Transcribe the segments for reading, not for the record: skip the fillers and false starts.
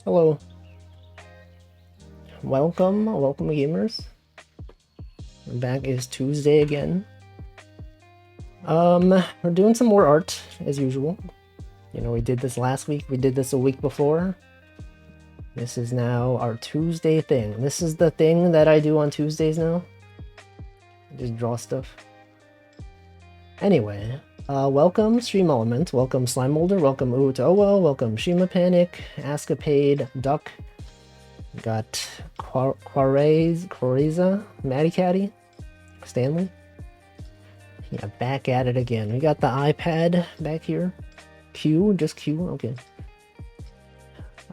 Hello. Welcome gamers. We're back. Is Tuesday again. We're doing some more art as usual. You know, we did this last week, we did this a week before. This is now our Tuesday thing. This is the thing that I do on Tuesdays now. I just draw stuff. Anyway, welcome Stream Element, welcome Slime Molder, welcome Uto, welcome Shima Panic, Ascapade, Duck. Got Quareza, Matty Catty, Stanley. Yeah, back at it again. We got the iPad back here. Q, just Q, okay.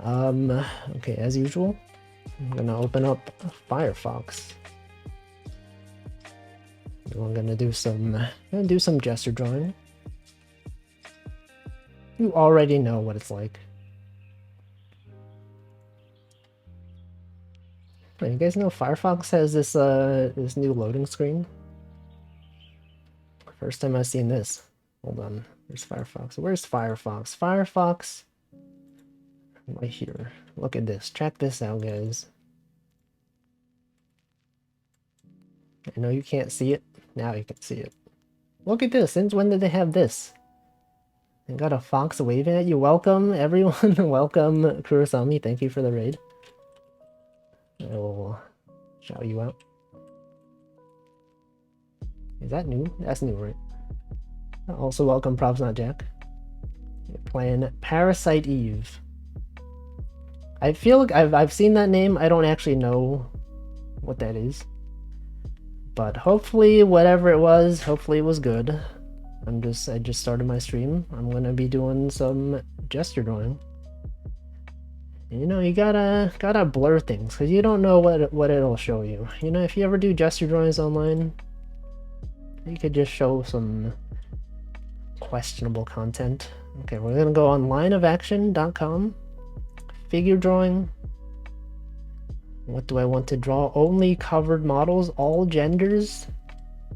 Okay, as usual, I'm gonna open up Firefox. I'm gonna do some gesture drawing. You already know what it's like. You guys know Firefox has this new loading screen? First time I've seen this. Hold on. Where's Firefox? Where's Firefox? Firefox. Right here. Look at this. Check this out, guys. I know you can't see it. Now you can see it. Look at this. Since when did they have this? They got a fox waving at you. Welcome, everyone. Welcome, Kurosami. Thank you for the raid. I will shout you out. Is that new? That's new, right? Also, welcome, Props Not Jack. You're playing Parasite Eve. I feel like I've seen that name. I don't actually know what that is. But hopefully, whatever it was, hopefully it was good. I just started my stream. I'm gonna be doing some gesture drawing. You know, you gotta blur things because you don't know what it'll show you. You know, if you ever do gesture drawings online, you could just show some questionable content. Okay, we're gonna go on lineofaction.com. Figure drawing. What do I want to draw? Only covered models, all genders,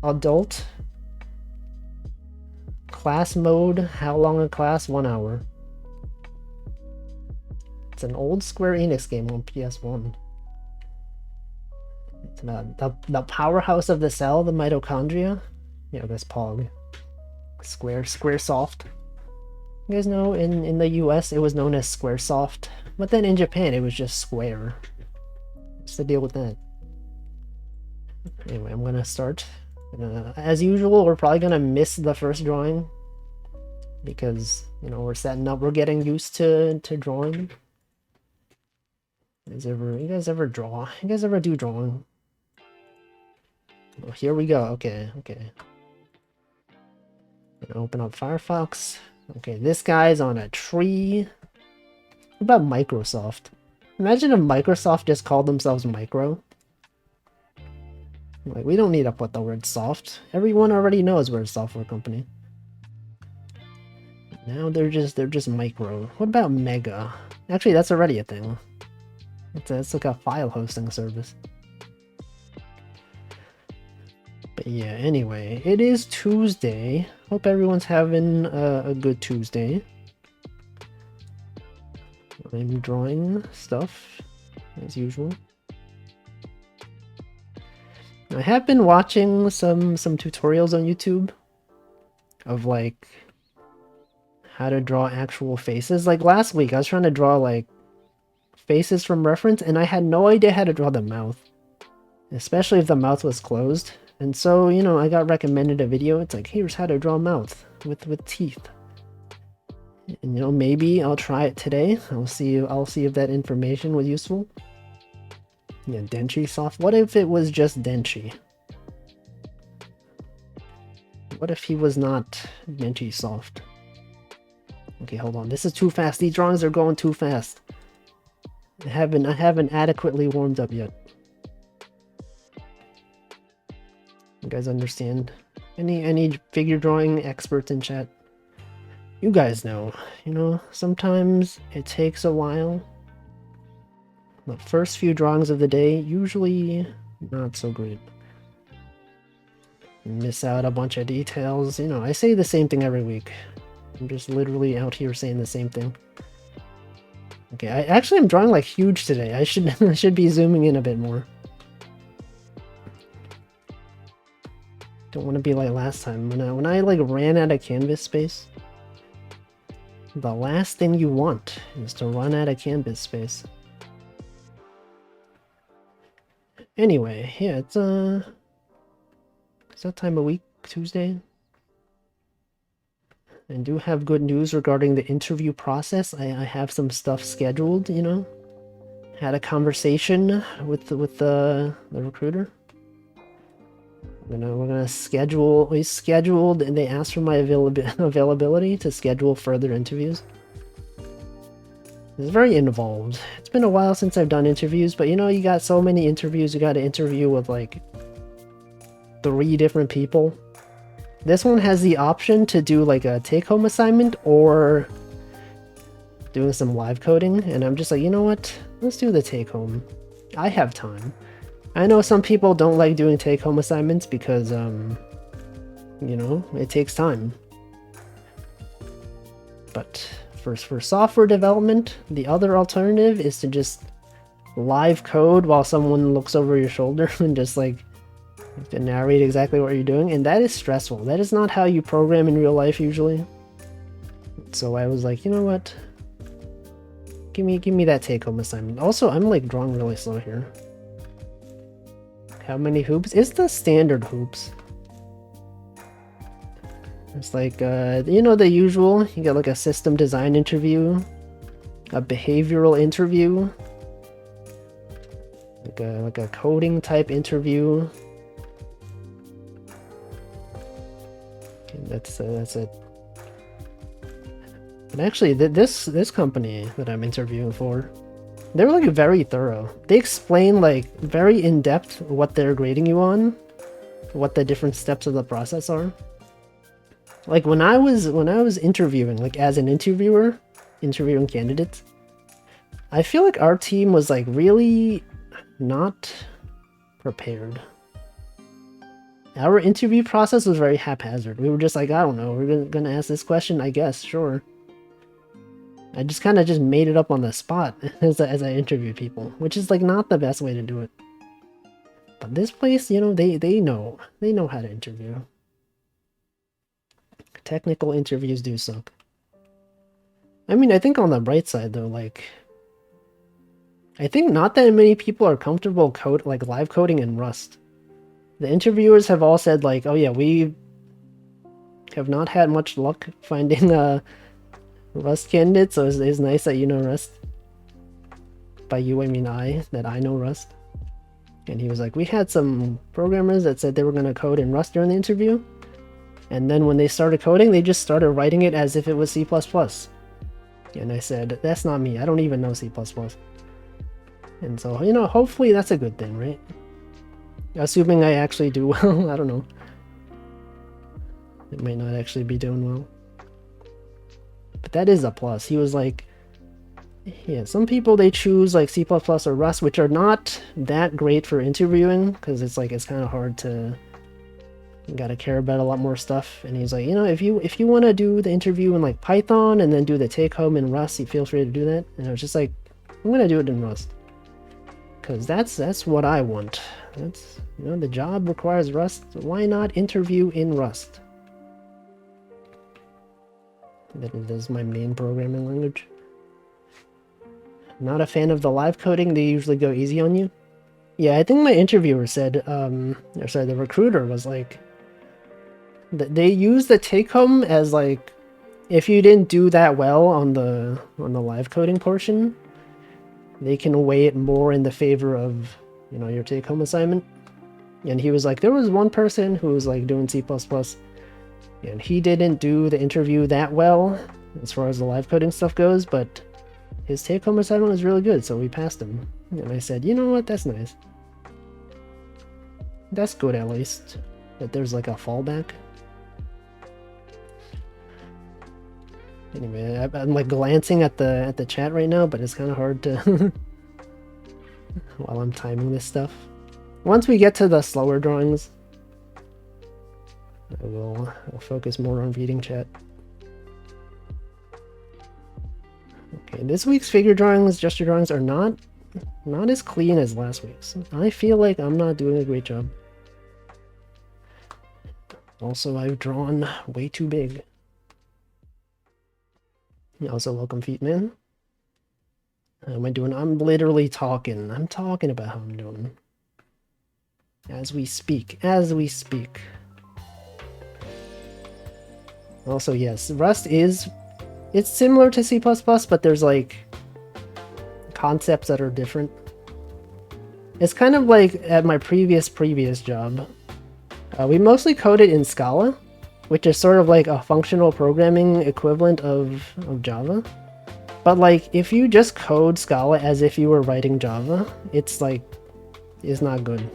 adult. Class mode, how long a class? 1 hour. It's an old Square Enix game on PS1. It's the powerhouse of the cell, the mitochondria. Yeah, this Pog. Squaresoft. You guys know in the US it was known as Squaresoft, but then in Japan it was just Square. What's the deal with that? Anyway, I'm gonna start. As usual, we're probably gonna miss the first drawing because, you know, we're setting up, we're getting used to drawing. You guys ever draw? You guys ever do drawing? Oh, here we go. Okay. Gonna open up Firefox. Okay, this guy's on a tree. What about Microsoft? Imagine if Microsoft just called themselves Micro. Like, we don't need to put the word soft. Everyone already knows we're a software company. Now they're just Micro. What about Mega? Actually, that's already a thing. It's like a file hosting service. But yeah, anyway, it is Tuesday. Hope everyone's having a good Tuesday. I'm drawing stuff, as usual. I have been watching some tutorials on YouTube of, like, how to draw actual faces. Like, last week, I was trying to draw, like, faces from reference, and I had no idea how to draw the mouth. Especially if the mouth was closed. And so, you know, I got recommended a video. It's like, here's how to draw a mouth with teeth. And, you know, maybe I'll try it today. I'll see if that information was useful. Yeah, Denchi soft. What if it was just Denchi? What if he was not Denchi soft? Okay, hold on. This is too fast. These drawings are going too fast. I haven't adequately warmed up yet. You guys understand? Any figure drawing experts in chat? You guys know, you know, sometimes it takes a while. The first few drawings of the day, usually not so great. Miss out a bunch of details. You know, I say the same thing every week. I'm just literally out here saying the same thing. Okay, I actually am drawing like huge today. I should I should be zooming in a bit more. Don't want to be like last time when I like ran out of canvas space. The last thing you want is to run out of canvas space. Anyway, yeah, it's that time of week, Tuesday. I do have good news regarding the interview process. I have some stuff scheduled, you know. Had a conversation with the recruiter. We're gonna schedule. We scheduled, and they asked for my availability to schedule further interviews. It's very involved. It's been a while since I've done interviews, but you know, you got so many interviews. You got to interview with like 3 different people. This one has the option to do like a take-home assignment or doing some live coding, and I'm just like, you know what? Let's do the take-home. I have time. I know some people don't like doing take-home assignments because, you know, it takes time. But for software development, the other alternative is to just live code while someone looks over your shoulder and just like to narrate exactly what you're doing, and that is stressful. That is not how you program in real life usually. So I was like, you know what? Give me that take-home assignment. Also, I'm like drawing really slow here. How many hoops? It's the standard hoops. It's like, you know, the usual. You got like a system design interview, a behavioral interview, like a coding type interview. And that's it. And actually, this company that I'm interviewing for, they're like very thorough. They explain like very in depth what they're grading you on, what the different steps of the process are. Like when I was interviewing, like as an interviewer, interviewing candidates, I feel like our team was like really not prepared. Our interview process was very haphazard. We were just like, I don't know, we're gonna ask this question, I guess, sure. I just kind of just made it up on the spot as I interviewed people, which is like not the best way to do it. But this place, you know, they know how to interview. Technical interviews do suck. I mean, I think on the bright side though, like, I think not that many people are comfortable live coding in Rust. The interviewers have all said like, oh yeah, we have not had much luck finding Rust candidates, so it's nice that you know Rust. By you, I mean that I know Rust. And he was like, we had some programmers that said they were going to code in Rust during the interview, and then when they started coding, they just started writing it as if it was C++. And I said, that's not me, I don't even know C++. And so, you know, hopefully that's a good thing, right? Assuming I actually do well, I don't know. It might not actually be doing well. But that is a plus. He was like, yeah, some people they choose like C++ or Rust, which are not that great for interviewing, because it's like, it's kind of hard to, you gotta care about a lot more stuff. And he's like, you know, if you want to do the interview in like Python and then do the take home in Rust, you feel free to do that. And I was just like, I'm gonna do it in Rust. Because that's what I want. That's, you know, the job requires Rust. Why not interview in Rust? That is my main programming language. Not a fan of the live coding. They usually go easy on you. Yeah, I think my interviewer said, or sorry, the recruiter was like, they use the take home as like, if you didn't do that well on the live coding portion, they can weigh it more in the favor of, you know, your take home assignment. And he was like, there was one person who was like doing C++, and he didn't do the interview that well as far as the live coding stuff goes, but his take home assignment was really good, so we passed him. And I said, you know what, that's nice. That's good, at least, that there's like a fallback. Anyway, I'm like glancing at the chat right now, but it's kind of hard to while I'm timing this stuff. Once we get to the slower drawings, I'll focus more on reading chat. Okay, this week's figure drawings, gesture drawings are not as clean as last week's. I feel like I'm not doing a great job. Also, I've drawn way too big. Also, welcome Feetman. How am I doing? I'm literally talking. I'm talking about how I'm doing. As we speak. As we speak. Also, yes, Rust is... It's similar to C++, but there's, like, concepts that are different. It's kind of like at my previous job. We mostly coded in Scala, which is sort of like a functional programming equivalent of Java. But like, if you just code Scala as if you were writing Java, it's like, it's not good.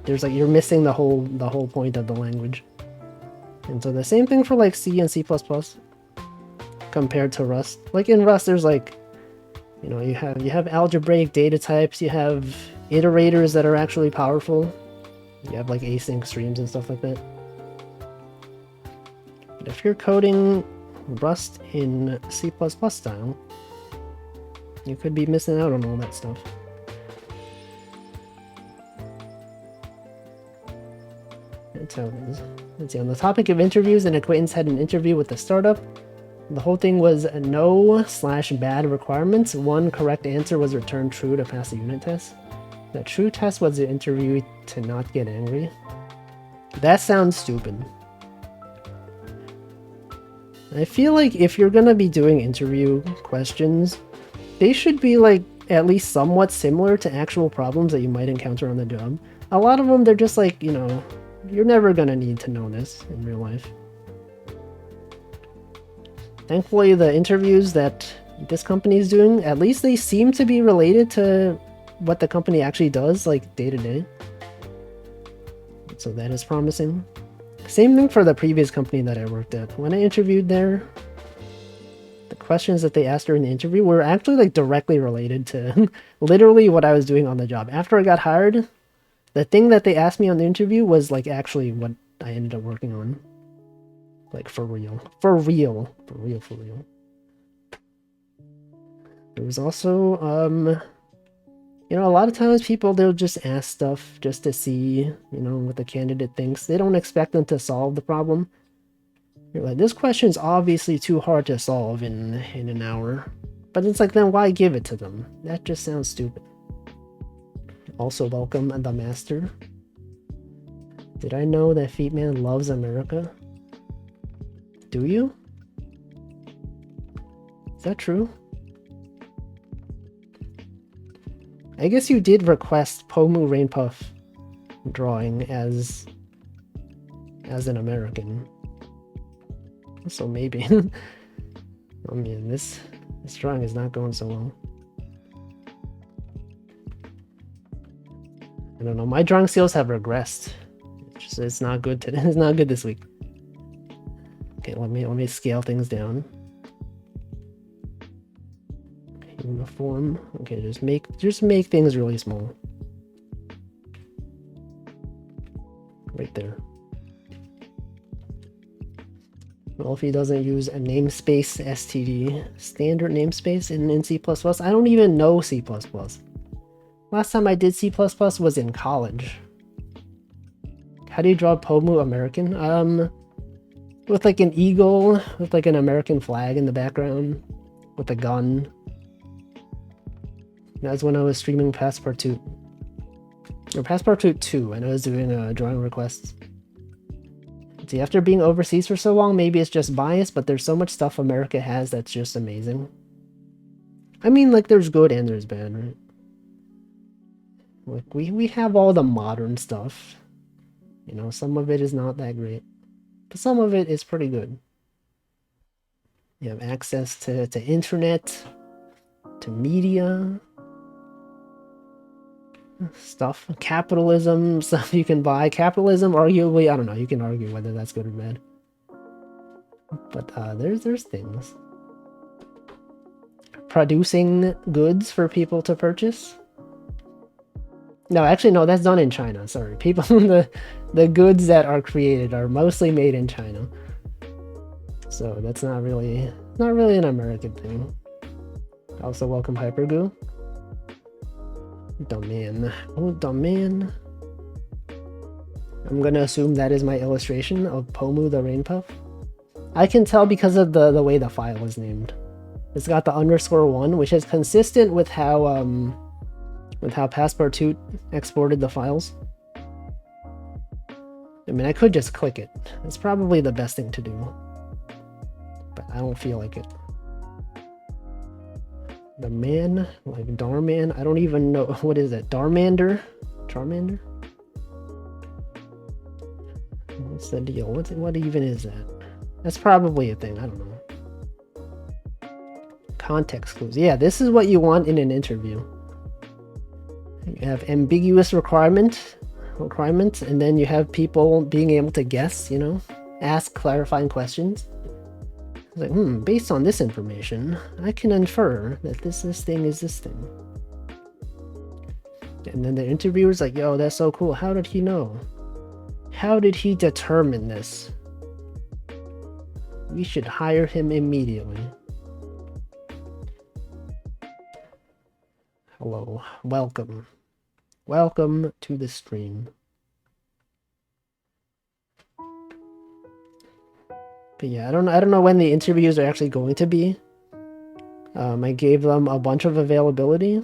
There's like, you're missing the whole point of the language. And so the same thing for like C and C++ compared to Rust. Like in Rust, there's like, you know, you have algebraic data types, you have iterators that are actually powerful. You have like async streams and stuff like that. But if you're coding Rust in C++ style, you could be missing out on all that stuff. That's how it is. Let's see, on the topic of interviews, an acquaintance had an interview with a startup. The whole thing was no/bad requirements. One correct answer was returned true to pass the unit test. The true test was the interview to not get angry. That sounds stupid. I feel like if you're gonna be doing interview questions, they should be like at least somewhat similar to actual problems that you might encounter on the job. A lot of them, they're just like, you know, you're never gonna need to know this in real life. Thankfully, the interviews that this company is doing, at least they seem to be related to what the company actually does, like day to day. So that is promising. Same thing for the previous company that I worked at. When I interviewed there, the questions that they asked during the interview were actually like directly related to literally what I was doing on the job. After I got hired, the thing that they asked me on the interview was like actually what I ended up working on. Like for real. For real. For real, for real. There was also, you know, a lot of times people, they'll just ask stuff just to see, you know, what the candidate thinks. They don't expect them to solve the problem. You're like, this question's obviously too hard to solve in an hour. But it's like, then why give it to them? That just sounds stupid. Also, welcome the master. Did I know that Feetman loves America? Do you? Is that true? I guess you did request Pomu Rainpuff drawing as an American. So maybe. I mean, this drawing is not going so well. I don't know, my drawing skills have regressed. It's not good today. It's not good this week. Okay, let me scale things down. Uniform. Okay, just make things really small. Right there. Well, if he doesn't use a namespace std, standard namespace in C++, I don't even know C++. Last time I did C++ was in college. How do you draw Pomu American? With like an eagle, with like an American flag in the background, with a gun. That's when I was streaming Passepartout. Or Passepartout 2, and I was doing drawing requests. See, after being overseas for so long, maybe it's just bias, but there's so much stuff America has that's just amazing. I mean, like, there's good and there's bad, right? Like, we have all the modern stuff. You know, some of it is not that great. But some of it is pretty good. You have access to internet, to media, stuff, capitalism, stuff you can buy. Capitalism, arguably, I don't know, you can argue whether that's good or bad. But there's things. Producing goods for people to purchase. No, actually, no, that's done in China. Sorry, people, the goods that are created are mostly made in China. So that's not really an American thing. Also welcome Hypergoo. Domain. Oh, domain. I'm gonna assume that is my illustration of Pomu the Rain Puff. I can tell because of the way the file is named. It's got the _1, which is consistent with how Passepartout exported the files. I mean, I could just click it. It's probably the best thing to do, but I don't feel like it. The man, like Darman, I don't even know, what is it? Darmander? Charmander? What's the deal? What even is that? That's probably a thing, I don't know. Context clues. Yeah, this is what you want in an interview. You have ambiguous requirements, and then you have people being able to guess, you know, ask clarifying questions. It's like, based on this information, I can infer that this thing is this thing. And then the interviewer's like, yo, that's so cool. How did he know? How did he determine this? We should hire him immediately. Hello, welcome. Welcome to the stream. But yeah, I don't know when the interviews are actually going to be. I gave them a bunch of availability.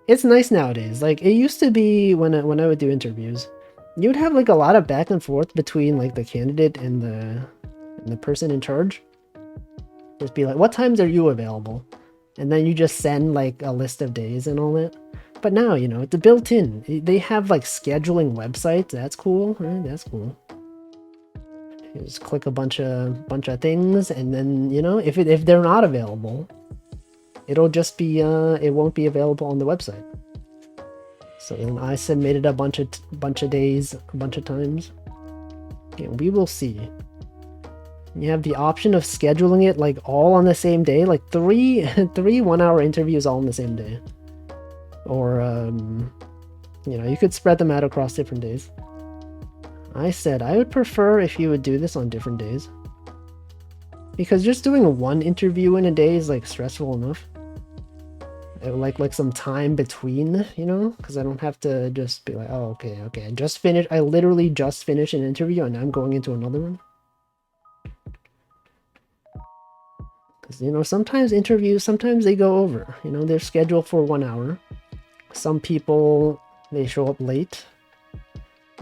It's nice nowadays. Like, it used to be when I would do interviews, you'd have like a lot of back and forth between like the candidate and the person in charge. Just be like, what times are you available? And then you just send like a list of days and all that. But now, you know, it's built in. They have like scheduling websites. That's cool, right? That's cool. You just click a bunch of things, and then, you know, if they're not available, it'll just be it won't be available on the website. So then I submitted a bunch of days, a bunch of times. Okay, we will see. You have the option of scheduling it like all on the same day, like three 1-hour interviews all on the same day. Or you know, you could spread them out across different days. I said I would prefer if you would do this on different days, because just doing one interview in a day is like stressful enough. I would like some time between, you know, because I don't have to just be like, oh, okay, I literally just finished an interview and I'm going into another one. Because, you know, sometimes interviews, sometimes they go over, you know, they're scheduled for 1 hour. Some people, they show up late,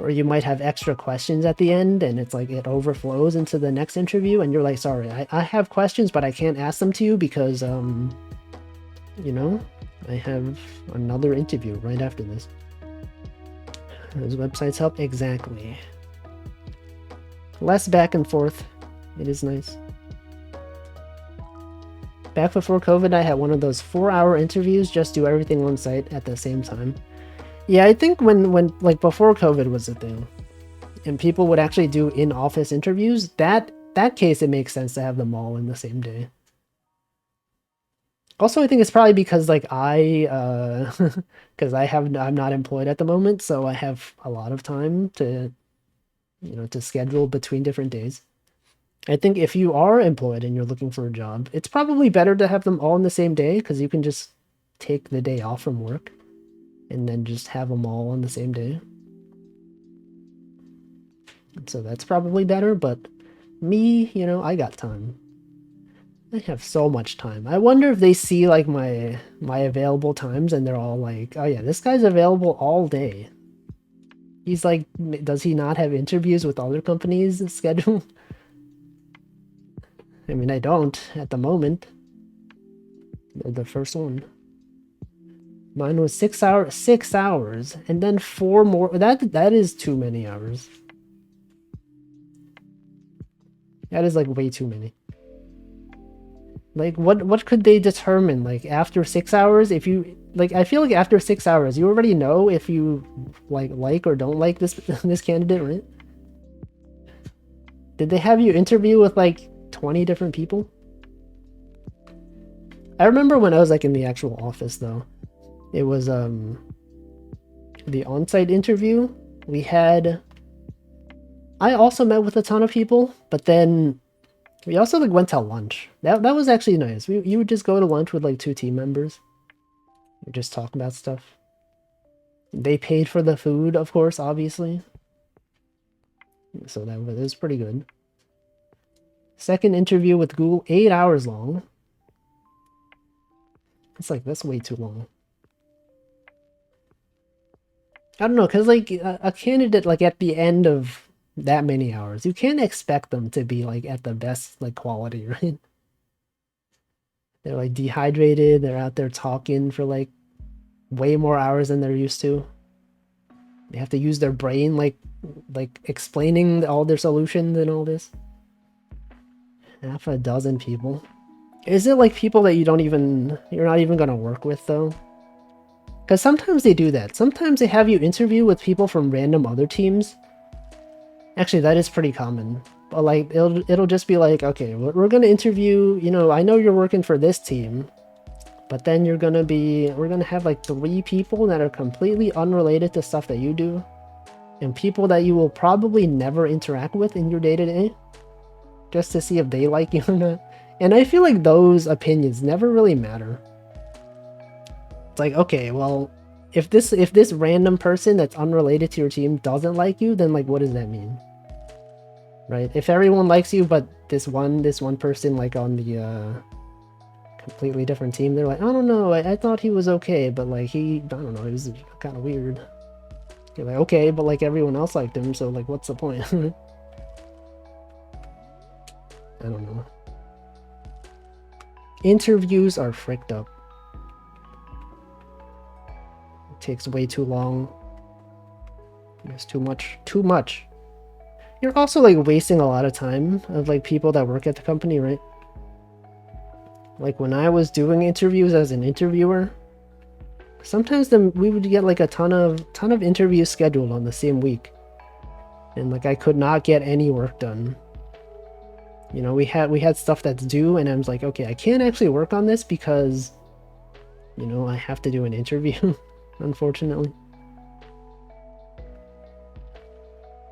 or you might have extra questions at the end and it's like it overflows into the next interview and you're like, sorry, I have questions, but I can't ask them to you because, you know, I have another interview right after this. Those websites help? Exactly. Less back and forth. It is nice. Back before COVID, I had one of those 4-hour interviews, just do everything on site at the same time. Yeah, I think when like before COVID was a thing, and people would actually do in-office interviews, that case it makes sense to have them all in the same day. Also, I think it's probably because like because I'm not employed at the moment, so I have a lot of time to, you know, to schedule between different days. I think if you are employed and you're looking for a job, it's probably better to have them all in the same day, because you can just take the day off from work and then just have them all on the same day. So that's probably better, but me, you know, I got time. I have so much time. I wonder if they see like my available times and they're all like, oh yeah, this guy's available all day. He's like, does he not have interviews with other companies scheduled? I mean, I don't at the moment. The first one. Mine was 6 hours, and then 4 more. That is too many hours. That is like way too many. Like, what could they determine? Like, after 6 hours, if you like, I feel like after 6 hours, you already know if you like or don't like this this candidate, right? Did they have you interview with like 20 different people? I remember when I was like in the actual office though. It was the on-site interview. I also met with a ton of people, but then We also like went to lunch. That was actually nice. You would just go to lunch with like 2 team members. You just talk about stuff. They paid for the food, of course, obviously. So that was pretty good. Second interview with Google, 8 hours long. It's like, that's way too long. I don't know, because like a candidate like at the end of that many hours, you can't expect them to be like at the best like quality, right? They're like dehydrated, they're out there talking for like way more hours than they're used to. They have to use their brain like explaining all their solutions and all this. Half a dozen people. Is it like people that you're not even gonna work with though? Because sometimes they do that. Sometimes they have you interview with people from random other teams. Actually, that is pretty common. But like, it'll just be like, okay, we're gonna interview, you know, I know you're working for this team, but then we're gonna have like 3 people that are completely unrelated to stuff that you do, and people that you will probably never interact with in your day-to-day, just to see if they like you or not. And I feel like those opinions never really matter. It's like, okay, well, if this random person that's unrelated to your team doesn't like you, then like, what does that mean? Right? If everyone likes you, but this one person like on the completely different team, they're like, I don't know, I thought he was okay, but like I don't know, he was kind of weird. You're like, okay, but like everyone else liked him, so like, what's the point? I don't know. Interviews are fricked up. It takes way too long. There's too much. You're also like wasting a lot of time of like people that work at the company, right? Like when I was doing interviews as an interviewer, sometimes we would get like a ton of interviews scheduled on the same week, and like I could not get any work done. You know, we had stuff that's due, and I was like, okay, I can't actually work on this because, you know, I have to do an interview, unfortunately.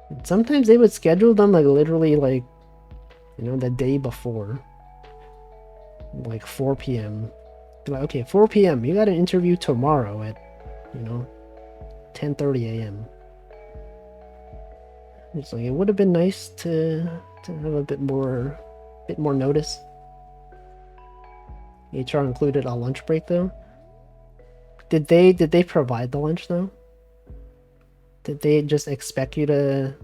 And sometimes they would schedule them like literally like, you know, the day before, like 4 p.m. They're like, okay, 4 p.m. You got an interview tomorrow at, you know, 10:30 a.m. It's like, it would have been nice to have a bit more notice. HR included a lunch break though. Did they provide the lunch though? Did they just expect you to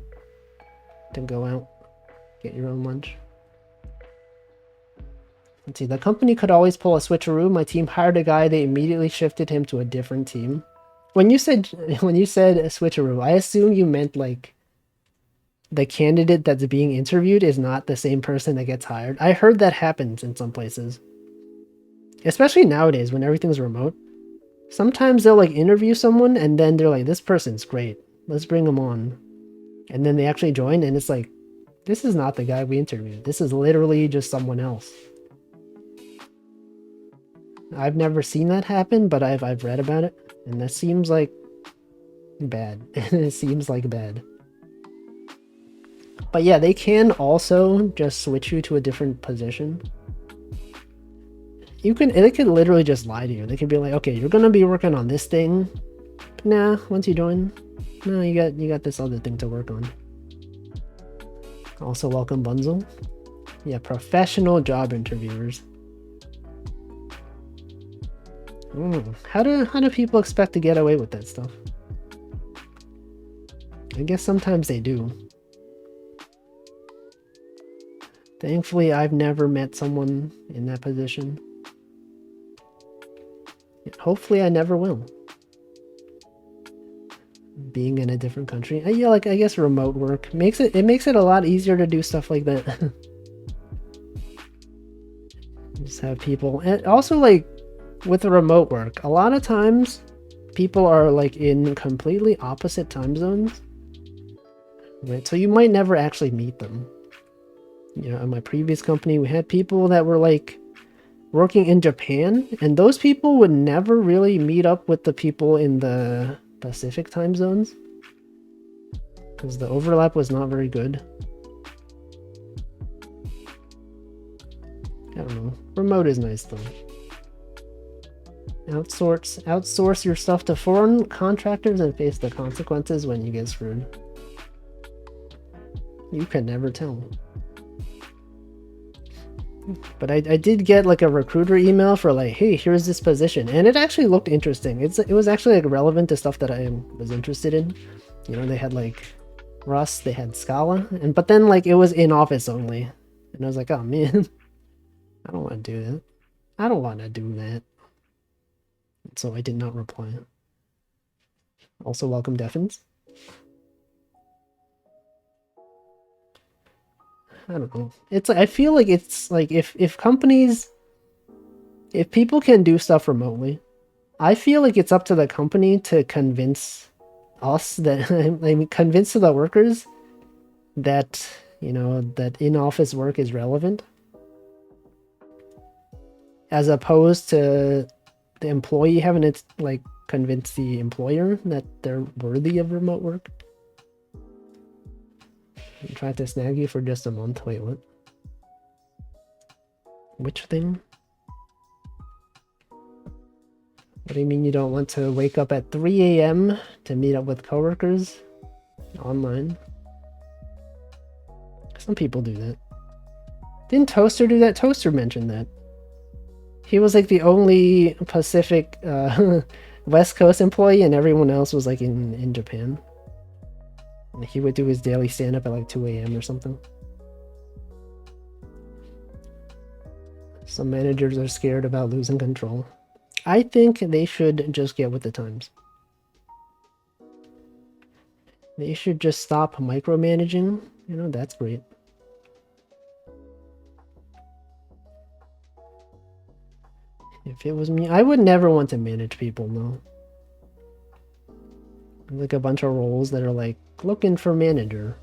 go out, get your own lunch? Let's see, the company could always pull a switcheroo. My team hired a guy, they immediately shifted him to a different team. When you said a switcheroo, I assume you meant like the candidate that's being interviewed is not the same person that gets hired. I heard that happens in some places. Especially nowadays when everything's remote. Sometimes they'll like interview someone and then they're like, this person's great, let's bring them on. And then they actually join and it's like, this is not the guy we interviewed. This is literally just someone else. I've never seen that happen, but I've read about it, and that seems like bad. It seems like bad. But yeah, they can also just switch you to a different position. They could literally just lie to you. They could be like, okay, you're gonna be working on this thing. Nah, once you join, no, you got this other thing to work on. Also, welcome Bunzel. Yeah, professional job interviewers. How do people expect to get away with that stuff? I guess sometimes they do. Thankfully, I've never met someone in that position. Hopefully, I never will. Being in a different country, yeah, like I guess remote work makes it a lot easier to do stuff like that. Just have people, and also like with the remote work, a lot of times people are like in completely opposite time zones, right? So you might never actually meet them. You know, at my previous company, we had people that were like working in Japan, and those people would never really meet up with the people in the Pacific time zones because the overlap was not very good. I don't know. Remote is nice though. Outsource your stuff to foreign contractors and face the consequences when you get screwed. You can never tell. But I did get like a recruiter email for like, hey, here's this position, and it actually looked interesting. It was actually like relevant to stuff that I was interested in. You know, they had like Rust, they had Scala, but then like it was in office only, and I was like, oh man, I don't want to do that. I don't want to do that. So I did not reply. Also, welcome Defins. I don't know. It's like, I feel like it's like if people can do stuff remotely, I feel like it's up to the company to convince us that I mean, convince the workers that, you know, that in-office work is relevant, as opposed to the employee having to like convince the employer that they're worthy of remote work. I tried to snag you for just a month. Wait, what? Which thing? What do you mean you don't want to wake up at 3 a.m. to meet up with coworkers online? Some people do that. Didn't Toaster do that? Toaster mentioned that. He was like the only Pacific West Coast employee, and everyone else was like in Japan. And he would do his daily stand-up at like 2 a.m. or something. Some managers are scared about losing control. I think they should just get with the times. They should just stop micromanaging. You know, that's great. If it was me, I would never want to manage people, no. Like a bunch of roles that are like looking for manager.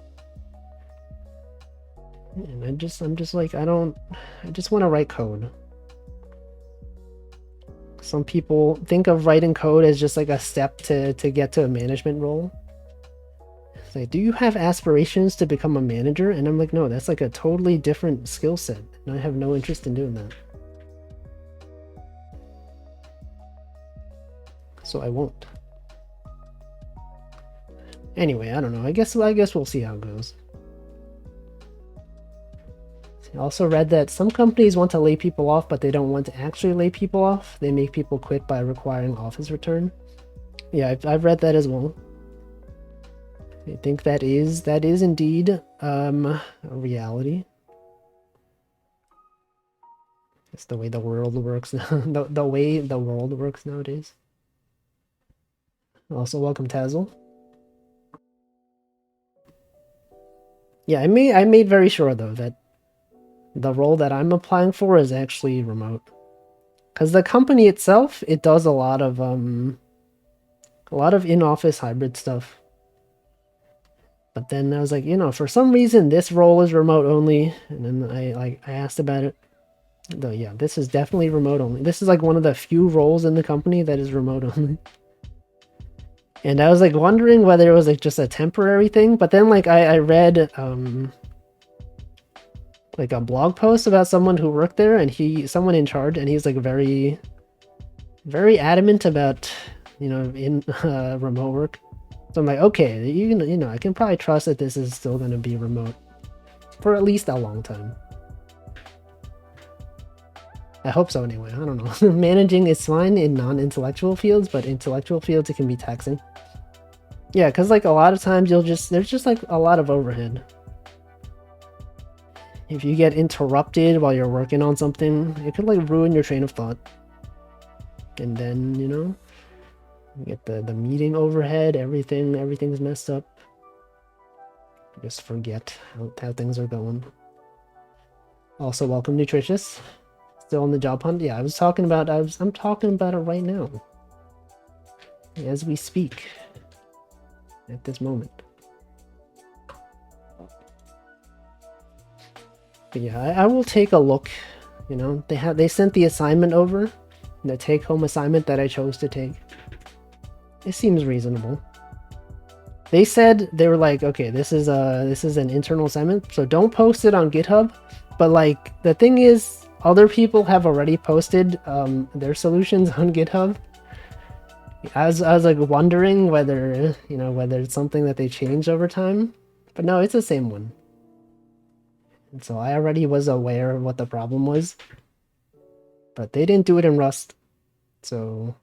And I'm just like, I just want to write code. Some people think of writing code as just like a step to get to a management role. It's like, do you have aspirations to become a manager? And I'm like, no, that's like a totally different skill set. And I have no interest in doing that. So I won't. Anyway, I don't know. I guess we'll see how it goes. I also read that some companies want to lay people off, but they don't want to actually lay people off. They make people quit by requiring office return. Yeah, I've read that as well. I think that is indeed a reality. It's the way the world works. the way the world works nowadays. Also, welcome Tazzle. Yeah, I made very sure though that the role that I'm applying for is actually remote. Because the company itself, it does a lot of in-office hybrid stuff. But then I was like, you know, for some reason this role is remote only, and then I asked about it. Though yeah, this is definitely remote only. This is like one of the few roles in the company that is remote only. And I was like wondering whether it was like just a temporary thing, but then like I read like a blog post about someone who worked there, and someone in charge, and he's like very, very adamant about, you know, in remote work. So I'm like, okay, you know, I can probably trust that this is still going to be remote for at least a long time. I hope so anyway. I don't know. Managing is fine in non-intellectual fields, but intellectual fields, it can be taxing. Yeah, because like a lot of times there's just like a lot of overhead. If you get interrupted while you're working on something, it could like ruin your train of thought. And then, you know, you get the meeting overhead, everything's messed up. Just forget how things are going. Also, welcome Nutritious. Still on the job hunt? Yeah, I'm talking about it right now. As we speak. At this moment. But yeah, I will take a look. You know, they sent the assignment over. The take-home assignment that I chose to take. It seems reasonable. They said, they were like, okay, this is an internal assignment, so don't post it on GitHub. But like, the thing is, other people have already posted their solutions on GitHub. I was like wondering whether, you know, whether it's something that they changed over time, but no, it's the same one. And so I already was aware of what the problem was, but they didn't do it in Rust. So,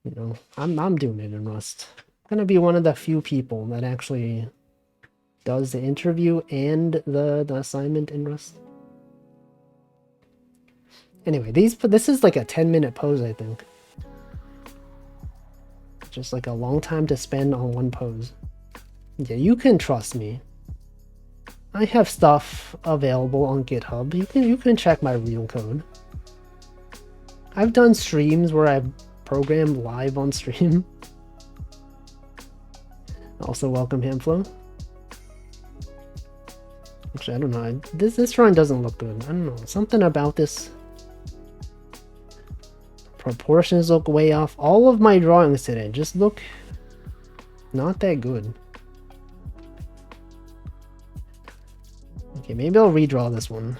you know, I'm doing it in Rust. I'm gonna be one of the few people that actually does the interview and the assignment in Rust. Anyway, this is like a 10-minute pose, I think. Just like a long time to spend on one pose. Yeah, you can trust me. I have stuff available on GitHub. You can check my real code. I've done streams where I've programmed live on stream. Also, welcome Hamflow. Actually, I don't know. This drawing doesn't look good. I don't know. Something about this. Proportions look way off. All of my drawings today just look not that good. Okay, maybe I'll redraw this one.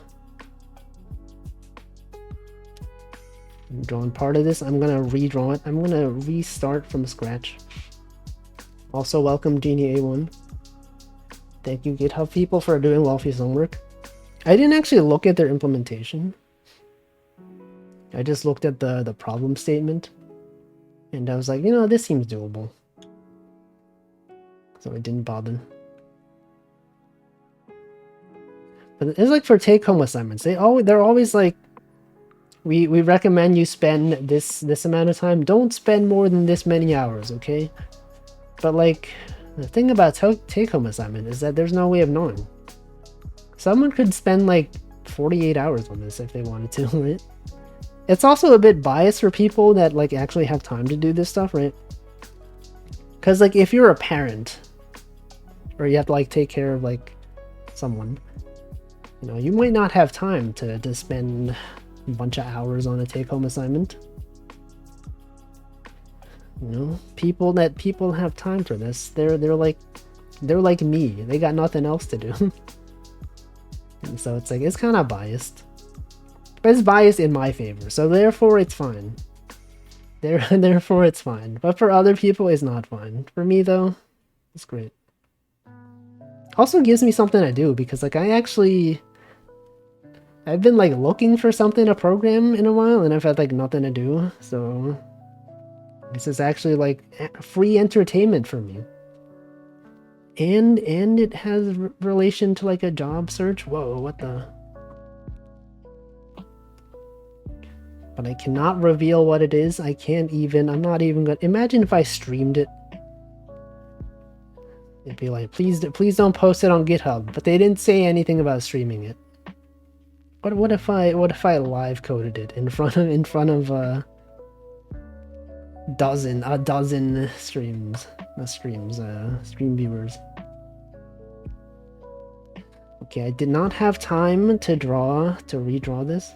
I'm drawing part of this. I'm gonna redraw it. I'm gonna restart from scratch. Also, welcome Genie A1. Thank you, GitHub people, for doing Wolfie's homework. I didn't actually look at their implementation. I just looked at the problem statement. And I was like, you know, this seems doable. So I didn't bother. But it's like for take-home assignments. They're always like, we recommend you spend this amount of time. Don't spend more than this many hours, okay? But like, the thing about take-home assignment is that there's no way of knowing. Someone could spend like 48 hours on this if they wanted to, right? It's also a bit biased for people that like actually have time to do this stuff, right? Because like if you're a parent, or you have to like take care of like someone, you know, you might not have time to spend a bunch of hours on a take-home assignment. You know, people have time for this. They're like me. They got nothing else to do. And so it's like, it's kind of biased. But it's biased in my favor, so therefore it's fine. Therefore it's fine. But for other people, it's not fine. For me though, it's great. Also gives me something to do, because like I've been like looking for something to program in a while, and I've had like nothing to do, so this is actually like free entertainment for me. And it has relation to like a job search. Whoa, what the? But I cannot reveal what it is. I'm not even gonna, imagine if I streamed it. It'd be like, please don't post it on GitHub, but they didn't say anything about streaming it. What if I live coded it in front of a dozen stream viewers? Okay, I did not have time to redraw this.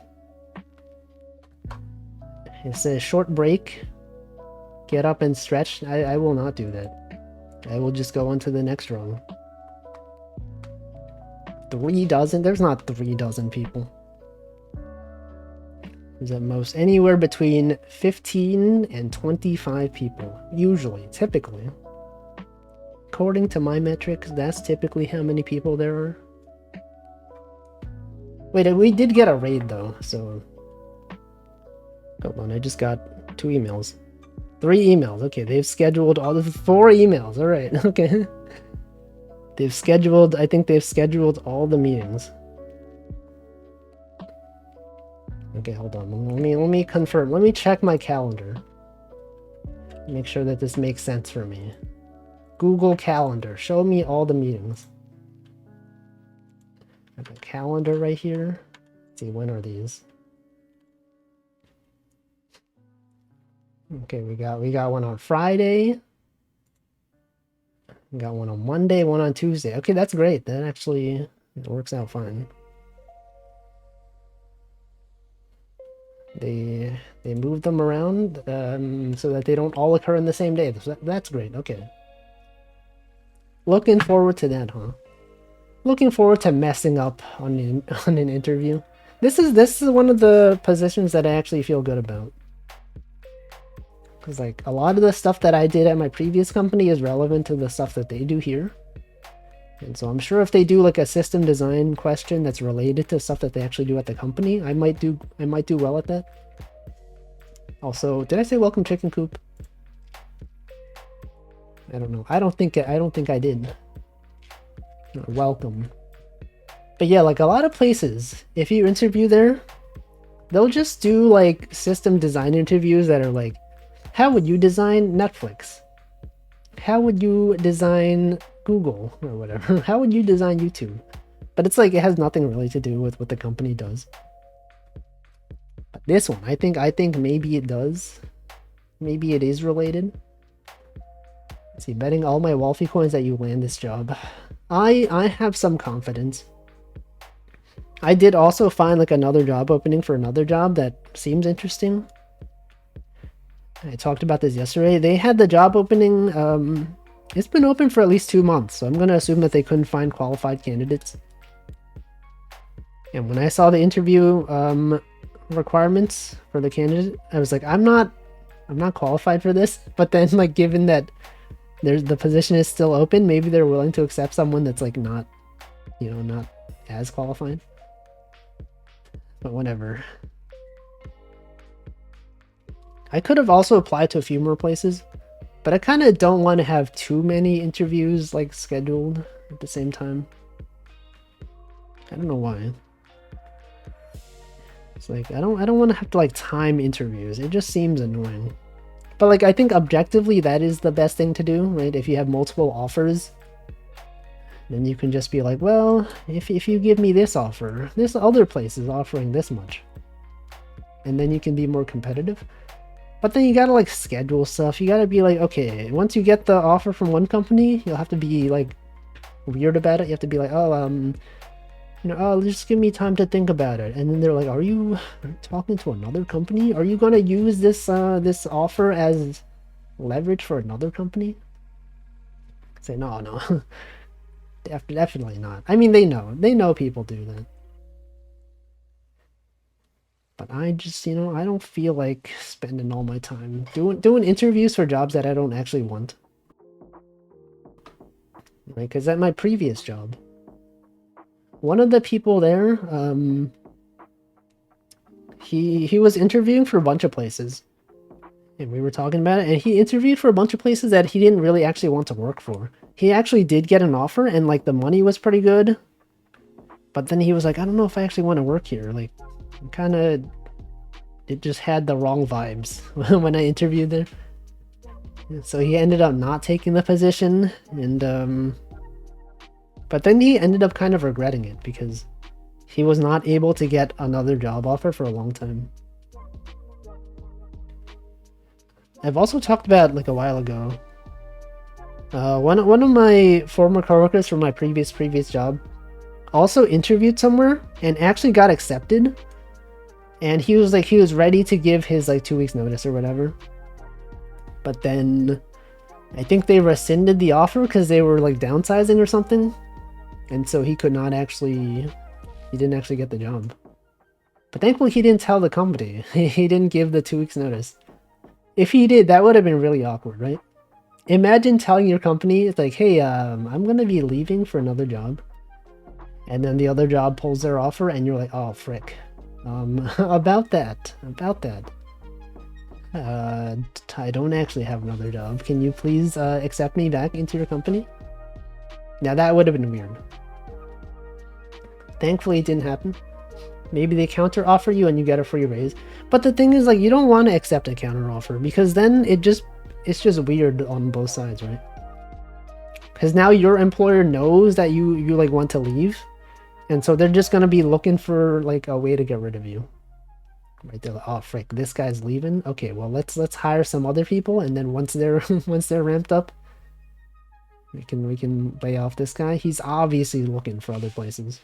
It says short break. Get up and stretch. I will not do that. I will just go on to the next drawing. 3 dozen? There's not 3 dozen people. There's at most anywhere between 15 and 25 people. Usually, typically. According to my metrics, that's typically how many people there are. Wait, we did get a raid though, so... Hold on, I just got 2 emails. 3 emails, okay, they've scheduled all the 4 emails, alright, okay. I think they've scheduled all the meetings. Okay, hold on, let me confirm, let me check my calendar. Make sure that this makes sense for me. Google Calendar, show me all the meetings. I have a calendar right here. Let's see, when are these? Okay, we got one on Friday. We got one on Monday, one on Tuesday. Okay, that's great. That actually works out fine. They move them around so that they don't all occur in the same day. That's great. Okay. Looking forward to that, huh? Looking forward to messing up on an interview. This is one of the positions that I actually feel good about. Because like a lot of the stuff that I did at my previous company is relevant to the stuff that they do here. And so I'm sure if they do like a system design question that's related to stuff that they actually do at the company, I might do well at that. Also, did I say welcome chicken coop? I don't know. I don't think I did. No, welcome. But yeah, like a lot of places, if you interview there, they'll just do like system design interviews that are like, how would you design Netflix? How would you design Google or whatever? How would you design YouTube? But it's like it has nothing really to do with what the company does. But this one, I think maybe it does. Maybe it is related. Let's see, betting all my Wolfie coins that you land this job. I have some confidence. I did also find like another job opening for another job that seems interesting. I talked about this yesterday. They had the job opening, it's been open for at least 2 months, so I'm going to assume that they couldn't find qualified candidates. And when I saw the interview requirements for the candidate, I was like, I'm not qualified for this. But then like given that the position is still open, maybe they're willing to accept someone that's like not, you know, not as qualified. But whatever. I could have also applied to a few more places, but I kind of don't want to have too many interviews like scheduled at the same time. I don't know why. It's like I don't want to have to like time interviews. It just seems annoying. But like I think objectively that is the best thing to do, right? If you have multiple offers, then you can just be like, well, if you give me this offer, this other place is offering this much. And then you can be more competitive. But then you gotta like schedule stuff. You gotta be like, okay, once you get the offer from one company, you'll have to be like weird about it. You have to be like, oh, you know, oh, just give me time to think about it. And then they're like, are you talking to another company? Are you gonna use this this offer as leverage for another company? Say no, definitely not. I mean, they know people do that. But I just, you know, I don't feel like spending all my time doing interviews for jobs that I don't actually want. Right? Because at my previous job, one of the people there, he was interviewing for a bunch of places. And we were talking about it, and he interviewed for a bunch of places that he didn't really actually want to work for. He actually did get an offer, and like the money was pretty good. But then he was like, I don't know if I actually want to work here. Like, kind of, it just had the wrong vibes when I interviewed there. So he ended up not taking the position, and but then he ended up kind of regretting it because he was not able to get another job offer for a long time. I've also talked about like a while ago. One of my former coworkers from my previous job also interviewed somewhere and actually got accepted. And he was ready to give his like 2 weeks notice or whatever. But then I think they rescinded the offer because they were like downsizing or something. And so he didn't actually get the job. But thankfully he didn't tell the company. He didn't give the 2 weeks notice. If he did, that would have been really awkward, right? Imagine telling your company, it's like, hey, I'm gonna be leaving for another job. And then the other job pulls their offer and you're like, oh frick. About that. I don't actually have another job. Can you please accept me back into your company? Now that would have been weird. Thankfully it didn't happen. Maybe they counter offer you and you get a free raise. But the thing is, like, you don't want to accept a counter offer because then it's just weird on both sides, right? Because now your employer knows that you like want to leave. And so they're just gonna be looking for like a way to get rid of you. Right, they're like, oh frick, this guy's leaving. Okay, well let's hire some other people, and then once they're ramped up, we can lay off this guy. He's obviously looking for other places.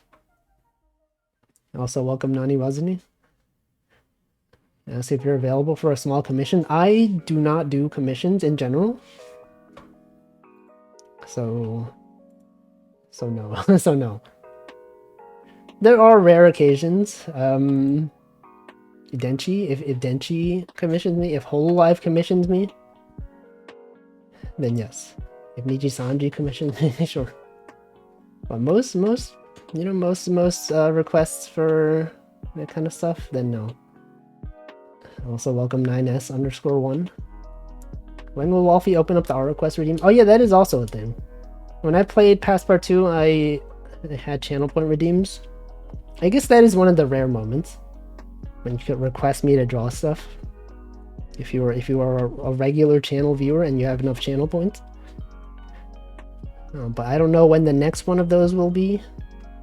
Also, welcome Nani Wazuni. Ask if you're available for a small commission. I do not do commissions in general. So no. So no. There are rare occasions. Denchi, if Denchi commissions me, if Hololive commissions me, then yes. If Niji Sanji commissions me, sure. But most requests for that kind of stuff, then no. Also welcome 9s_1. When will Wolfie open up the art request redeem? Oh yeah, that is also a thing. When I played Passport 2, I had channel point redeems. I guess that is one of the rare moments when you could request me to draw stuff. If you are a regular channel viewer and you have enough channel points. But I don't know when the next one of those will be.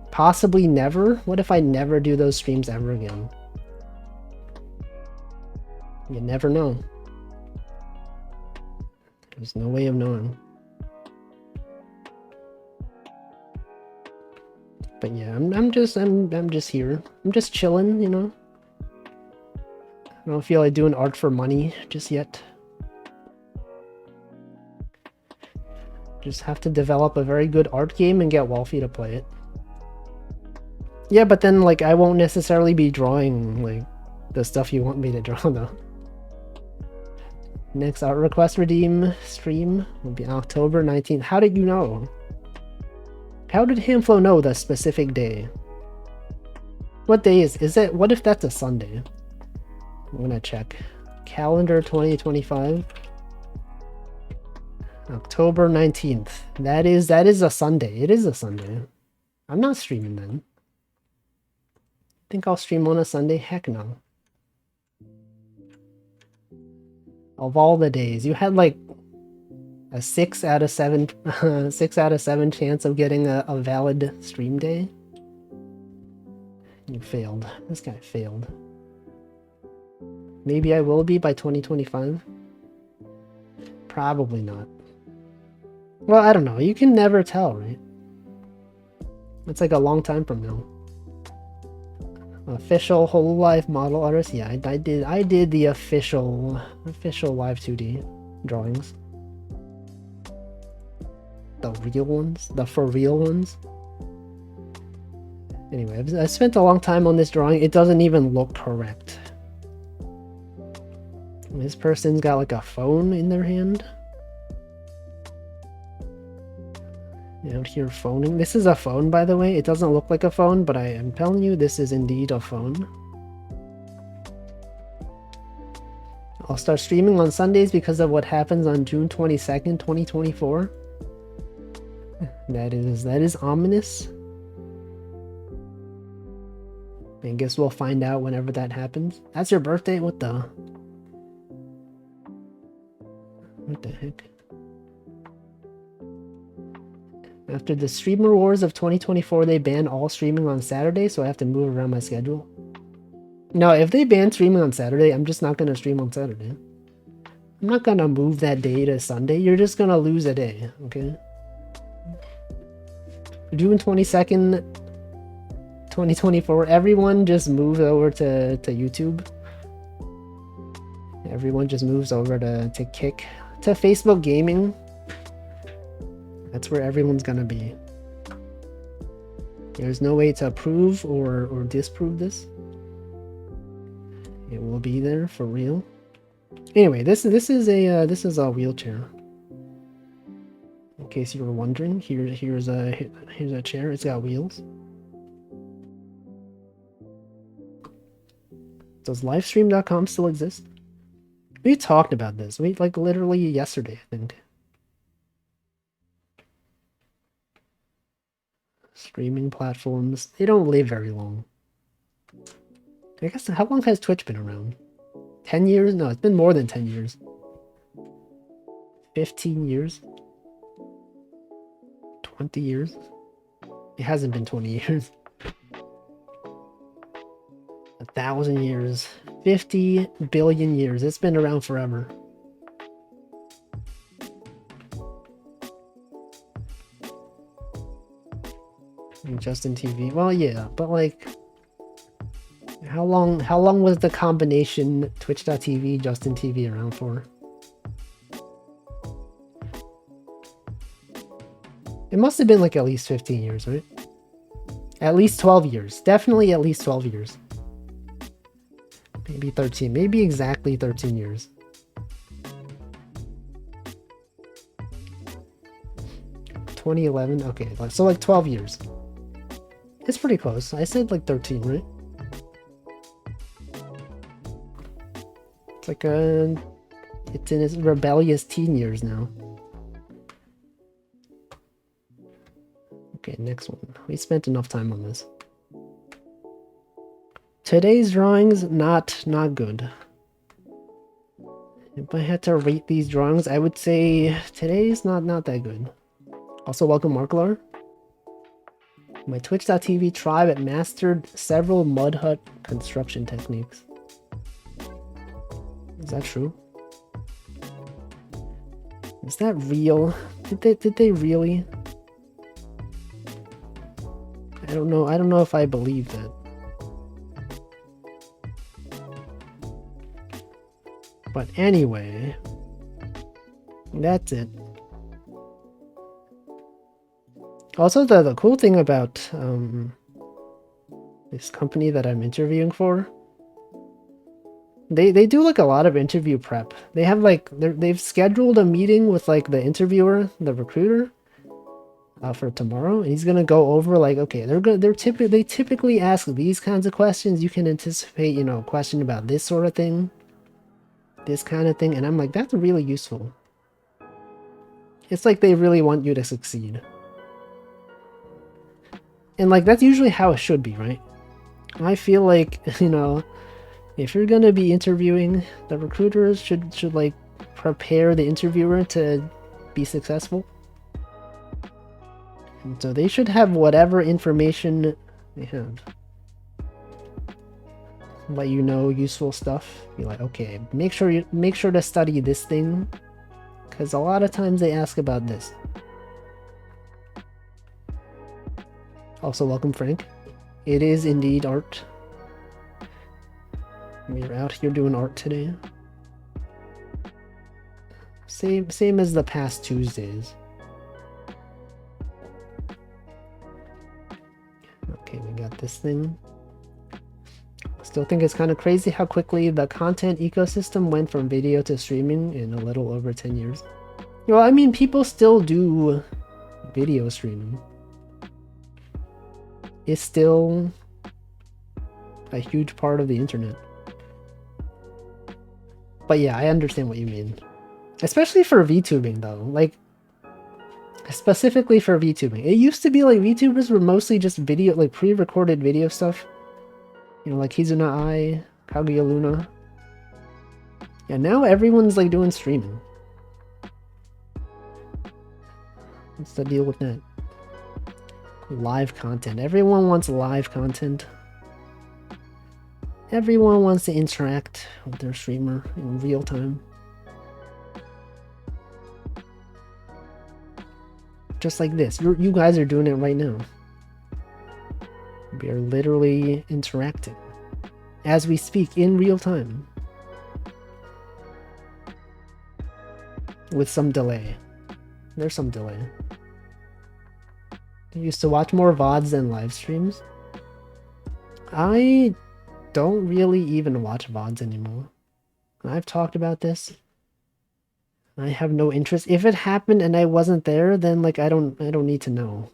Possibly never. What if I never do those streams ever again? You never know. There's no way of knowing. But yeah, I'm just here. I'm just chilling, you know. I don't feel like doing art for money just yet. Just have to develop a very good art game and get Wolfie to play it. Yeah, but then like I won't necessarily be drawing like the stuff you want me to draw though. Next art request redeem stream will be October 19th. How did you know? How did Hamflow know the specific day? What day is it? What if that's a Sunday? I'm gonna check. Calendar 2025. October 19th. That is a Sunday. It is a Sunday. I'm not streaming then. Think I'll stream on a Sunday? Heck no. Of all the days, you had like a 6 out of 7 chance of getting a valid stream day. You failed. This guy failed. Maybe I will be by 2025. Probably not. Well, I don't know. You can never tell, right? It's like a long time from now. Official Hololive model artist. Yeah, I did the official live 2D drawings. The real ones, the for real ones. Anyway, I spent a long time on this drawing. It doesn't even look correct. This person's got like a phone in their hand. Out here phoning. This is a phone, by the way. It doesn't look like a phone, but I am telling you, this is indeed a phone. I'll start streaming on Sundays because of what happens on June 22nd, 2024. That is ominous. I guess we'll find out whenever that happens. That's your birthday? What the heck? After the Streamer Wars of 2024, they banned all streaming on Saturday, so I have to move around my schedule. No, if they ban streaming on Saturday, I'm just not going to stream on Saturday. I'm not going to move that day to Sunday. You're just going to lose a day, okay? June 22nd, 2024, everyone just moves over to YouTube. Everyone just moves over to Kick, to Facebook Gaming. That's where everyone's gonna be. There's no way to approve or disprove this. It will be there for real. Anyway, this is a wheelchair. In case you were wondering, here's a chair. It's got wheels. Does livestream.com still exist? We talked about this. We like literally yesterday, I think. Streaming platforms, they don't live very long. I guess, how long has Twitch been around? 10 years? No, it's been more than 10 years. 15 years? 20 years? It hasn't been 20 years. 1,000 years. 50 billion years. It's been around forever. Justin TV. Well, yeah, but like, how long was the combination Twitch.tv, Justin TV around for? It must have been like at least 15 years, right? At least 12 years. Definitely at least 12 years. Maybe 13. Maybe exactly 13 years. (2011) Okay, so like 12 years. It's pretty close. I said like 13, right? It's like it's in its rebellious teen years now. Okay, next one. We spent enough time on this. Today's drawings, not good. If I had to rate these drawings, I would say today's not that good. Also, welcome Marklar. My Twitch.tv tribe mastered several mud hut construction techniques. Is that true? Is that real? Did they really? I don't know. I don't know if I believe that. But anyway, that's it. Also, the cool thing about this company that I'm interviewing for, they do like a lot of interview prep. They have like they've scheduled a meeting with like the interviewer, the recruiter, for tomorrow, and he's gonna go over like, okay, they typically ask these kinds of questions. You can anticipate, you know, a question about this sort of thing, this kind of thing, and I'm like, that's really useful. It's like they really want you to succeed. And like that's usually how it should be, right? I feel like, you know, if you're gonna be interviewing, the recruiters should like prepare the interviewer to be successful. And so they should have whatever information they have. Let you know useful stuff. Be like, okay, make sure to study this thing, because a lot of times they ask about this. Also, welcome Frank. It is indeed art. We're out here doing art today. Same as the past Tuesdays. Okay, we got this thing. Still think it's kind of crazy how quickly the content ecosystem went from video to streaming in a little over 10 years. Well, I mean, people still do video streaming. It's still a huge part of the internet. But yeah, I understand what you mean. Especially for VTubing though, like specifically for VTubing. It used to be like VTubers were mostly just video, like pre-recorded video stuff. You know, like Hizuna Ai, Kaguya Luna. Yeah, now everyone's like doing streaming. What's the deal with that? Live content. Everyone wants live content. Everyone wants to interact with their streamer in real time. Just like this. You guys are doing it right now. We are literally interacting as we speak in real time. With some delay. There's some delay. I used to watch more VODs than live streams. I don't really even watch VODs anymore. I've talked about this. I have no interest. If it happened and I wasn't there, then like I don't need to know.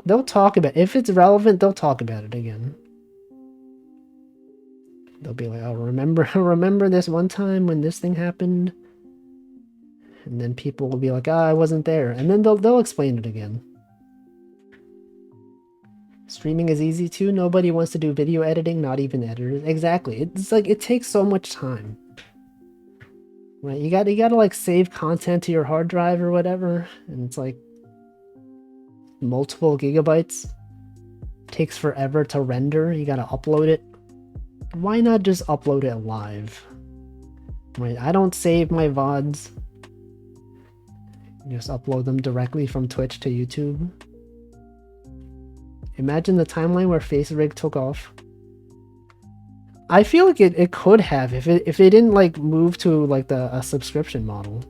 They'll talk about it. If it's relevant, they'll talk about it again. They'll be like, "Oh, remember this one time when this thing happened?" And then people will be like, "Ah, I wasn't there." And then they'll explain it again. Streaming is easy too. Nobody wants to do video editing, not even editors. Exactly. It's like it takes so much time. Right? You gotta like save content to your hard drive or whatever, and it's like multiple gigabytes. Takes forever to render. You gotta upload it. Why not just upload it live? Right? I don't save my VODs. Just upload them directly from Twitch to YouTube. Imagine the timeline where FaceRig took off. I feel like it could have if they didn't like move to like a subscription model.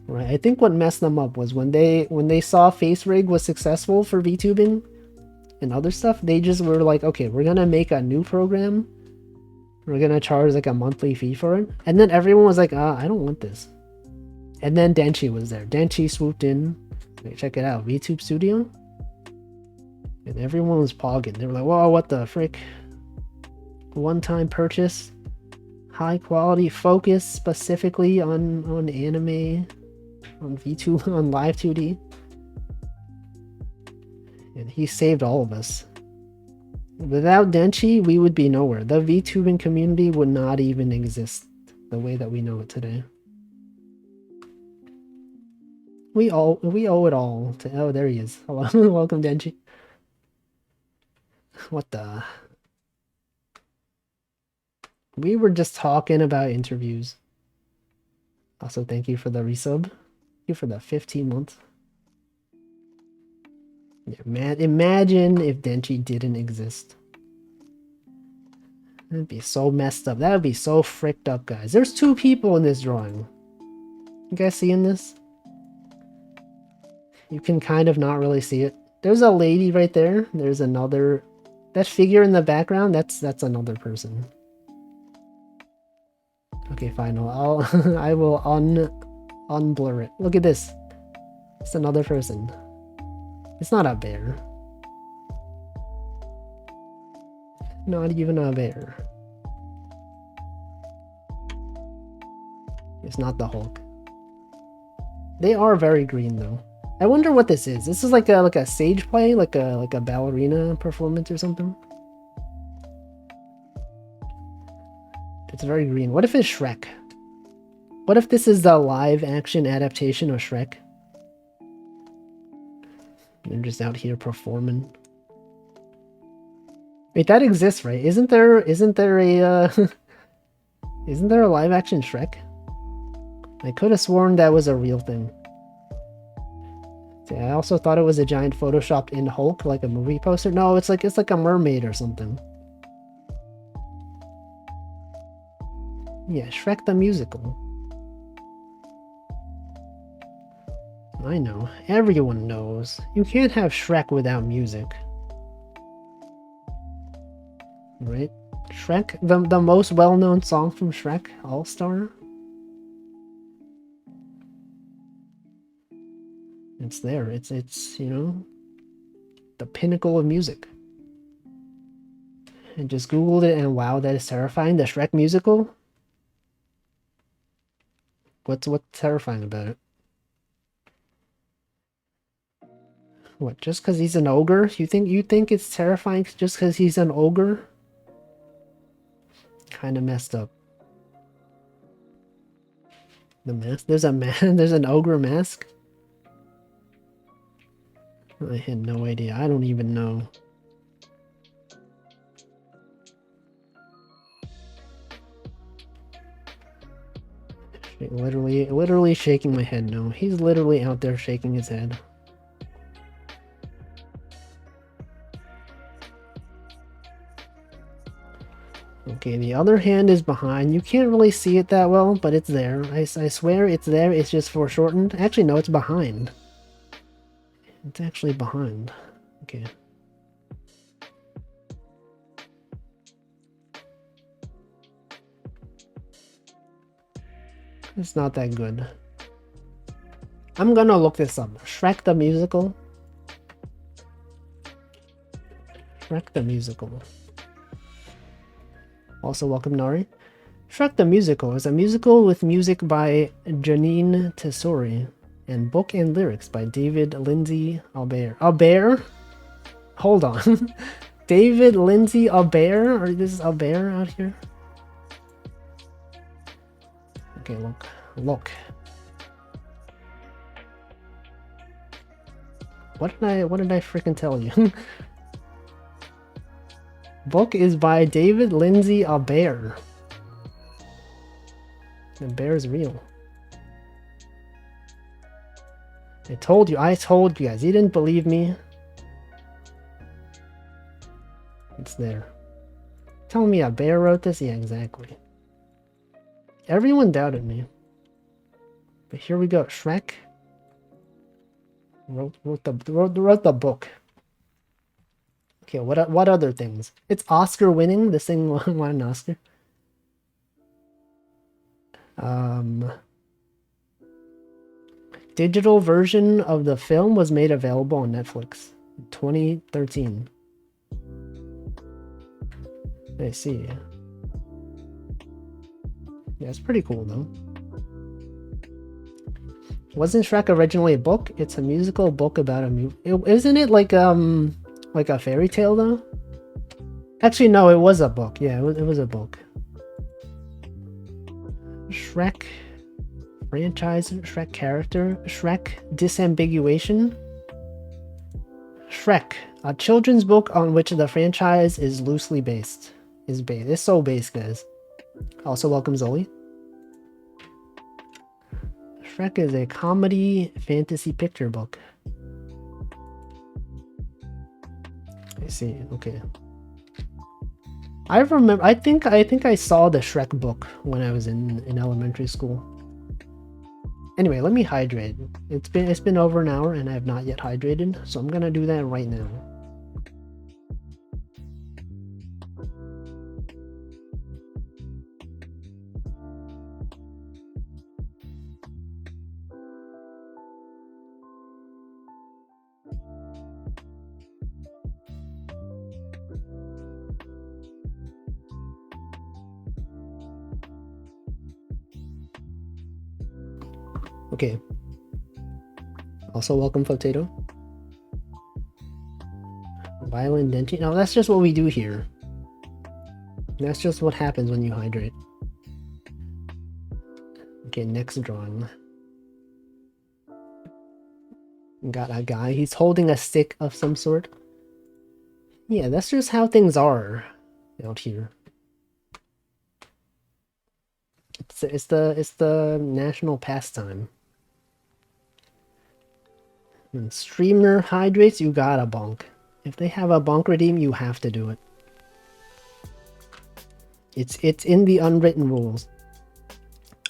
Right? I think what messed them up was when they saw FaceRig was successful for VTubing, and other stuff, they just were like, okay, we're gonna make a new program. We're gonna charge like a monthly fee for it. And then everyone was like, I don't want this. And then Denchi was there. Denchi swooped in. Wait, check it out. VTube Studio. And everyone was pogging. They were like, whoa, what the frick? One-time purchase. High quality focus specifically on anime. On VTube, on Live 2D. And he saved all of us. Without Denchi, we would be nowhere. The VTubing community would not even exist the way that we know it today. We owe it all to... Oh, there he is. Hello. Welcome, Denchi. What the... We were just talking about interviews. Also, thank you for the resub. Thank you for the 15 months. Yeah, man, imagine if Denchi didn't exist. That'd be so messed up. That would be so fricked up, guys. There's 2 people in this drawing. You guys seeing this? You can kind of not really see it. There's a lady right there. There's another... That figure in the background, that's another person. Okay, fine. Well, I will unblur it. Look at this. It's another person. It's not a bear. Not even a bear. It's not the Hulk. They are very green though. I wonder what this is. This is like a stage play, like a ballerina performance or something. It's very green. What if it's Shrek? What if this is the live action adaptation of Shrek? They're just out here performing. Wait, that exists, right? Isn't there a isn't there a live action Shrek? I could have sworn that was a real thing. See, I also thought it was a giant photoshopped in Hulk, like a movie poster. No, it's like a mermaid or something. Yeah, Shrek the musical. I know. Everyone knows. You can't have Shrek without music. Right? Shrek, the most well-known song from Shrek, All-Star. It's there. It's, you know, the pinnacle of music. And just Googled it and wow, that is terrifying. The Shrek musical? What's terrifying about it? What, just because he's an ogre? You think it's terrifying just because he's an ogre? Kind of messed up. The mask? There's a man. There's an ogre mask? I had no idea. I don't even know. Literally shaking my head no. He's literally out there shaking his head. Okay, the other hand is behind. You can't really see it that well, but it's there. I swear it's there. It's just foreshortened. Actually, no, it's behind. It's actually behind. Okay. It's not that good. I'm gonna look this up. Shrek the musical. Shrek the musical. Also, welcome Nari. Shrek the Musical is a musical with music by Janine Tesori and book and lyrics by David Lindsay Albert. Albert? Hold on. David Lindsay Albert? Or this is Albert out here? Okay, look. What did I freaking tell you? Book is by David Lindsay Albert. The bear is real. I told you guys. You didn't believe me. It's there. Telling me a bear wrote this? Yeah, exactly. Everyone doubted me. But here we go. Shrek wrote the book. Okay, what other things? It's Oscar winning. This thing won an Oscar. Digital version of the film was made available on Netflix in 2013. I see. Yeah, it's pretty cool though. Wasn't Shrek originally a book? It's a musical book about a movie. Isn't it like a fairy tale though? Actually, no, it was a book. Yeah, it was a book. Shrek franchise, Shrek character, Shrek disambiguation. Shrek, a children's book on which the franchise is loosely based. It's so based, guys. Also, welcome Zoli. Shrek is a comedy fantasy picture book. I see. Okay. I remember. I think I saw the Shrek book when I was in elementary school. Anyway, let me hydrate. It's been over an hour and I have not yet hydrated, so I'm gonna do that right now. Okay. Also, welcome Potato. Violent denting. No, that's just what we do here. That's just what happens when you hydrate. Okay, next drawing. Got a guy. He's holding a stick of some sort. Yeah, that's just how things are out here. It's the national pastime. When streamer hydrates, you gotta bonk. If they have a bonk redeem, you have to do it. It's in the unwritten rules.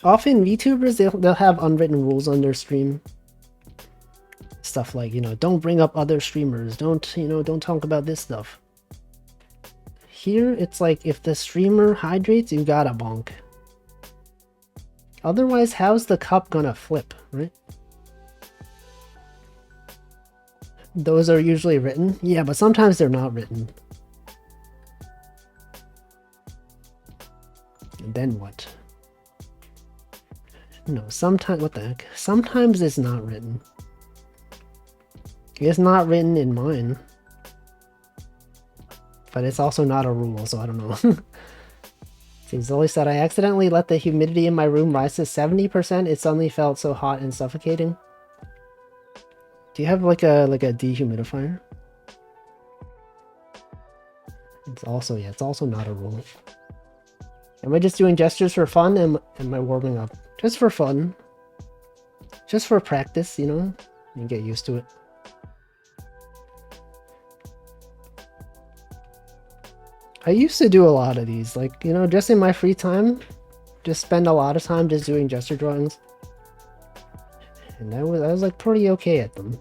Often VTubers they'll have unwritten rules on their stream. Stuff like, you know, don't bring up other streamers, don't talk about this stuff. Here it's like if the streamer hydrates, you gotta bonk. Otherwise, how's the cup gonna flip, right? Those are usually written. Yeah, but sometimes they're not written. And then what? No, sometimes, what the heck? Sometimes it's not written. It's not written in mine. But it's also not a rule, so I don't know. See, Zoli said, I accidentally let the humidity in my room rise to 70%. It suddenly felt so hot and suffocating. Do you have like a dehumidifier? It's also not a rule. Am I just doing gestures for fun? Am I warming up? Just for fun. Just for practice, you know? You get used to it. I used to do a lot of these, like, you know, just in my free time. Just spend a lot of time just doing gesture drawings. And I was like pretty okay at them.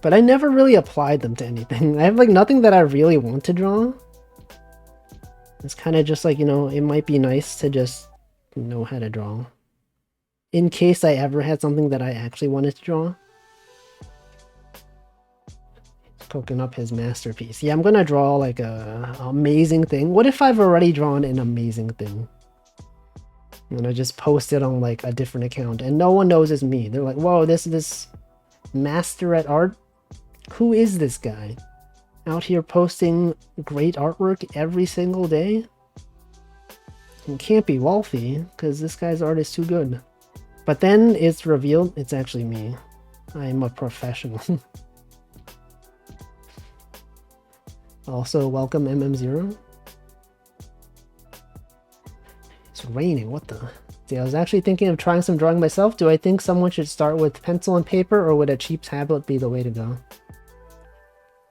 But I never really applied them to anything. I have like nothing that I really want to draw. It's kind of just like, you know, it might be nice to just know how to draw. In case I ever had something that I actually wanted to draw. Cooking up his masterpiece. Yeah, I'm gonna draw like a amazing thing. What if I've already drawn an amazing thing? And I just post it on like a different account and no one knows it's me. They're like, whoa, this master at art? Who is this guy? Out here posting great artwork every single day? It can't be Wolfie, because this guy's art is too good. But then it's revealed it's actually me. I am a professional. Also, welcome MM0. It's raining, what the? See, I was actually thinking of trying some drawing myself. Do I think someone should start with pencil and paper, or would a cheap tablet be the way to go?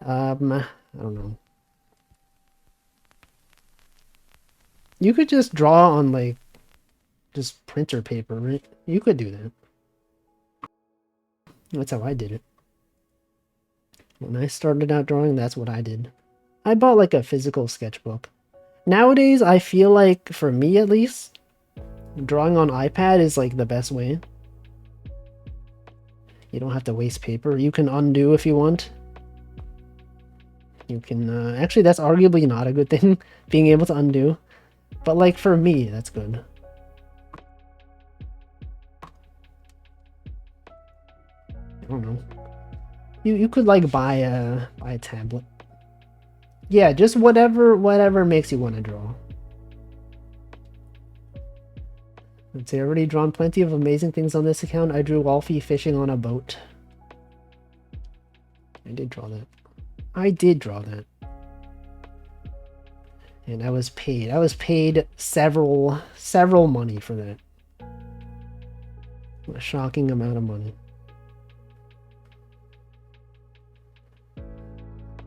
I don't know. You could just draw on, like, just printer paper, right? You could do that. That's how I did it. When I started out drawing, that's what I did. I bought like a physical sketchbook. Nowadays, I feel like, for me at least, drawing on iPad is like the best way. You don't have to waste paper. You can undo if you want. You can, actually that's arguably not a good thing, being able to undo. But like for me, that's good. I don't know. You could like buy a tablet. Yeah, just whatever makes you want to draw. Let's see, I already drawn plenty of amazing things on this account. I drew Wolfie fishing on a boat. I did draw that. I did draw that. And I was paid. I was paid several money for that. A shocking amount of money.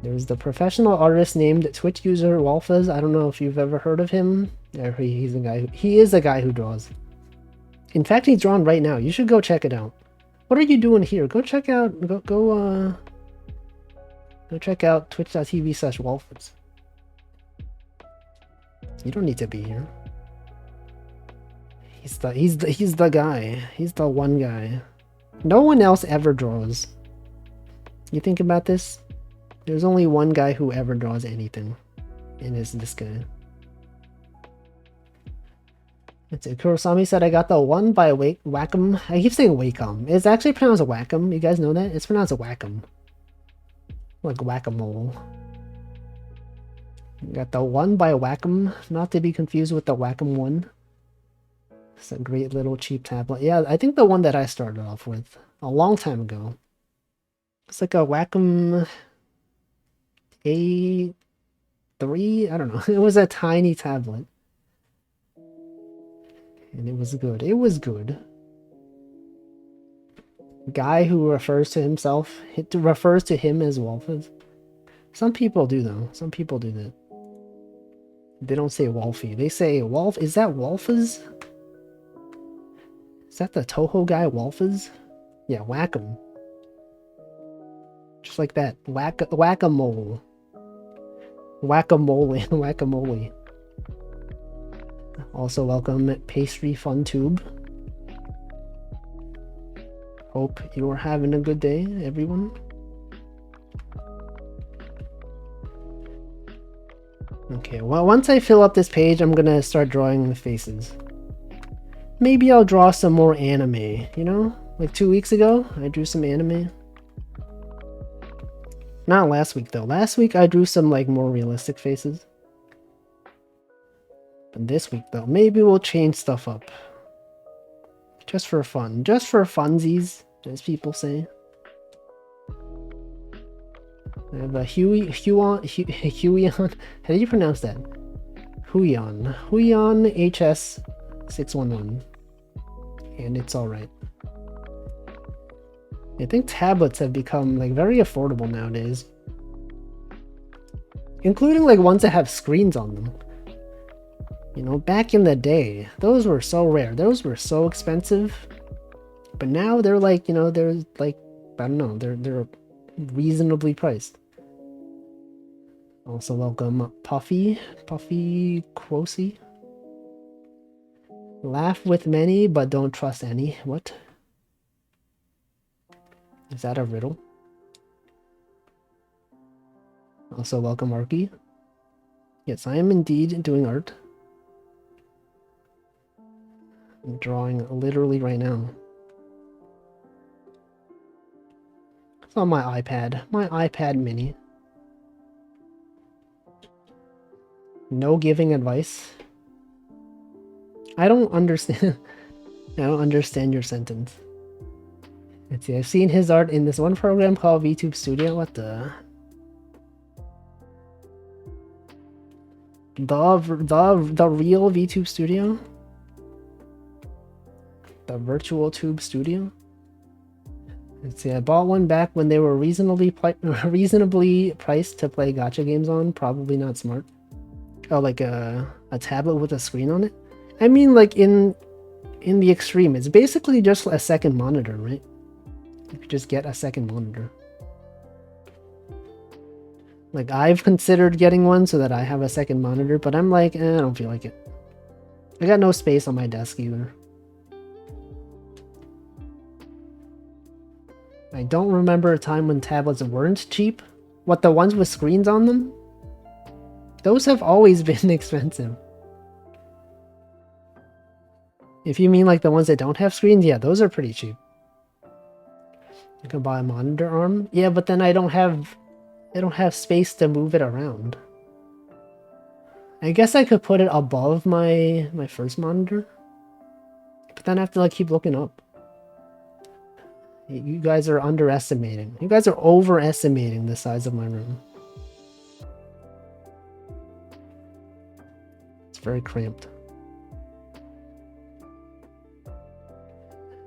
There's the professional artist named Twitch user Wolfaz. I don't know if you've ever heard of him. He's a guy. He is a guy who draws. In fact, he's drawn right now. You should go check it out. What are you doing here? Go check out. Go check out twitch.tv/Wolfaz. You don't need to be here. He's the guy. He's the one guy. No one else ever draws. You think about this? There's only one guy who ever draws anything, and it's this guy. That's it. Kurosami said I got the one by Wacom. I keep saying Wacom. It's actually pronounced Wacom. You guys know that? It's pronounced Wacom. Like whack-a-mole. Got the one by Wacom, not to be confused with the Wacom one. It's a great little cheap tablet. Yeah, I think the one that I started off with a long time ago. It's like a Wacom A3, I don't know. It was a tiny tablet. And it was good. It was good. Guy who refers to himself, refers to him as Wolfaz. Some people do though. Some people do that. They don't say Wolfie. They say Wolf. Is that Wolfaz? Is that the Toho guy, Wolfaz? Yeah, Wacom. Just like that. Whack-a-mole. Whack-a-mole. Whack-a-mole. Also welcome Pastry Fun Tube. Hope you're having a good day, everyone. Okay, well, once I fill up this page, I'm gonna start drawing the faces. Maybe I'll draw some more anime, you know? Like 2 weeks ago, I drew some anime. Not last week, though. Last week, I drew some, like, more realistic faces. But this week, though, maybe we'll change stuff up. Just for fun. Just for funsies, as people say. I have a Huion. How do you pronounce that? Huion HS611. And it's alright. I think tablets have become like very affordable nowadays. Including like ones that have screens on them. You know, back in the day, those were so rare. Those were so expensive. But now they're like, you know, they're like, I don't know, they're reasonably priced. Also welcome Puffy Quosi. Laugh with many, but don't trust any. What? Is that a riddle? Also welcome Arky. Yes, I am indeed doing art. I'm drawing literally right now. It's on my iPad mini. No giving advice. I don't understand. I don't understand your sentence. Let's see. I've seen his art in this one program called VTube Studio. What the? The real VTube Studio? The virtual tube studio? Let's see. I bought one back when they were reasonably priced to play gacha games on. Probably not smart. Oh, like a tablet with a screen on it? I mean, like in the extreme, it's basically just a second monitor, right? You could just get a second monitor. Like, I've considered getting one so that I have a second monitor, but I'm like, I don't feel like it. I got no space on my desk either. I don't remember a time when tablets weren't cheap. What, the ones with screens on them? Those have always been expensive. If you mean like the ones that don't have screens, yeah, those are pretty cheap. You can buy a monitor arm. Yeah, but then I don't have space to move it around. I guess I could put it above my first monitor. But then I have to like keep looking up. You guys are underestimating. You guys are overestimating the size of my room. It's very cramped.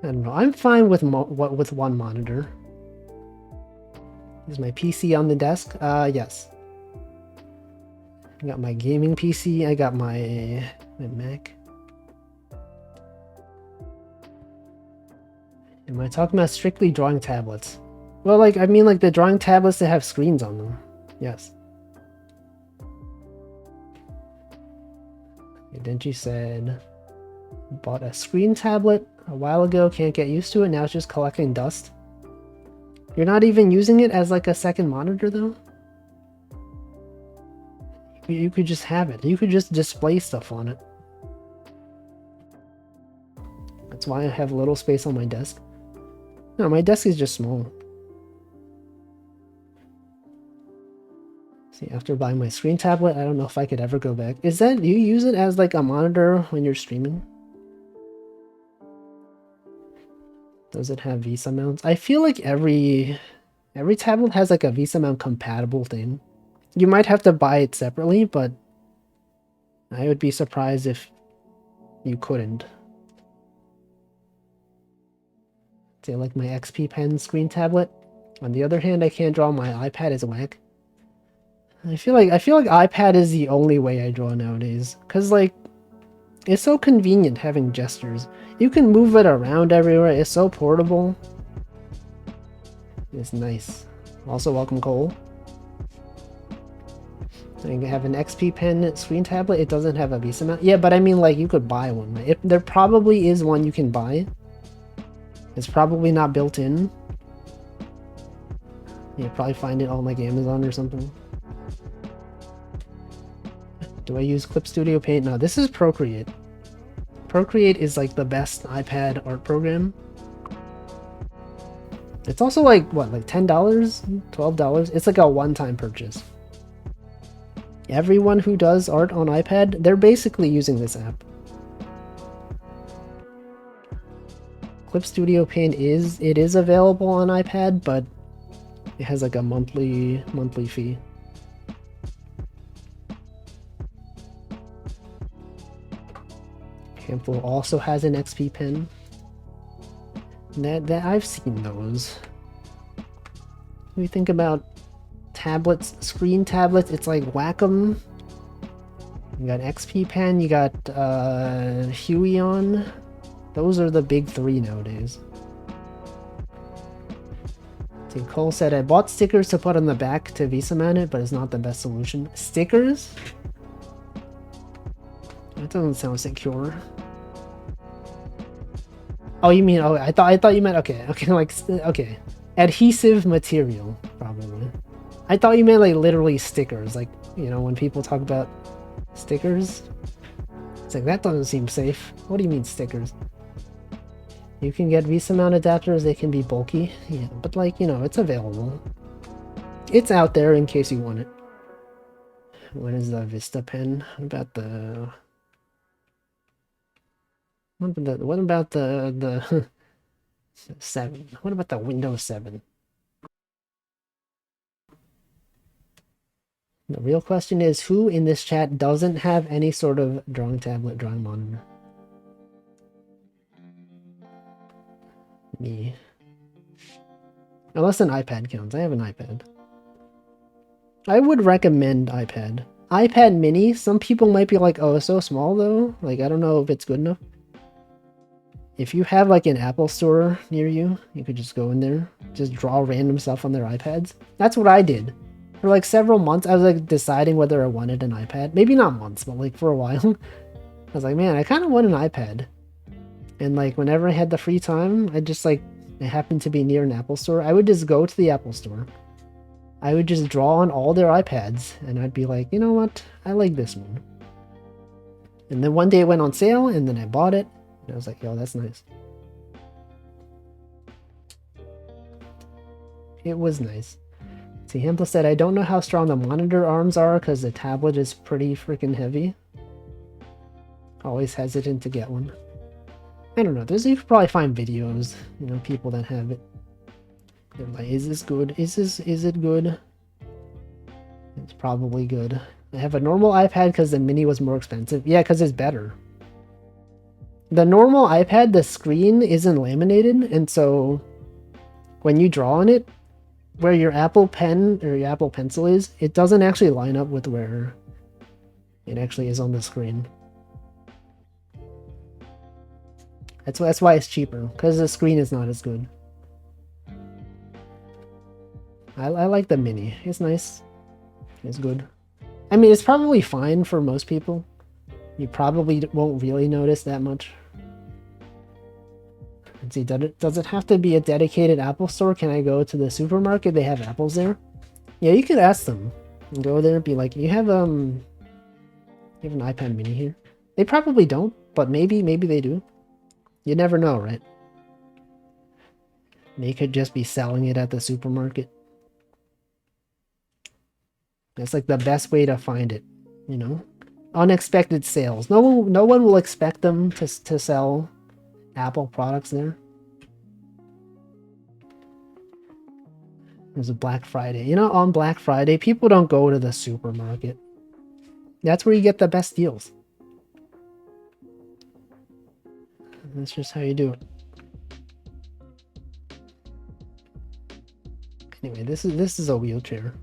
I don't know. I'm fine with with one monitor. Is my PC on the desk? Yes. I got my gaming PC. I got my Mac. Am I talking about strictly drawing tablets? Well, like, I mean, like the drawing tablets that have screens on them. Yes. Denji said, bought a screen tablet a while ago, can't get used to it, now it's just collecting dust. You're not even using it as like a second monitor though? You could just have it. You could just display stuff on it. That's why I have little space on my desk. No, my desk is just small. See, after buying my screen tablet, I don't know if I could ever go back. Is that, you use it as like a monitor when you're streaming? Does it have VESA mounts? I feel like every tablet has like a VESA mount compatible thing. You might have to buy it separately, but I would be surprised if you couldn't. Say like my XP Pen screen tablet. On the other hand, I can't draw my iPad as whack. I feel like iPad is the only way I draw nowadays. Cause like, it's so convenient having gestures. You can move it around everywhere. It's so portable. It's nice. Also, welcome Cole. I have an XP Pen screen tablet. It doesn't have a VESA mount. Yeah, but I mean, like, you could buy one, right? There probably is one you can buy. It's probably not built in. You'll probably find it on like Amazon or something. Do I use Clip Studio Paint? No, this is Procreate. Procreate is like the best iPad art program. It's also like, what, like $10? $12? It's like a one-time purchase. Everyone who does art on iPad, they're basically using this app. Clip Studio Paint is available on iPad, but it has like a monthly fee. Campful also has an XP Pen. That I've seen those. When we think about tablets, screen tablets, it's like Wacom. You got XP Pen, you got Huion. Those are the big three nowadays. See, Cole said, I bought stickers to put on the back to VESA mount it, but it's not the best solution. Stickers? That doesn't sound secure. Oh, you mean, oh, I thought you meant, okay, like, okay. Adhesive material, probably. I thought you meant, like, literally stickers, like, you know, when people talk about stickers. It's like, that doesn't seem safe. What do you mean, stickers? You can get VESA mount adapters, they can be bulky, yeah, but like, you know, it's available. It's out there in case you want it. What is the Vista Pen? What about the... What about the 7? What about the Windows 7? The real question is, who in this chat doesn't have any sort of drawing tablet, drawing monitor? Me. Unless an iPad counts. I have an iPad. I would recommend iPad. iPad mini, some people might be like, oh, it's so small though. Like, I don't know if it's good enough. If you have like an Apple store near you, you could just go in there, just draw random stuff on their iPads. That's what I did. For like several months, I was like deciding whether I wanted an iPad. Maybe not months, but like for a while. I was like, man, I kind of want an iPad. And like whenever I had the free time, I just like, it happened to be near an Apple store. I would just go to the Apple store. I would just draw on all their iPads and I'd be like, you know what? I like this one. And then one day it went on sale and then I bought it. And I was like, yo, that's nice. It was nice. See, Hample said, I don't know how strong the monitor arms are because the tablet is pretty freaking heavy. Always hesitant to get one. I don't know. You could probably find videos, you know, people that have it. They're like, is this good? Is it good? It's probably good. I have a normal iPad because the mini was more expensive. Yeah, because it's better. The normal iPad, the screen isn't laminated, and so when you draw on it, where your Apple Pen or your Apple Pencil is, it doesn't actually line up with where it actually is on the screen. That's why it's cheaper, because the screen is not as good. I like the mini. It's nice. It's good. I mean, it's probably fine for most people. You probably won't really notice that much. Let's see, does it have to be a dedicated Apple store? Can I go to the supermarket? They have apples there? Yeah, you could ask them. And go there and be like, you have an iPad mini here? They probably don't, but maybe they do. You never know, right? They could just be selling it at the supermarket. That's like the best way to find it, you know? Unexpected sales. No one will expect them to sell Apple products there. There's a Black Friday. You know, on Black Friday, people don't go to the supermarket. That's where you get the best deals. That's just how you do it. Anyway, this is a wheelchair.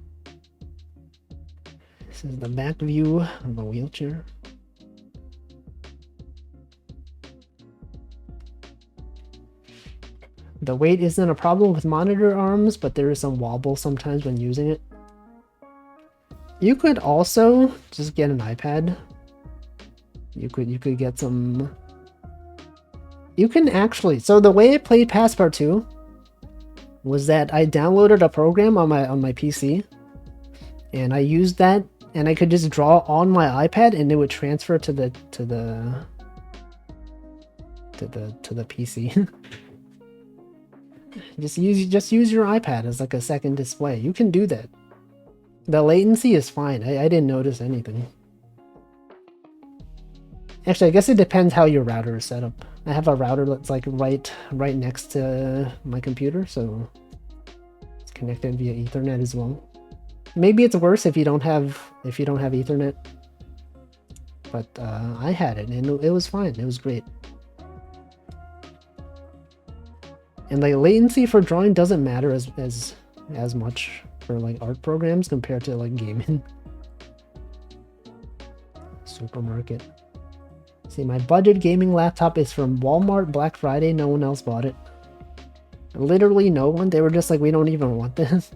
This is the back view of a wheelchair. The weight isn't a problem with monitor arms, but there is some wobble sometimes when using it. You could also just get an iPad. You could get some... You can actually... So the way I played Passpartout was that I downloaded a program on my PC, and I used that, and I could just draw on my iPad, and it would transfer to the PC. Just use your iPad as like a second display. You can do that. The latency is fine. I didn't notice anything. Actually, I guess it depends how your router is set up. I have a router that's like right next to my computer, so it's connected via Ethernet as well. Maybe it's worse if you don't have Ethernet. But I had it and it was fine. It was great. And like latency for drawing doesn't matter as much for like art programs compared to like gaming. Supermarket. See, my budget gaming laptop is from Walmart Black Friday. No one else bought it. Literally no one. They were just like, we don't even want this.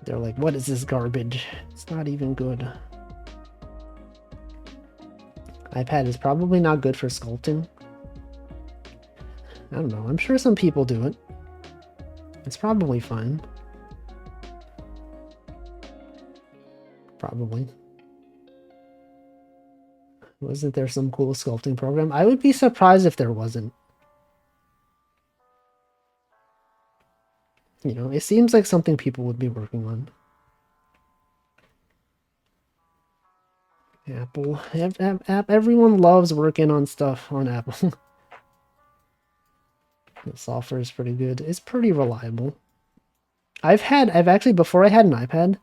They're like, what is this garbage? It's not even good. iPad is probably not good for sculpting. I don't know. I'm sure some people do it. It's probably fine. Probably. Wasn't there some cool sculpting program? I would be surprised if there wasn't. You know, it seems like something people would be working on. Apple. Everyone loves working on stuff on Apple. The software is pretty good. It's pretty reliable. I've actually, before I had an iPad,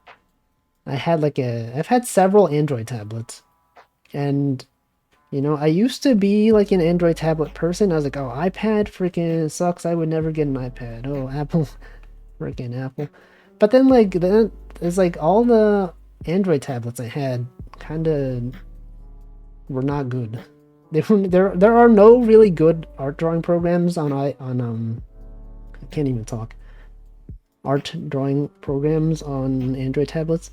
I've had several Android tablets. And, you know, I used to be like an Android tablet person. I was like, oh, iPad freaking sucks. I would never get an iPad. Oh, Apple, freaking Apple. But then, like, it's like all the Android tablets I had kind of were not good. There are no really good art drawing programs on I can't even talk. art drawing programs on Android tablets.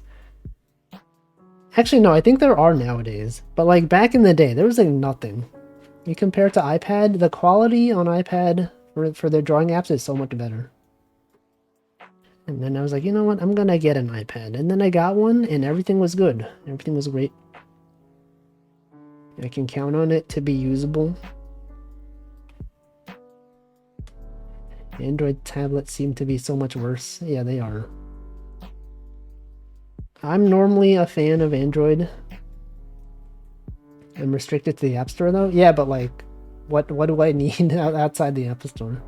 Actually, no, I think there are nowadays. But like back in the day, there was like nothing. You compare it to iPad, the quality on iPad for their drawing apps is so much better. And then I was like, you know what, I'm gonna get an iPad. And then I got one and everything was good. Everything was great. I can count on it to be usable. Android tablets seem to be so much worse. Yeah, they are. I'm normally a fan of Android. I'm restricted to the App Store though. Yeah, but like, what do I need outside the App Store?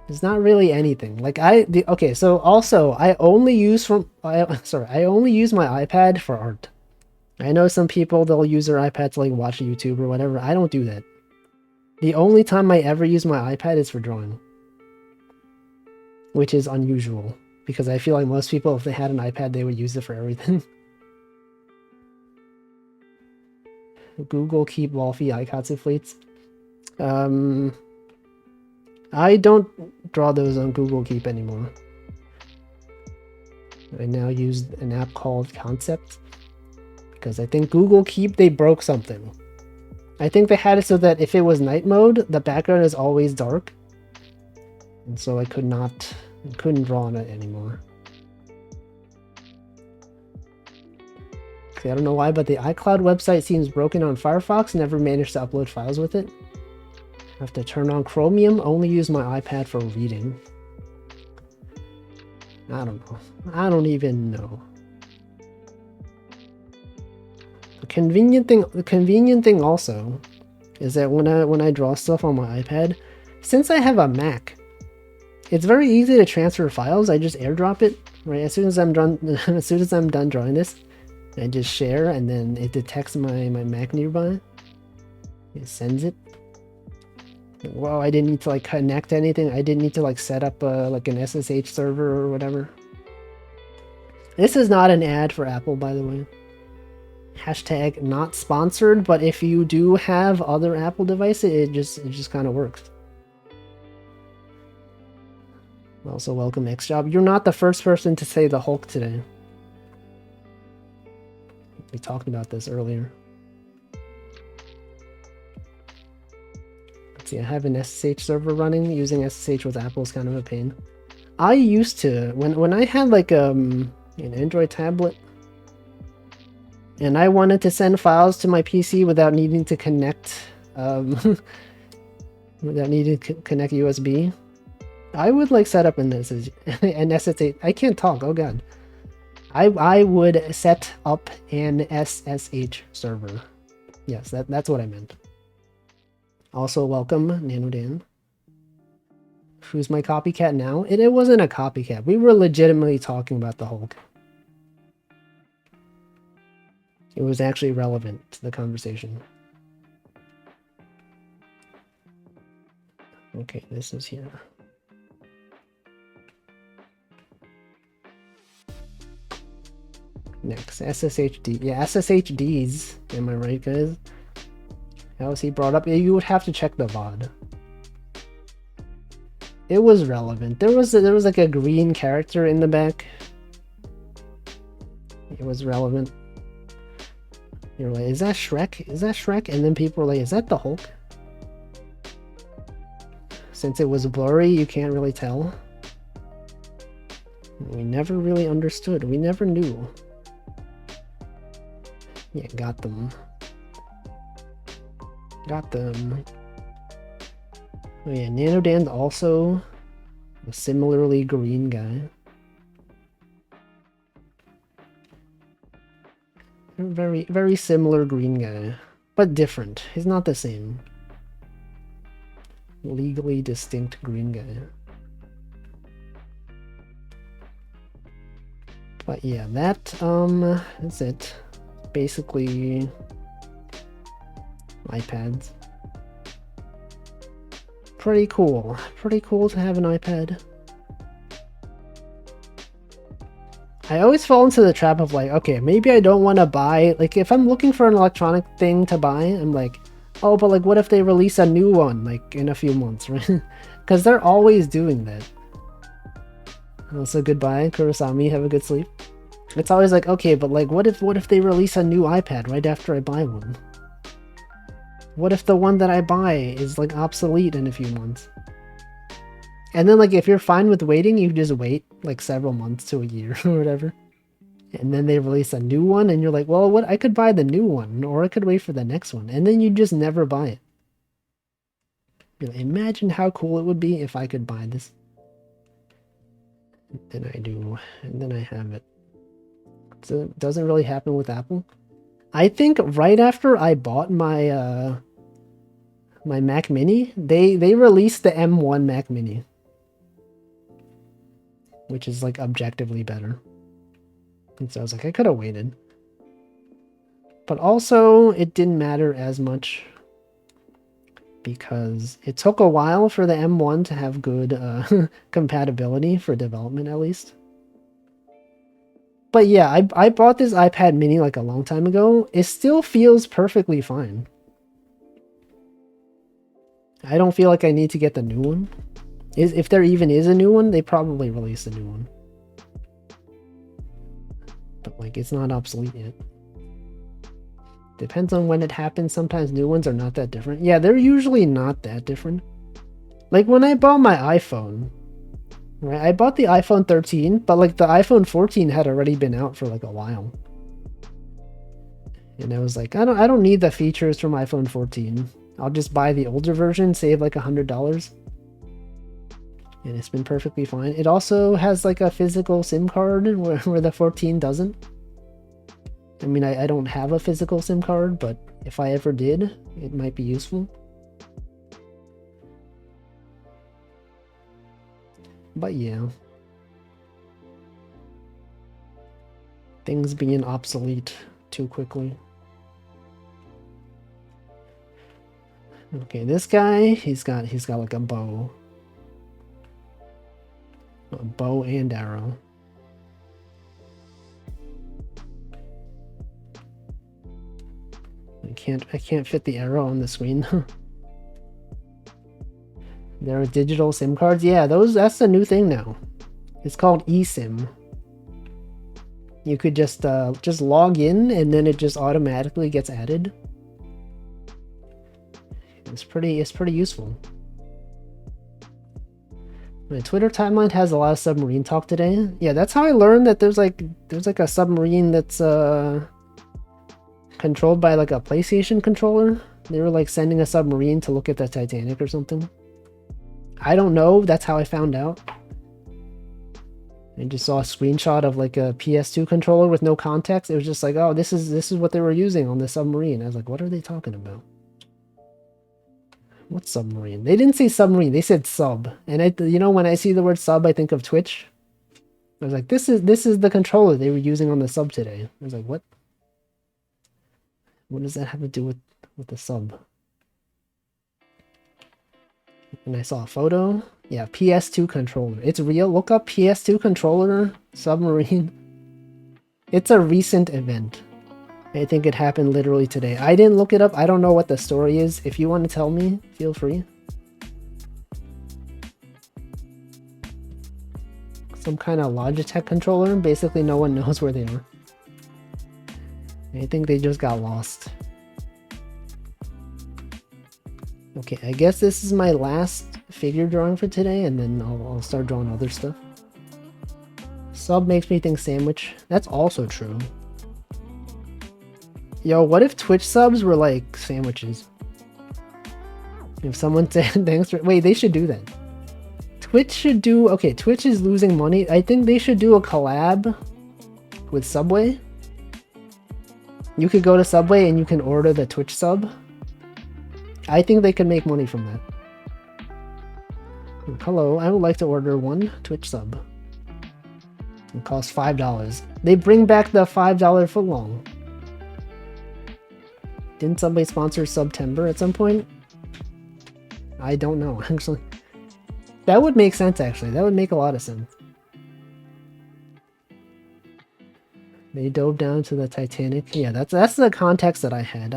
There's not really anything. Like okay, so also I only use I only use my iPad for art. I know some people, they'll use their iPad to like watch YouTube or whatever. I don't do that. The only time I ever use my iPad is for drawing. Which is unusual, because I feel like most people, if they had an iPad, they would use it for everything. Google Keep Wolfie Aikatsu fleets. I don't draw those on Google Keep anymore. I now use an app called Concept, because I think Google Keep, they broke something. I think they had it so that if it was night mode, the background is always dark. And so I couldn't draw on it anymore. Okay, I don't know why, but the iCloud website seems broken on Firefox. Never managed to upload files with it. I have to turn on Chromium, only use my iPad for reading. I don't know. I don't even know. The convenient thing also is that when I draw stuff on my iPad, since I have a Mac, it's very easy to transfer files. I just airdrop it, right? As soon as I'm done drawing this, I just share, and then it detects my Mac nearby. It sends it. Well, I didn't need to like connect anything. I didn't need to like set up like an SSH server or whatever. This is not an ad for Apple, by the way. Hashtag not sponsored, but if you do have other Apple devices, it just kind of works. Also, welcome Xjob. You're not the first person to say the Hulk today. We talked about this earlier. Let's see, I have an SSH server running. Using SSH with Apple is kind of a pain. I used to, when I had like an Android tablet, and I wanted to send files to my PC without needing to connect, without needing to connect USB, I would like set up an SSH. I can't talk. Oh god. I would set up an SSH server. Yes, that's what I meant. Also, welcome NanoDan. Who's my copycat now? It wasn't a copycat. We were legitimately talking about the Hulk. It was actually relevant to the conversation. Okay, this is here. Next, SSHD. Yeah, SSHDs. Am I right, guys? How was he brought up? You would have to check the VOD. It was relevant. There was like a green character in the back. It was relevant. You're like, is that Shrek? Is that Shrek? And then people were like, is that the Hulk? Since it was blurry, you can't really tell. We never really understood. We never knew. Yeah, got them. Got them. Oh yeah, NanoDan's also a similarly green guy. Very, very similar green guy, but different. He's not the same. Legally distinct green guy. But yeah, that's it. Basically, iPads. Pretty cool. Pretty cool to have an iPad. I always fall into the trap of like, okay, maybe I don't want to buy, like if I'm looking for an electronic thing to buy, I'm like, oh, but like what if they release a new one like in a few months, right? Because they're always doing that. Also, goodbye, Kurosami. Have a good sleep. It's always like, okay, but like, what if they release a new iPad right after I buy one? What if the one that I buy is like obsolete in a few months? And then like, if you're fine with waiting, you just wait like several months to a year or whatever. And then they release a new one and you're like, well, what? I could buy the new one or I could wait for the next one. And then you just never buy it. Imagine how cool it would be if I could buy this. And I do, and then I have it. So it doesn't really happen with Apple. I think right after I bought my my Mac Mini, they released the M1 Mac Mini, which is like objectively better. And so I was like, I could have waited. But also, it didn't matter as much because it took a while for the M1 to have good compatibility for development, at least. But yeah, I bought this iPad mini like a long time ago. It still feels perfectly fine. I don't feel like I need to get the new one. If there even is a new one, they probably released a new one. But like, it's not obsolete yet. Depends on when it happens. Sometimes new ones are not that different. Yeah, they're usually not that different. Like when I bought my iPhone, right? I bought the iPhone 13, but like the iPhone 14 had already been out for like a while. And I was like, I don't need the features from iPhone 14. I'll just buy the older version, save like $100. And it's been perfectly fine. It also has like a physical SIM card where the 14 doesn't. I mean, I don't have a physical SIM card, but if I ever did, it might be useful. But yeah. Things being obsolete too quickly. Okay, this guy, he's got like a bow. A bow and arrow. I can't fit the arrow on the screen. There are digital SIM cards. Yeah, that's the new thing now. It's called eSIM. You could just log in and then it just automatically gets added. It's pretty useful. My Twitter timeline has a lot of submarine talk today. Yeah, that's how I learned that there's like a submarine that's controlled by like a PlayStation controller. They were like sending a submarine to look at the Titanic or something. I don't know. That's how I found out. I just saw a screenshot of like a PS2 controller with no context. It was just like, oh, this is what they were using on the submarine. I was like, what are they talking about? What submarine? They didn't say submarine. They said sub. And when I see the word sub, I think of Twitch. I was like, this is the controller they were using on the sub today. I was like, what? What does that have to do with the sub? And I saw a photo. Yeah, PS2 controller. It's real. Look up PS2 controller submarine. It's a recent event. I think it happened literally today. I didn't look it up. I don't know what the story is. If you want to tell me, feel free. Some kind of Logitech controller. Basically, no one knows where they are. I think they just got lost. Okay, I guess this is my last figure drawing for today, and then I'll start drawing other stuff. Sub makes me think sandwich. That's also true. Yo, what if Twitch subs were like sandwiches? If someone said thanks for... Wait, they should do that. Twitch should do... Okay, Twitch is losing money. I think they should do a collab with Subway. You could go to Subway and you can order the Twitch sub. I think they could make money from that. Hello, I would like to order one Twitch sub. It costs $5. They bring back the $5 footlong. Didn't somebody sponsor September at some point? I don't know, actually. That would make sense, actually. That would make a lot of sense. They dove down to the Titanic. Yeah, that's the context that I had.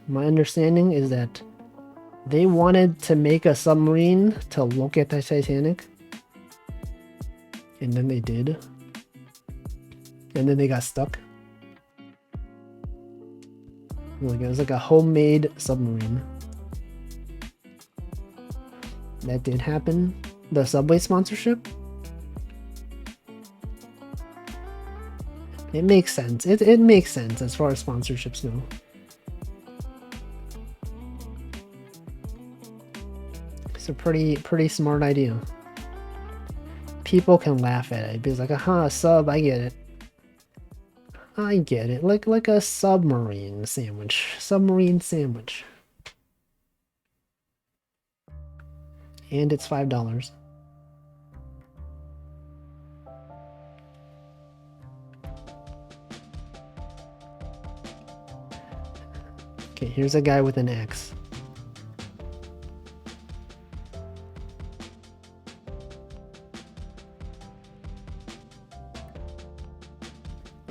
My understanding is that they wanted to make a submarine to look at the Titanic. And then they did. And then they got stuck. Look, it was like a homemade submarine. That did happen. The Subway sponsorship. It makes sense. It makes sense as far as sponsorships go. It's a pretty smart idea. People can laugh at it because like, aha, sub, I get it. I get it. Like a submarine sandwich. Submarine sandwich. And it's $5. Okay, here's a guy with an axe.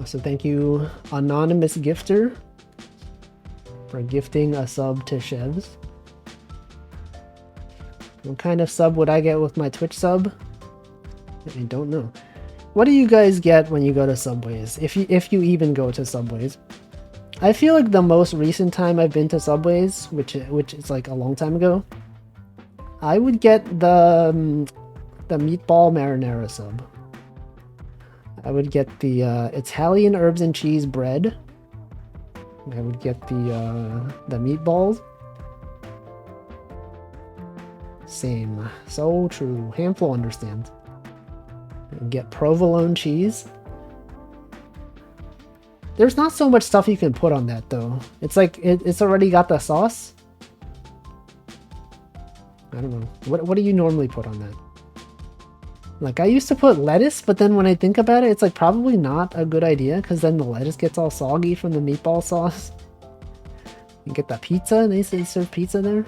So thank you, anonymous gifter, for gifting a sub to Chevs. What kind of sub would I get with my Twitch sub? I don't know. What do you guys get when you go to Subways? If you even go to Subways? I feel like the most recent time I've been to Subways, which is like a long time ago, I would get the meatball marinara sub. I would get the Italian herbs and cheese bread. I would get the meatballs. Same. So true. Handful understands. Get provolone cheese. There's not so much stuff you can put on that though. It's like it's already got the sauce. I don't know. What do you normally put on that? Like, I used to put lettuce, but then when I think about it, it's like probably not a good idea because then the lettuce gets all soggy from the meatball sauce. You get the pizza, and they serve pizza there.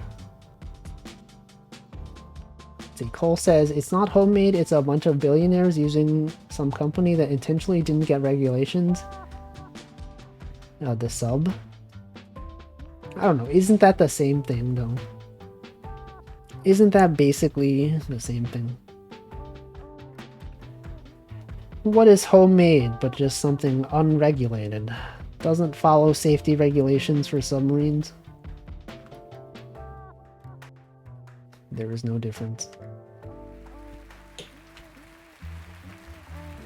See, Cole says, it's not homemade, it's a bunch of billionaires using some company that intentionally didn't get regulations. The sub. I don't know, isn't that the same thing though? Isn't that basically the same thing? What is homemade but just something unregulated? Doesn't follow safety regulations for submarines? There is no difference.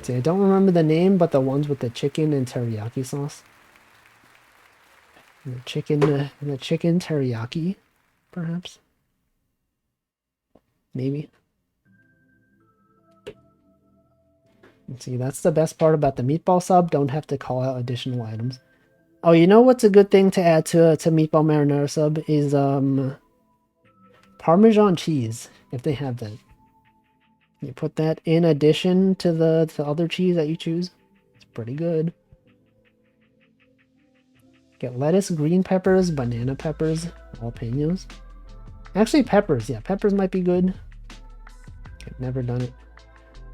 See, I don't remember the name, but the ones with the chicken and teriyaki sauce. The chicken teriyaki, perhaps? Maybe. See, that's the best part about the meatball sub. Don't have to call out additional items. Oh, you know what's a good thing to add to meatball marinara sub is Parmesan cheese, if they have that. You put that in addition to the other cheese that you choose. It's pretty good. Get lettuce, green peppers, banana peppers, jalapenos. Actually, peppers. Yeah, peppers might be good. I've never done it.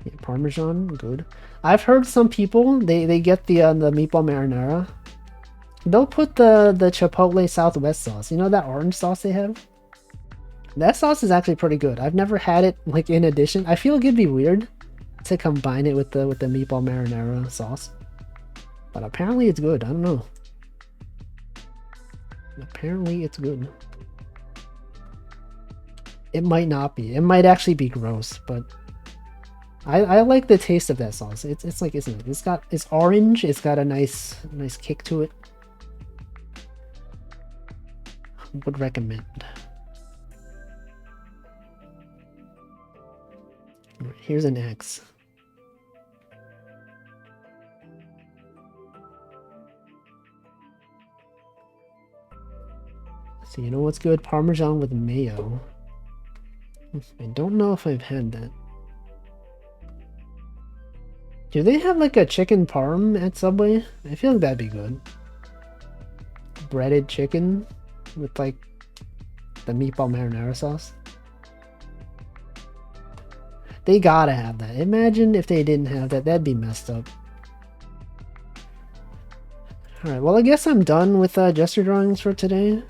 Yeah, Parmesan, good. I've heard some people, they get the meatball marinara. They'll put the Chipotle Southwest sauce. You know that orange sauce they have? That sauce is actually pretty good. I've never had it like in addition. I feel like it'd be weird to combine it with the meatball marinara sauce. But apparently it's good. I don't know. Apparently it's good. It might not be. It might actually be gross, but I like the taste of that sauce. It's like, isn't it? It's orange. It's got a nice kick to it. Would recommend. Here's an X. So you know what's good? Parmesan with mayo. I don't know if I've had that. Do they have like a chicken parm at Subway? I feel like that'd be good. Breaded chicken with like the meatball marinara sauce. They gotta have that. Imagine if they didn't have that. That'd be messed up. Alright, well I guess I'm done with gesture drawings for today.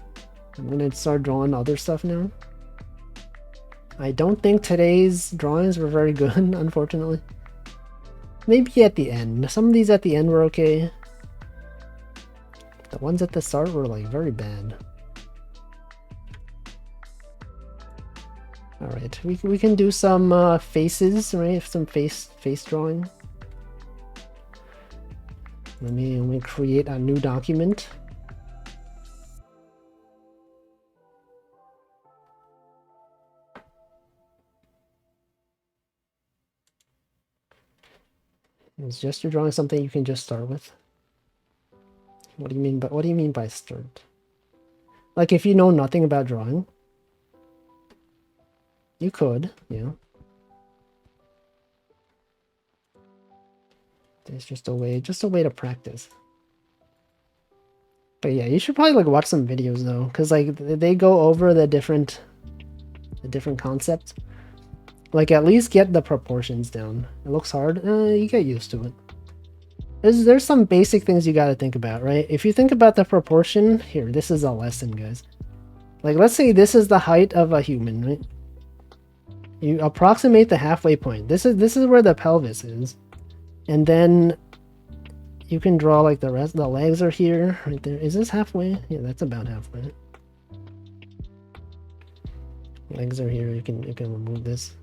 I'm gonna start drawing other stuff now. I don't think today's drawings were very good, unfortunately. maybe at the end. Some of these at the end were okay. The ones at the start were like very bad. All right, we can do some faces, right? Some face drawing. Let me create a new document. It's just you're drawing something you can just start with. What do you mean by start? Like if you know nothing about drawing, you could, yeah. There's just a way to practice. But yeah, you should probably like watch some videos though, because like they go over the different concepts. Like at least get the proportions down. It looks hard, you get used to it. There's some basic things you got to think about, right? If you think about the proportion, here, this is a lesson, guys. Like let's say this is the height of a human, right? You approximate the halfway point. This is where the pelvis is. And then you can draw like the rest. The legs are here, right there. Is this halfway? Yeah, that's about halfway. Legs are here. You can remove this.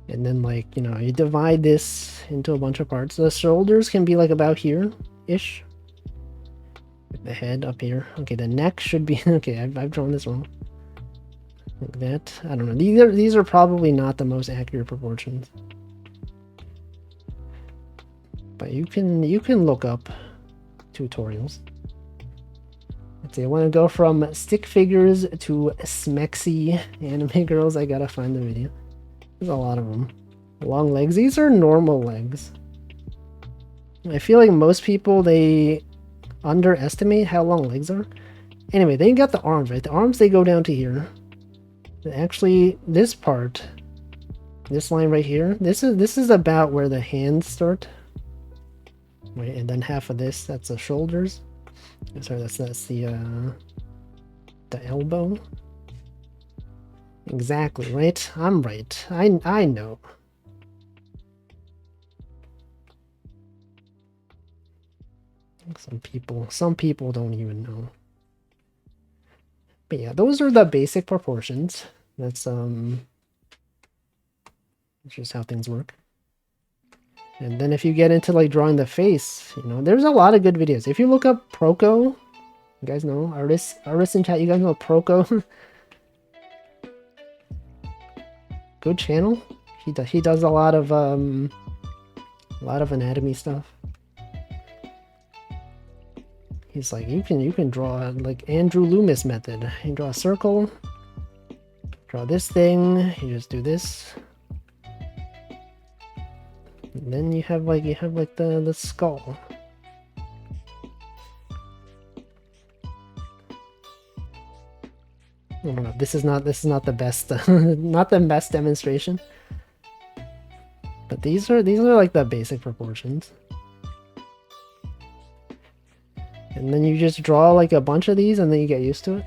And then like, you know, you divide this into a bunch of parts. The shoulders can be like about here-ish. The head up here. Okay, the neck should be okay, I've drawn this wrong. Like that. I don't know. These are probably not the most accurate proportions. But you can look up tutorials. Let's see, I want to go from stick figures to smexy anime girls. I gotta find the video. There's a lot of them. Long legs. These are normal legs. I feel like most people, they underestimate how long legs are. Anyway, they got the arms, right? The arms, they go down to here. Actually, this part, this line right here, this is about where the hands start. Right, and then half of this, that's the shoulders. Sorry, that's the elbow. Exactly, right? I'm right. I know. Some people don't even know. But yeah, those are the basic proportions. That's just how things work. And then if you get into like drawing the face, you know, there's a lot of good videos. If you look up Proko, you guys know, artists in chat, you guys know Proko. Good channel. He does a lot of anatomy stuff. He's like, you can draw like Andrew Loomis method. You draw a circle, draw this thing, you just do this. And then you have like the skull. I don't know, this is not the best not the best demonstration. But these are like the basic proportions. And then you just draw like a bunch of these and then you get used to it.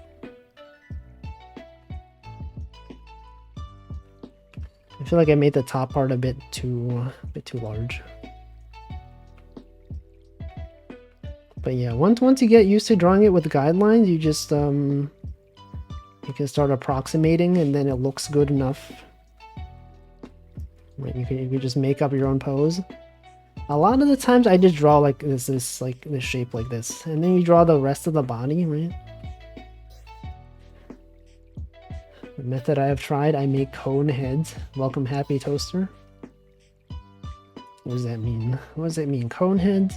I feel like I made the top part a bit too large. But yeah, once you get used to drawing it with guidelines, you just you can start approximating and then it looks good enough. Right, you can just make up your own pose. A lot of the times I just draw like this shape like this, and then you draw the rest of the body, right? The method I have tried, I make cone heads. Welcome, Happy Toaster. What does that mean? What does it mean, cone heads?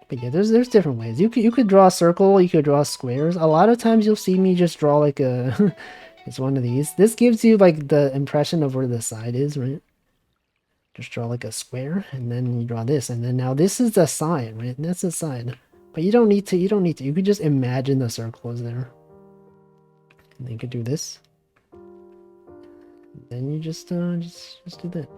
But yeah, there's different ways. You could draw a circle, you could draw squares. A lot of times you'll see me just draw like a it's one of these. This gives you like the impression of where the side is, right? Just draw like a square, and then you draw this, and then now this is the side, right? That's the side. But you don't need to. You could just imagine the circle is there. And then you could do this. Then you just do that.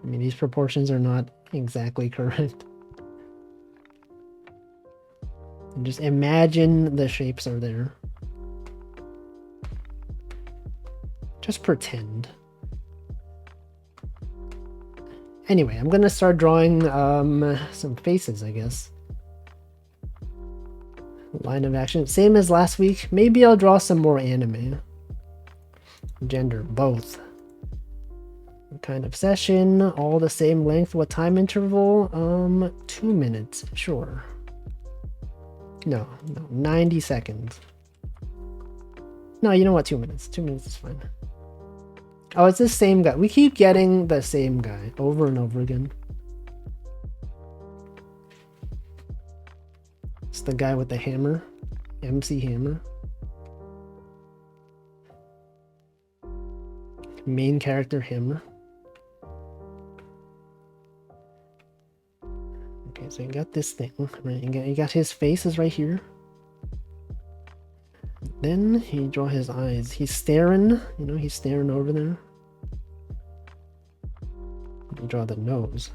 I mean, these proportions are not exactly correct. And just imagine the shapes are there. Just pretend. Anyway, I'm gonna start drawing some faces, I guess. Line of action, same as last week. Maybe I'll draw some more anime. Gender, both. What kind of session, all the same length. What time interval? 2 minutes, sure. No, 90 seconds. No, you know what, 2 minutes. 2 minutes is fine. Oh, it's the same guy. We keep getting the same guy over and over again. It's the guy with the hammer. MC Hammer. Main character Hammer. Okay, so you got this thing, right? You got his face is right here. Then you draw his eyes. He's staring, you know, he's staring over there. You draw the nose.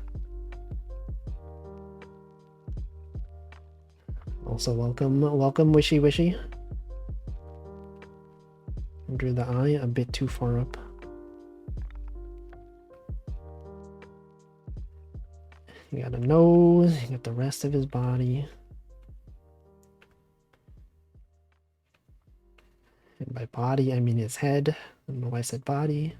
Also welcome Wishy Wishy. Drew the eye a bit too far up. You got a nose, you got the rest of his body. And by body, I mean his head. I don't know why I said body.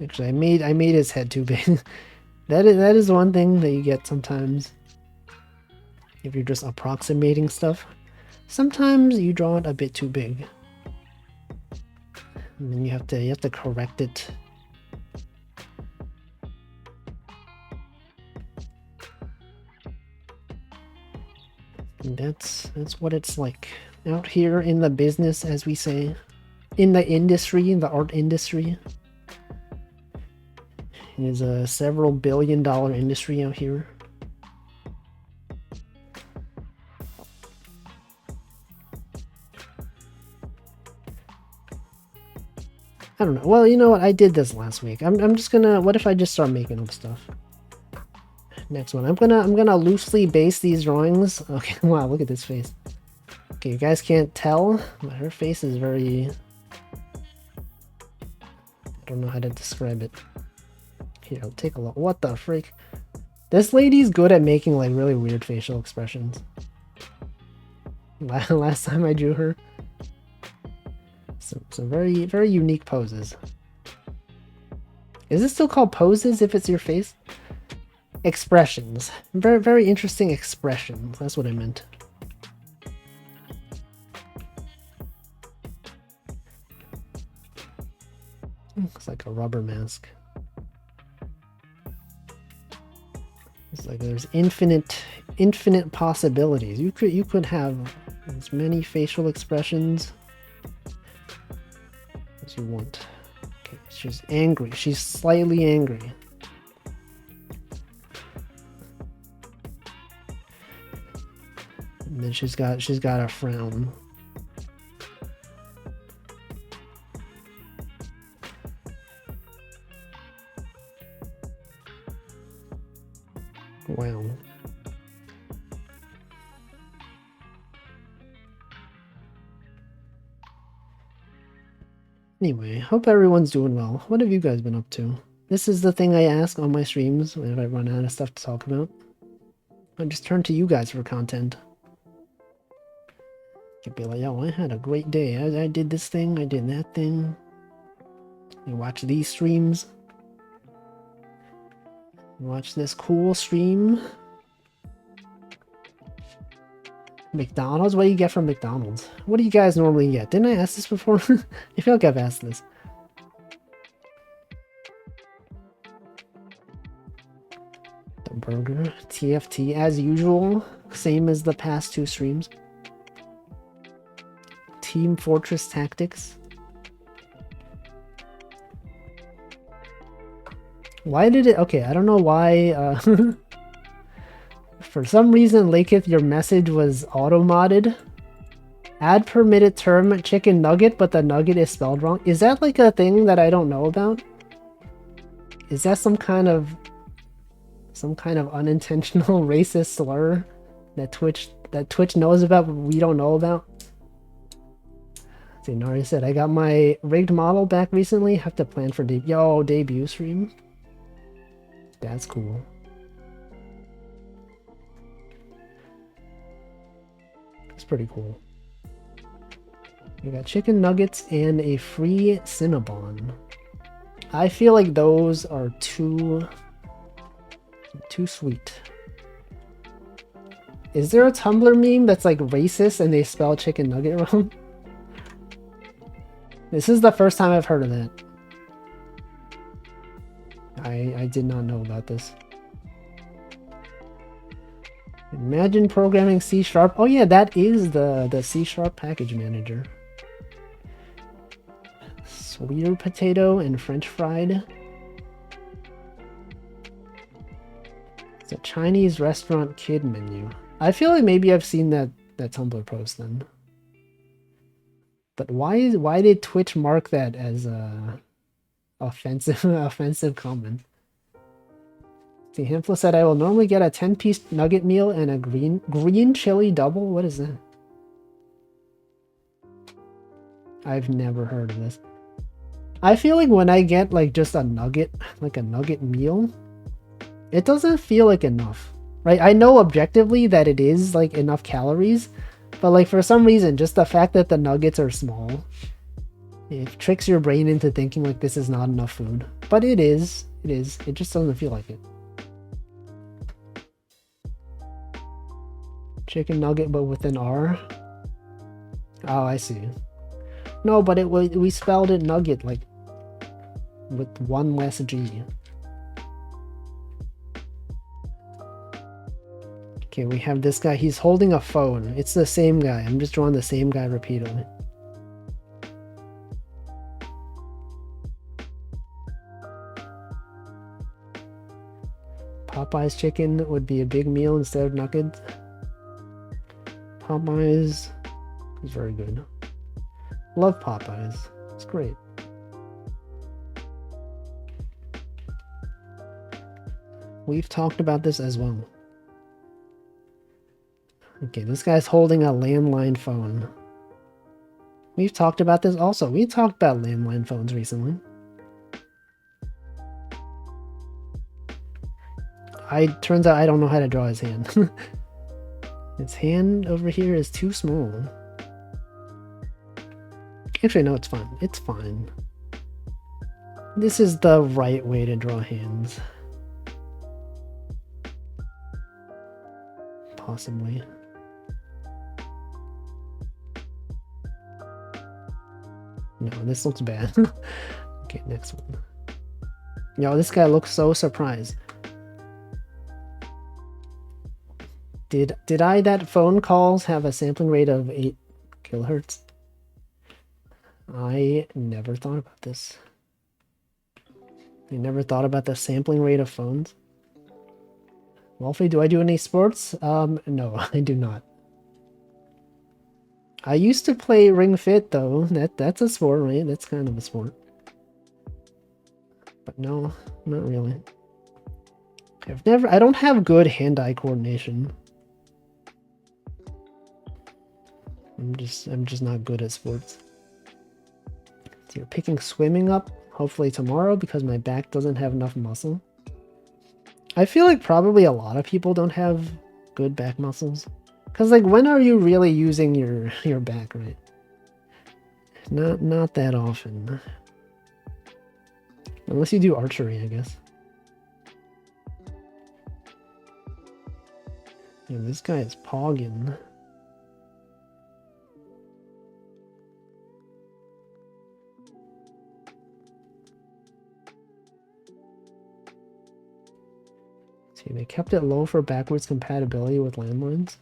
Actually, I made his head too big. That is one thing that you get sometimes if you're just approximating stuff. Sometimes you draw it a bit too big, and then you have to correct it. And that's what it's like out here in the business, as we say, in the industry, in the art industry. It is a several billion-dollar industry out here. I don't know. Well, you know what? I did this last week. I'm just gonna. What if I just start making up stuff? Next one. I'm gonna loosely base these drawings. Okay. Wow. Look at this face. Okay, you guys can't tell, but her face is very. I don't know how to describe it. Here, I'll take a look. What the freak? This lady's good at making like really weird facial expressions. Last time I drew her. Some very, very unique poses. Is it still called poses if it's your face? Expressions. Very, very interesting expressions. That's what I meant. Looks like a rubber mask. It's like there's infinite possibilities. You could have as many facial expressions as you want. Okay, she's angry. She's slightly angry. And then she's got a frown. Wow. Anyway, hope everyone's doing well. What have you guys been up to? This is the thing I ask on my streams if I run out of stuff to talk about. I just turn to you guys for content. You'd be like, yo, I had a great day. I did this thing, I did that thing. You watch these streams. Watch this cool stream. McDonald's? What do you get from McDonald's? What do you guys normally get? Didn't I ask this before? I feel like I've asked this. The burger. TFT as usual. Same as the past two streams. Team Fortress Tactics. Why did it... Okay, I don't know why... For some reason, Laketh, your message was auto-modded. Add permitted term chicken nugget, but the nugget is spelled wrong. Is that like a thing that I don't know about? Is that some kind of Some kind of unintentional racist slur that Twitch knows about but we don't know about. See, Nari said, I got my rigged model back recently. Have to plan for debut stream. That's cool. It's pretty cool. We got chicken nuggets and a free Cinnabon. I feel like those are too sweet. Is there a Tumblr meme that's like racist and they spell chicken nugget wrong? This is the first time I've heard of that. I did not know about this. Imagine programming C#. Oh yeah, that is the C# package manager. Sweeter potato and French fried. It's a Chinese restaurant kid menu. I feel like maybe I've seen that Tumblr post then. But why did Twitch mark that as a offensive comment? See, Hamfla said I will normally get a 10-piece nugget meal and a green chili double. What is that? I've never heard of this. I feel like when I get like just a nugget, like a nugget meal, it doesn't feel like enough, right? I know objectively that it is like enough calories, but like for some reason, just the fact that the nuggets are small, it tricks your brain into thinking like this is not enough food. But it is. It just doesn't feel like it. Chicken nugget, but with an R. Oh, I see. No, but we spelled it nugget like with one less G. Okay, we have this guy. He's holding a phone. It's the same guy. I'm just drawing the same guy repeatedly. Popeye's chicken would be a big meal instead of nuggets. Popeyes is very good. Love Popeyes. It's great. We've talked about this as well. Okay, this guy's holding a landline phone. We've talked about this also. We talked about landline phones recently. Turns out I don't know how to draw his hand. His hand over here is too small. Actually, no, it's fine. It's fine. This is the right way to draw hands. Possibly. No, this looks bad. Okay, next one. Yo, this guy looks so surprised. Did that phone calls have a sampling rate of 8 kilohertz? I never thought about this. You never thought about the sampling rate of phones? Wolfie, do I do any sports? No, I do not. I used to play Ring Fit though. That's a sport, right? That's kind of a sport. But no, not really. I don't have good hand-eye coordination. I'm just not good at sports. So you're picking swimming up, hopefully tomorrow, because my back doesn't have enough muscle. I feel like probably a lot of people don't have good back muscles. Because like when are you really using your back, right? Not that often. Unless you do archery, I guess. Yeah, this guy is pogging. See, they kept it low for backwards compatibility with landlines.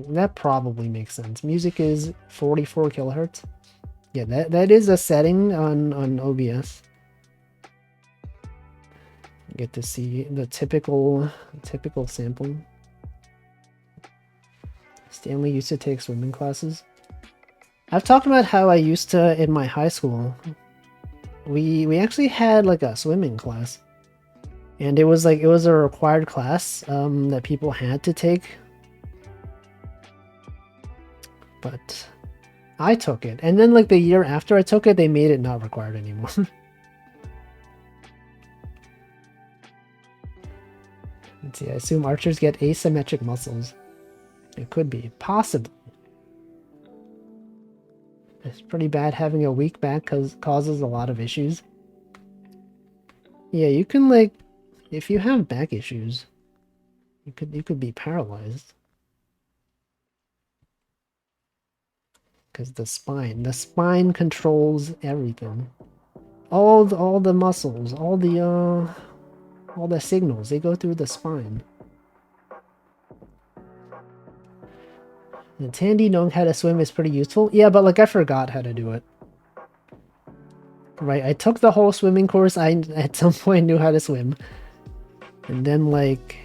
That probably makes sense. Music is 44 kilohertz. Yeah, that is a setting on OBS. You get to see the typical sampling. Stanley used to take swimming classes. I've talked about how I used to in my high school. we actually had like a swimming class. And it was a required class that people had to take. But I took it. And then like the year after I took it, they made it not required anymore. Let's see, I assume archers get asymmetric muscles. It could be. Possibly. It's pretty bad having a weak back because causes a lot of issues. Yeah, you can like, if you have back issues, you could be paralyzed. Because the spine controls everything. All the muscles, all the signals, they go through the spine. It's handy knowing how to swim is pretty useful. Yeah, but like I forgot how to do it. Right, I took the whole swimming course. I at some point knew how to swim. And then like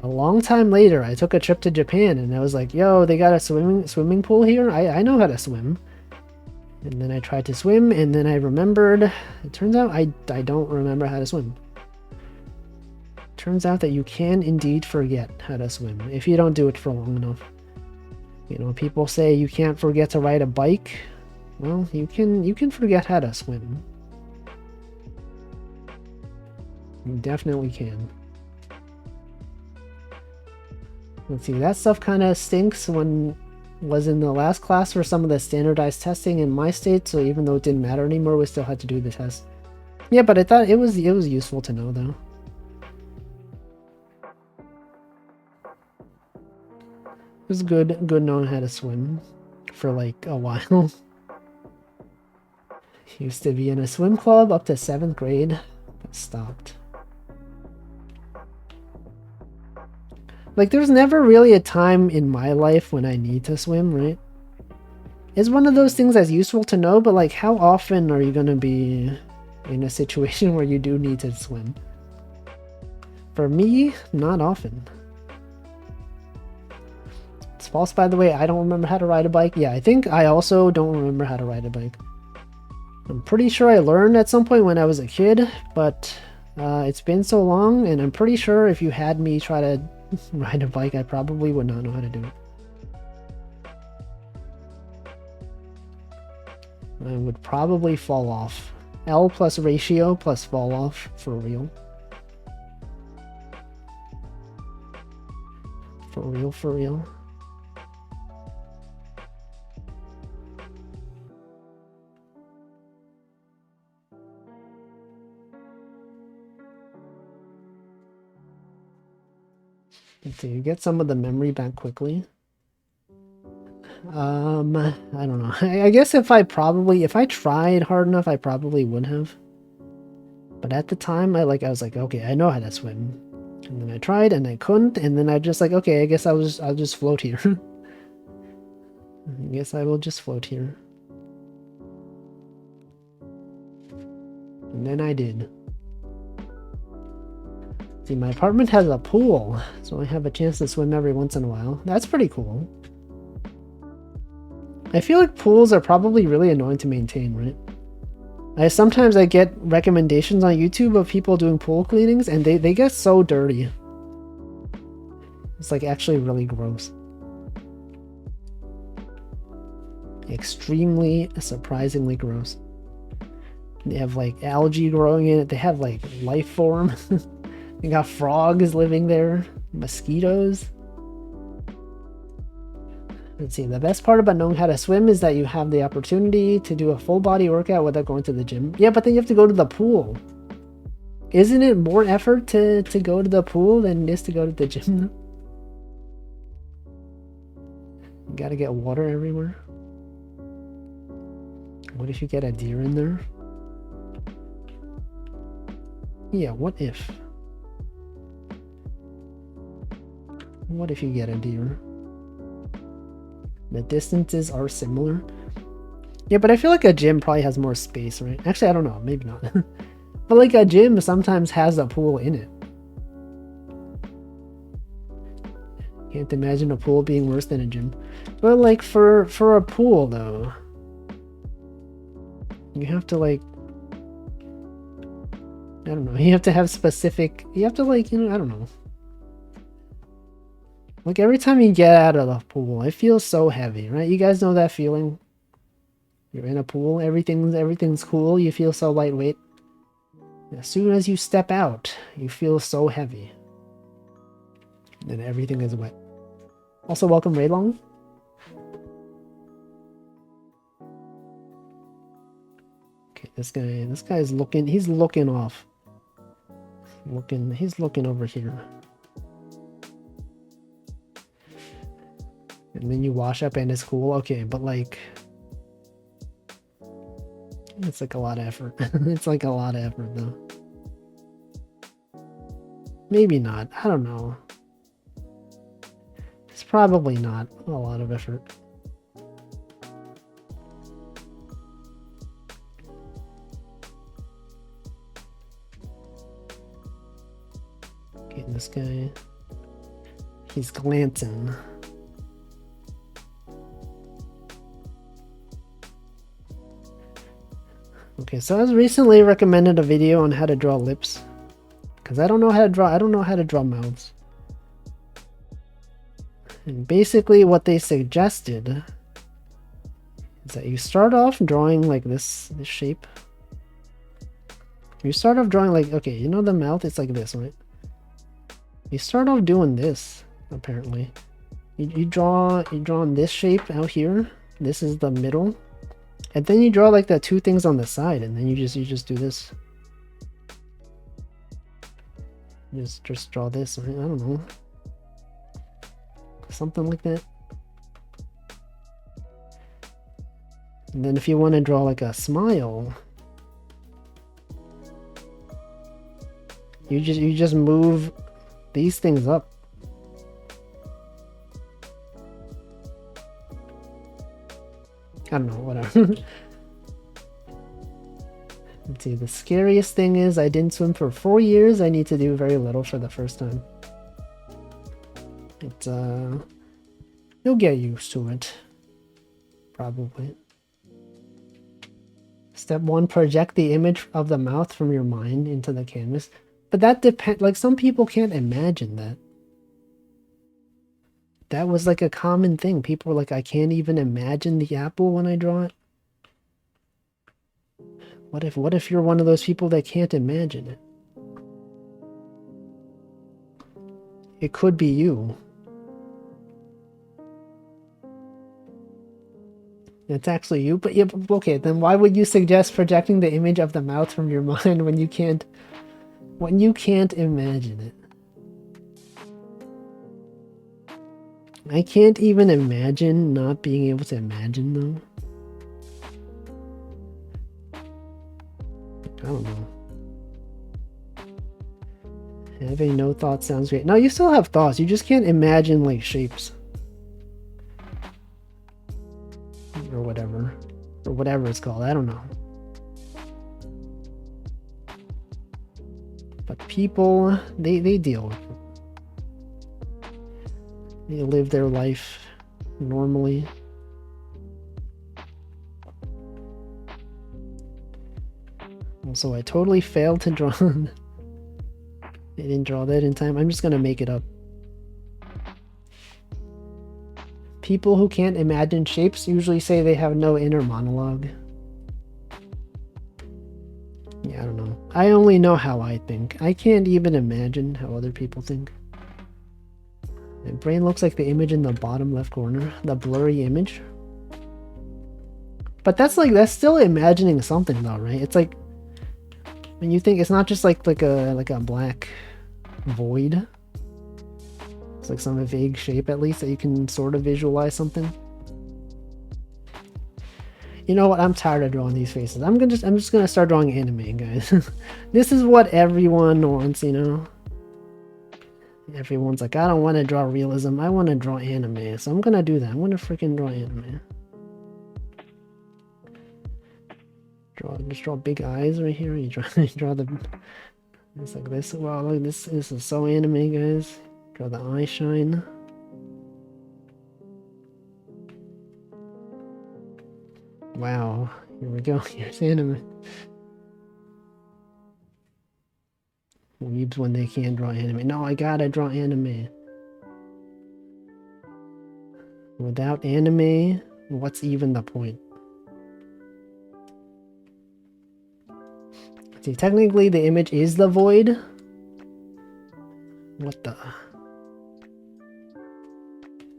a long time later, I took a trip to Japan and I was like, yo, they got a swimming pool here? I know how to swim. And then I tried to swim and then I remembered. It turns out I don't remember how to swim. Turns out that you can indeed forget how to swim if you don't do it for long enough. You know, people say you can't forget to ride a bike. Well, you can forget how to swim. You definitely can. Let's see, that stuff kind of stinks when was in the last class for some of the standardized testing in my state, so even though it didn't matter anymore, we still had to do the test. Yeah, but I thought it was useful to know though. It was good knowing how to swim for like a while. Used to be in a swim club up to 7th grade, but stopped. Like, there's never really a time in my life when I need to swim, right? It's one of those things that's useful to know, but like, how often are you gonna be in a situation where you do need to swim? For me, not often. It's false, by the way. I don't remember how to ride a bike. Yeah, I think I also don't remember how to ride a bike. I'm pretty sure I learned at some point when I was a kid, but it's been so long, and I'm pretty sure if you had me try to ride a bike, I probably would not know how to do it. I would probably fall off. L plus ratio plus fall off for real. For real, for real. Let's see, get some of the memory back quickly. I don't know. I guess if I tried hard enough, I probably would have. But at the time, I was like, okay, I know how to swim. And then I tried and I couldn't, and then I just like, okay, I guess I'll just float here. I guess I will just float here. And then I did. See, my apartment has a pool, so I have a chance to swim every once in a while. That's pretty cool. I feel like pools are probably really annoying to maintain, right? Sometimes I get recommendations on YouTube of people doing pool cleanings, and they get so dirty. It's like actually really gross. Extremely, surprisingly gross. They have like algae growing in it. They have like life form. They got frogs living there, mosquitoes. Let's see, the best part about knowing how to swim is that you have the opportunity to do a full body workout without going to the gym. Yeah, but then you have to go to the pool. Isn't it more effort to go to the pool than it is to go to the gym? You gotta get water everywhere. What if you get a deer in there? Yeah, what if? What if you get a deer? The distances are similar. Yeah, but I feel like a gym probably has more space, right? Actually, I don't know. Maybe not. But like a gym sometimes has a pool in it. Can't imagine a pool being worse than a gym. But like for a pool though, you have to like I don't know. You have to have specific. You have to like, you know, I don't know. Like every time you get out of the pool, it feels so heavy, right? You guys know that feeling? You're in a pool, everything's cool, you feel so lightweight. As soon as you step out, you feel so heavy. And everything is wet. Also, welcome Raylong. Okay, this guy is looking, he's looking off. He's looking over here. And then you wash up and it's cool. Okay, but like it's like a lot of effort. It's like a lot of effort though. Maybe not. I don't know. It's probably not a lot of effort. Okay, this guy, he's glancing. Okay, so I was recently recommended a video on how to draw lips. Because I don't know how to draw mouths. And basically what they suggested is that you start off drawing like this shape. You start off drawing like, okay, you know the mouth, it's like this, right? You start off doing this, apparently. You draw in this shape out here. This is the middle. And then you draw like the two things on the side, and then you just do this. Just draw this, right? I don't know. Something like that. And then if you want to draw like a smile, you just move these things up. I don't know, whatever. Let's see, the scariest thing is I didn't swim for 4 years. I need to do very little for the first time. It's, you'll get used to it. Probably. Step 1, project the image of the mouth from your mind into the canvas. But that depends, like some people can't imagine that. That was like a common thing. People were like, I can't even imagine the apple when I draw it. What if you're one of those people that can't imagine it? It could be you. It's actually you, but yeah, okay, then why would you suggest projecting the image of the mouth from your mind when you can't imagine it? I can't even imagine not being able to imagine though. I don't know. Having no thoughts sounds great. No, you still have thoughts. You just can't imagine like shapes. Or whatever. Or whatever it's called. I don't know. But people, they deal with it. They live their life normally. Also, I totally failed to draw. I didn't draw that in time. I'm just gonna make it up. People who can't imagine shapes usually say they have no inner monologue. Yeah, I don't know. I only know how I think. I can't even imagine how other people think. My brain looks like the image in the bottom left corner, the blurry image. But that's still imagining something though, right? It's like when you think, it's not just like a black void. It's like some vague shape at least that you can sort of visualize something. You know what? I'm tired of drawing these faces. I'm just gonna start drawing anime, guys. This is what everyone wants, you know. Everyone's like, I don't want to draw realism. I want to draw anime. So I'm gonna do that. I'm gonna freaking draw anime. Just draw big eyes right here. You draw the. It's like this. Wow, look, this is so anime, guys. Draw the eye shine. Wow, here we go. Here's anime. Weebs when they can't draw anime. No, I gotta draw anime. Without anime, what's even the point? See, technically the image is the void. What the?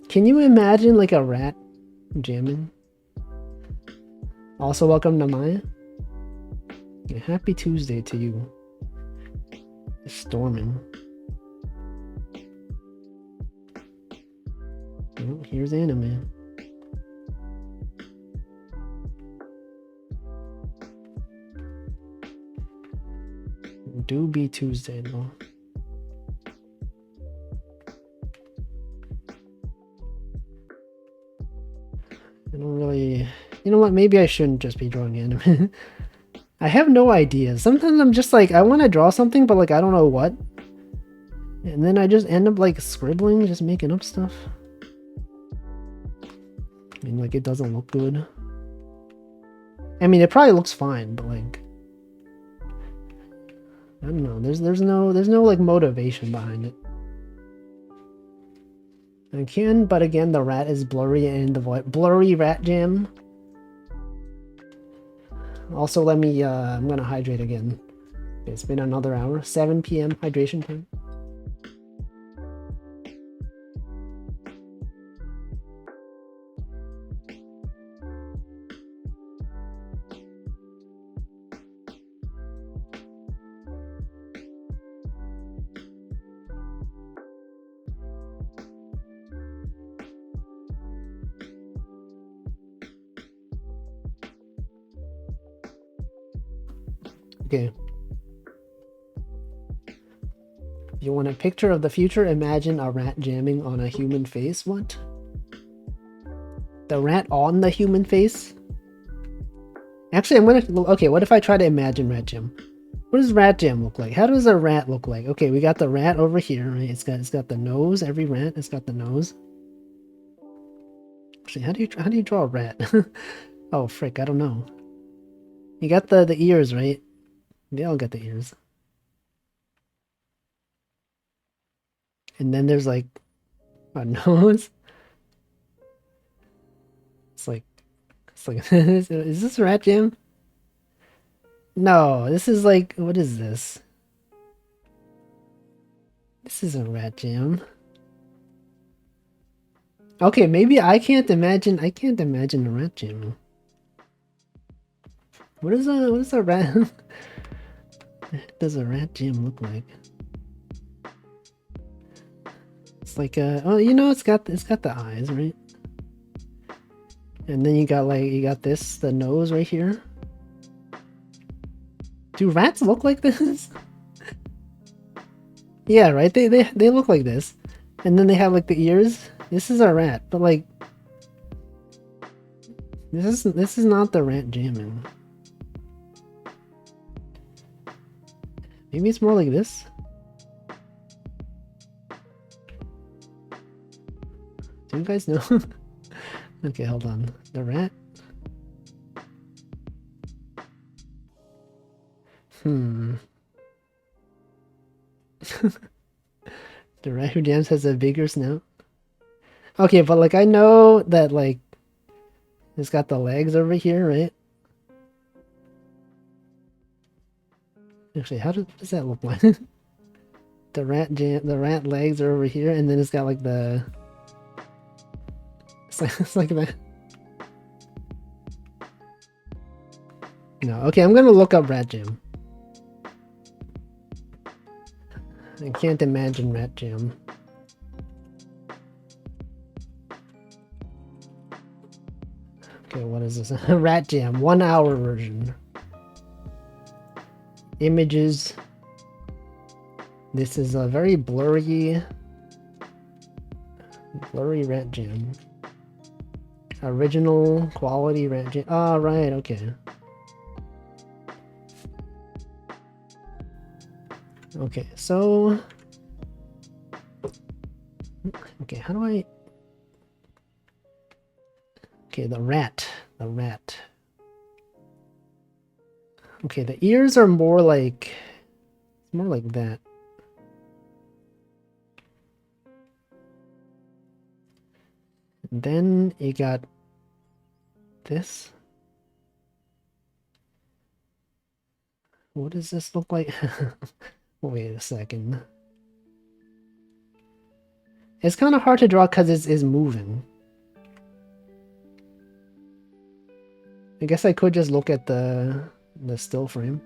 Can you imagine like a rat jamming? Also, welcome to Maya. Yeah, happy Tuesday to you. It's storming. Oh, here's anime. Do be Tuesday though. I don't really... You know what? Maybe I shouldn't just be drawing anime. I have no idea. Sometimes I'm just like, I want to draw something, but like, I don't know what. And then I just end up like scribbling, just making up stuff. I mean, like, it doesn't look good. I mean, it probably looks fine, but like... I don't know. There's no like motivation behind it. I can, but again, the rat is blurry and the void. Blurry rat jam. Also, let me, I'm gonna hydrate again. It's been another hour. 7 p.m. hydration time. Okay. If you want a picture of the future, imagine a rat jamming on a human face. What? The rat on the human face? Actually, I'm gonna... Okay, what if I try to imagine rat jam? What does rat jam look like? How does a rat look like? Okay, we got the rat over here, right? It's got the nose. Every rat has got the nose. Actually, how do you draw a rat? Oh, frick, I don't know. You got the ears, right? They all got the ears. And then there's like a nose. It's like is this rat jam? No, this is like, what is this? This isn't rat jam. Okay, maybe I can't imagine a rat jam. What is a rat? What does a rat jam look like? It's like oh, you know, it's got the eyes, right? And then you got this, the nose right here. Do rats look like this? Yeah, right? They look like this. And then they have like the ears. This is a rat, but like this is not the rat jamming. Maybe it's more like this. Do you guys know? Okay, hold on. The rat. The rat who jams has a bigger snout. Okay, but like I know that like it's got the legs over here, right? Actually, what does that look like? The rat legs are over here, and then it's got like the... It's like that. No, okay, I'm gonna look up rat jam. I can't imagine rat jam. Okay, what is this? Rat jam, 1 hour version. Images. This is a very blurry rat jam. Original quality rat jam. Oh, right, okay. Okay, so... Okay, how do I... Okay, the rat. Okay, the ears are more like that. And then you got this. What does this look like? Wait a second. It's kind of hard to draw because it's moving. I guess I could just look at the still frame.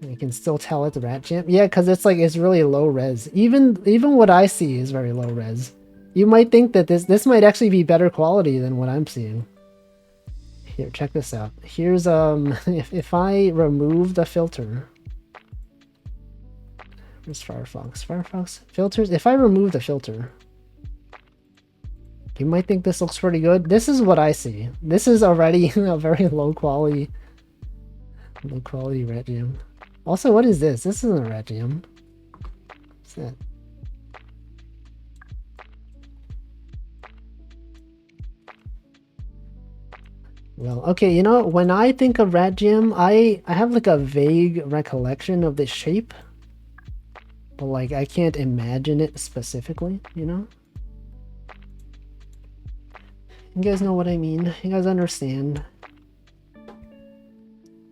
You can still tell it's Rat Jam. Yeah, because it's like it's really low res. Even what I see is very low res. You might think that this might actually be better quality than what I'm seeing. Here, check this out. Here's if I remove the filter. Where's Firefox? Firefox filters. If I remove the filter, you might think this looks pretty good. This is what I see. This is already a very low quality Rat Jam. Also, what is this? This isn't a Rat Jam. What's that? Well, okay, you know, when I think of Rat Jam, I have like a vague recollection of the shape. But like, I can't imagine it specifically, you know? You guys know what I mean? You guys understand?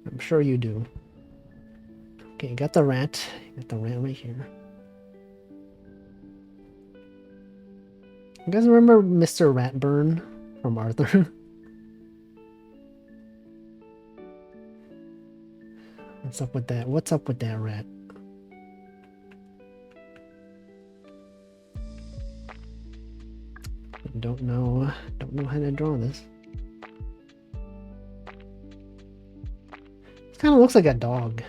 I'm sure you do. Okay, you got the rat. You got the rat right here. You guys remember Mr. Ratburn from Arthur? What's up with that? What's up with that rat? Don't know how to draw this. It kind of looks like a dog.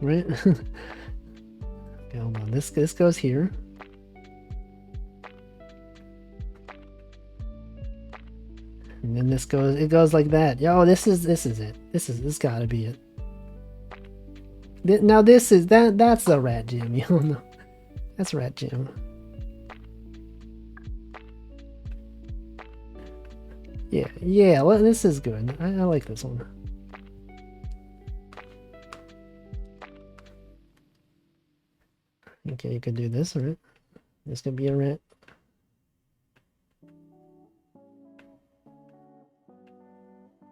Right? Okay, hold on. This goes here. And then it goes like that. Yo, this is it. This gotta be it. Now that's the Rat Jam, you know. That's Rat Jam. Yeah, well, this is good. I like this one. Okay, you could do this, right? This could be a rat.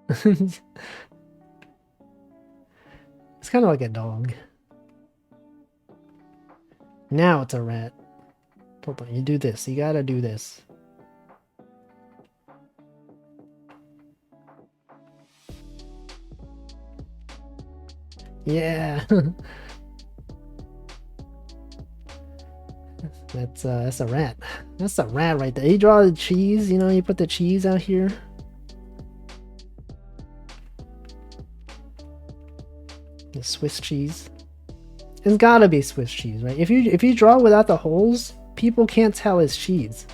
It's kind of like a dog. Now it's a rat. Hold on, you do this. You gotta do this. Yeah. That's a rat. That's a rat right there. You draw the cheese, you know, you put the cheese out here. The Swiss cheese. It's gotta be Swiss cheese, right? If you draw without the holes, people can't tell it's cheese.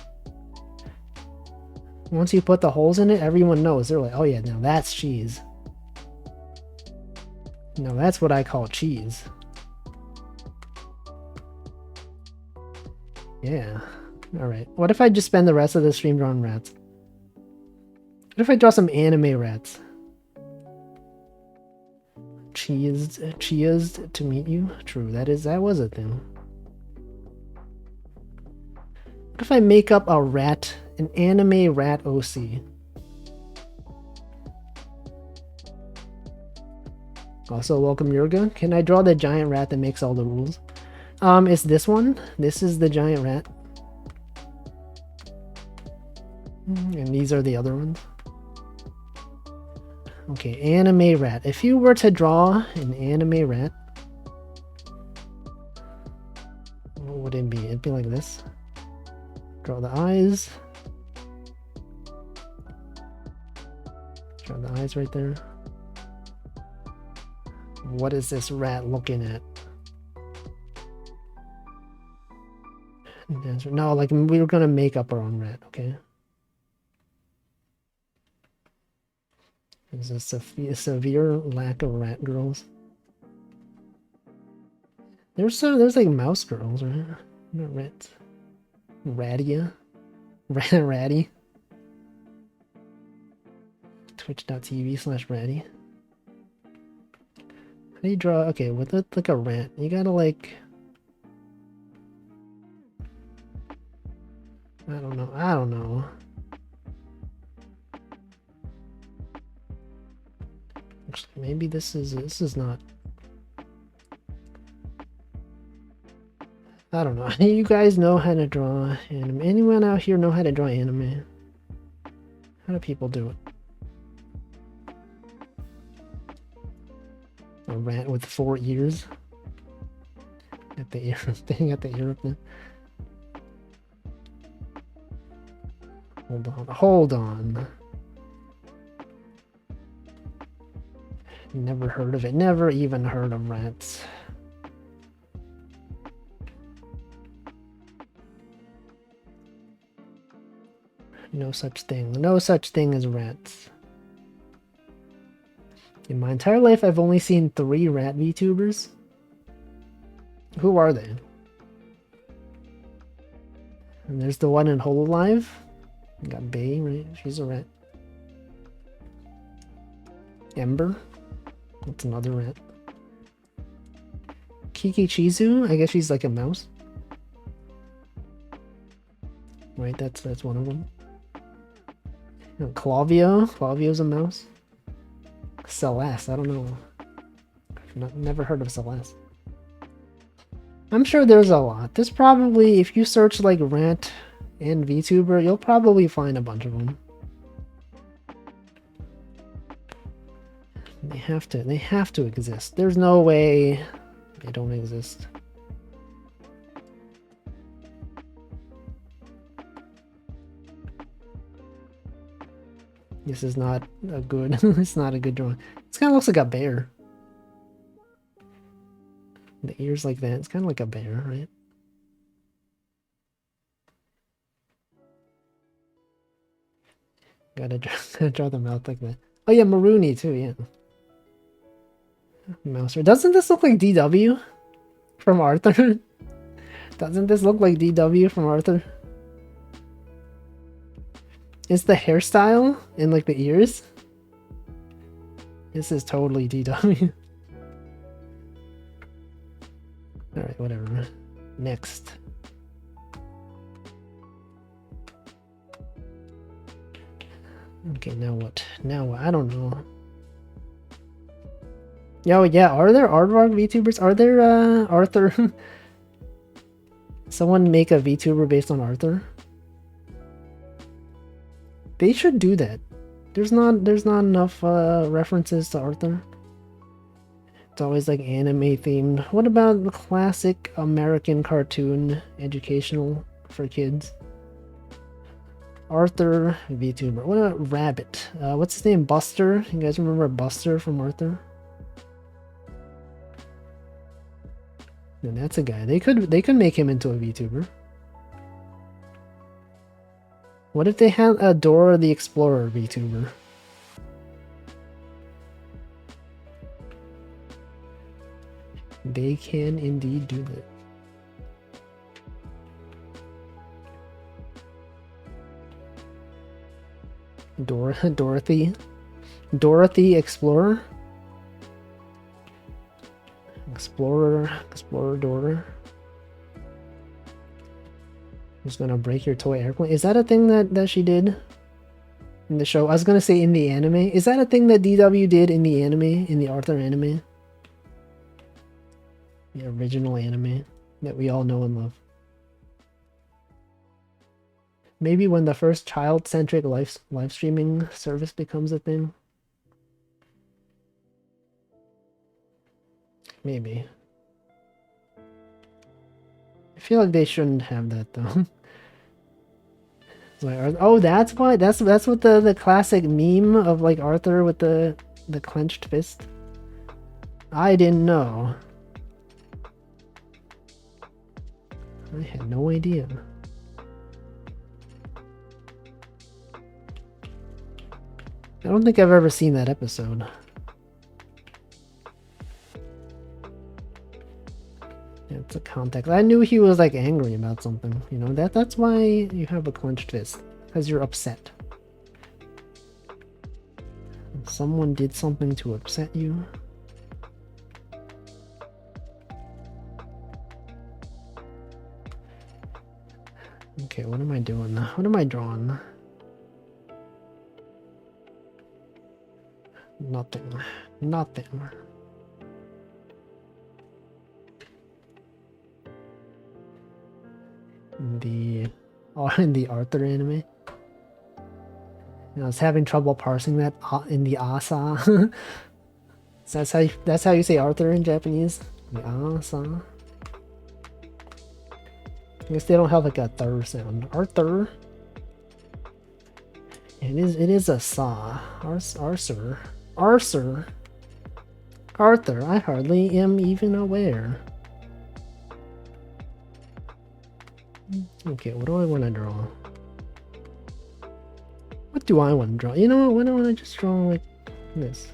Once you put the holes in it, everyone knows. They're like, oh yeah, now that's cheese. No, that's what I call cheese. Yeah. Alright. What if I just spend the rest of the stream drawing rats? What if I draw some anime rats? Cheesed to meet you? True, that was a thing. What if I make up a rat, an anime rat OC? Also, welcome Yurga. Can I draw the giant rat that makes all the rules? It's this one. This is the giant rat. And these are the other ones. Okay, anime rat. If you were to draw an anime rat, what would it be? It'd be like this. Draw the eyes. Draw the eyes right there. What is this rat looking at? No, like we were gonna make up our own rat, okay? There's a severe lack of rat girls. There's like mouse girls, right? Not rats. Radia. Ratty. Twitch.tv/ratty. How do you draw? Okay, with like a rat, you gotta like I don't know. I don't know. Actually, maybe this is not. I don't know. You guys know how to draw anime? Anyone out here know how to draw anime? How do people do it? A rat with 4 ears. At the ear thing at the ear up there. Hold on. Hold on. Never heard of it. Never even heard of rats. No such thing. No such thing as rats. In my entire life, I've only seen 3 rat VTubers. Who are they? And there's the one in Hololive. You got Bay, right? She's a rat. Ember. That's another rat. Kiki Chizu. I guess she's like a mouse. Right, that's one of them. Clavio. Clavio's a mouse. Celeste. I don't know. Never heard of Celeste. I'm sure there's a lot. There's probably, if you search like rat and VTuber, you'll probably find a bunch of them. They have to exist. There's no way they don't exist. This is not a good, it's not a good drawing. This kind of looks like a bear. The ears like that, it's kind of like a bear, right? Gotta draw the mouth like that. Oh yeah, Maruni too, yeah. Mouser. Doesn't this look like DW from Arthur? Doesn't this look like DW from Arthur? Is the hairstyle and like the ears? This is totally DW. Alright, whatever. Next. Okay, now what? Now what? I don't know. Oh yeah, are there Aardvark VTubers? Are there Arthur? Someone make a VTuber based on Arthur? They should do that. There's not enough references to Arthur. It's always like anime themed. What about the classic American cartoon educational for kids? Arthur VTuber. What about Rabbit? What's his name? Buster? You guys remember Buster from Arthur? And that's a guy. They could make him into a VTuber. What if they had a Dora the Explorer VTuber? They can indeed do that. Dorothy Explorer? Explorer Dora. Who's gonna break your toy airplane? Is that a thing that she did in the show? I was gonna say in the anime. Is that a thing that DW did in the anime? In the Arthur anime? The original anime that we all know and love. Maybe when the first child-centric live streaming service becomes a thing. Maybe. I feel like they shouldn't have that though. Like, oh, that's why. That's what the classic meme of like Arthur with the clenched fist. I didn't know. I had no idea. I don't think I've ever seen that episode. It's a context. I knew he was like angry about something, you know. That's why you have a clenched fist, because you're upset. Someone did something to upset you. Okay, what am I doing? What am I drawing? Nothing. Nothing. In the Arthur anime. I was having trouble parsing that in the Asa. That's how you say Arthur in Japanese? The Asa. I guess they don't have like a third sound. Arthur. It is a sa. Arthur. Arthur. Arthur, I hardly am even aware. Okay, what do I want to draw? What do I want to draw? You know what? Why don't I just draw like this?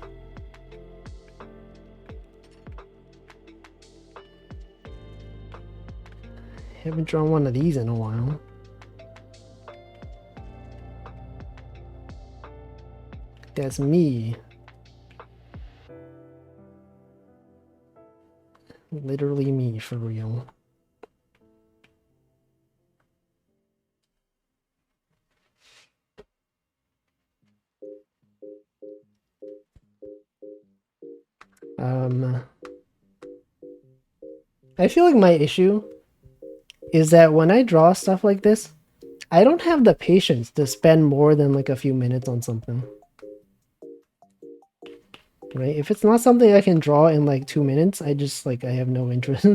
Haven't drawn one of these in a while. That's me. Literally me, for real. I feel like my issue is that when I draw stuff like this, I don't have the patience to spend more than like a few minutes on something. Right? If it's not something I can draw in like 2 minutes, I just like I have no interest.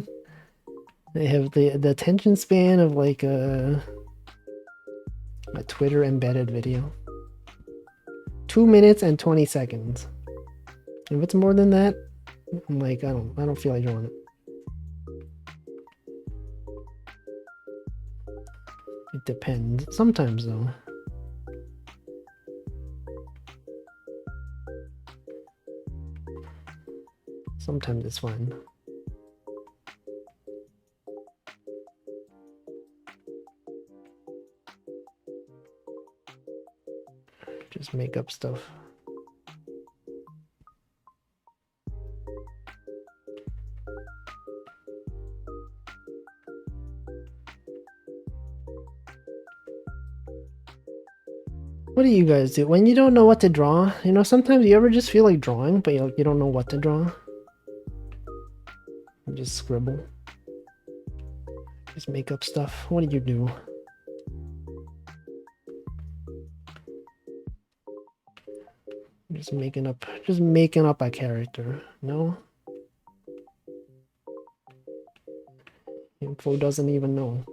I have the attention span of like a Twitter embedded video. 2 minutes and 20 seconds. If it's more than that, I'm like I don't feel like drawing it. It depends. Sometimes though. Sometimes it's fine. Just make up stuff. What do you guys do when you don't know what to draw? You know, sometimes you ever just feel like drawing, but you don't know what to draw. You just scribble. Just make up stuff. What do you do? Just making up a character. No? Info doesn't even know.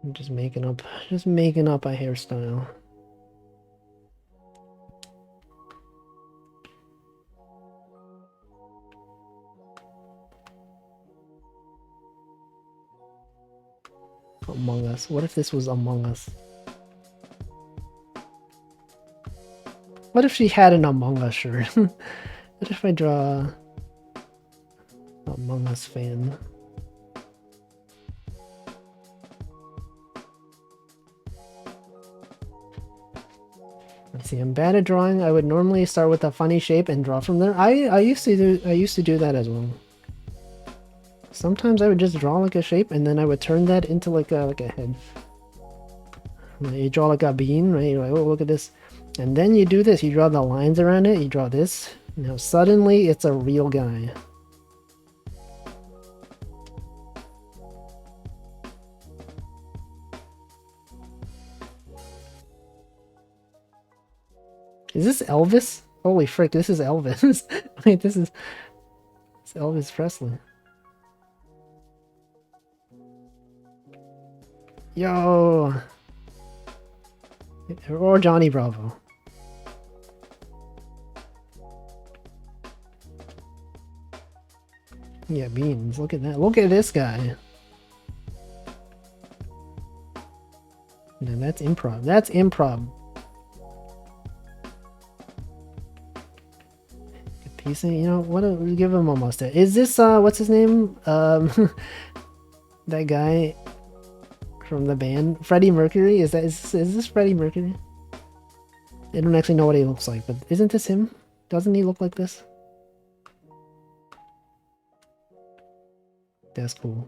I'm just making up a hairstyle. Among Us. What if this was Among Us? What if she had an Among Us shirt? What if I draw Among Us fan? Let's see, I'm bad at drawing. I would normally start with a funny shape and draw from there. I used to do that as well. Sometimes I would just draw like a shape and then I would turn that into like a head. You draw like a bean, right? You're like, oh, look at this. And then you do this. You draw the lines around it. You draw this. Now suddenly it's a real guy. Is this Elvis? Holy frick, this is Elvis. Wait, it's Elvis Presley. Yo! Or Johnny Bravo. Yeah, beans. Look at that. Look at this guy. No, that's improv. That's improv. Piecing, you know, what? Give him a mustache. Is this what's his name? That guy from the band. Freddie Mercury? Is this Freddie Mercury? I don't actually know what he looks like, but isn't this him? Doesn't he look like this? That's cool.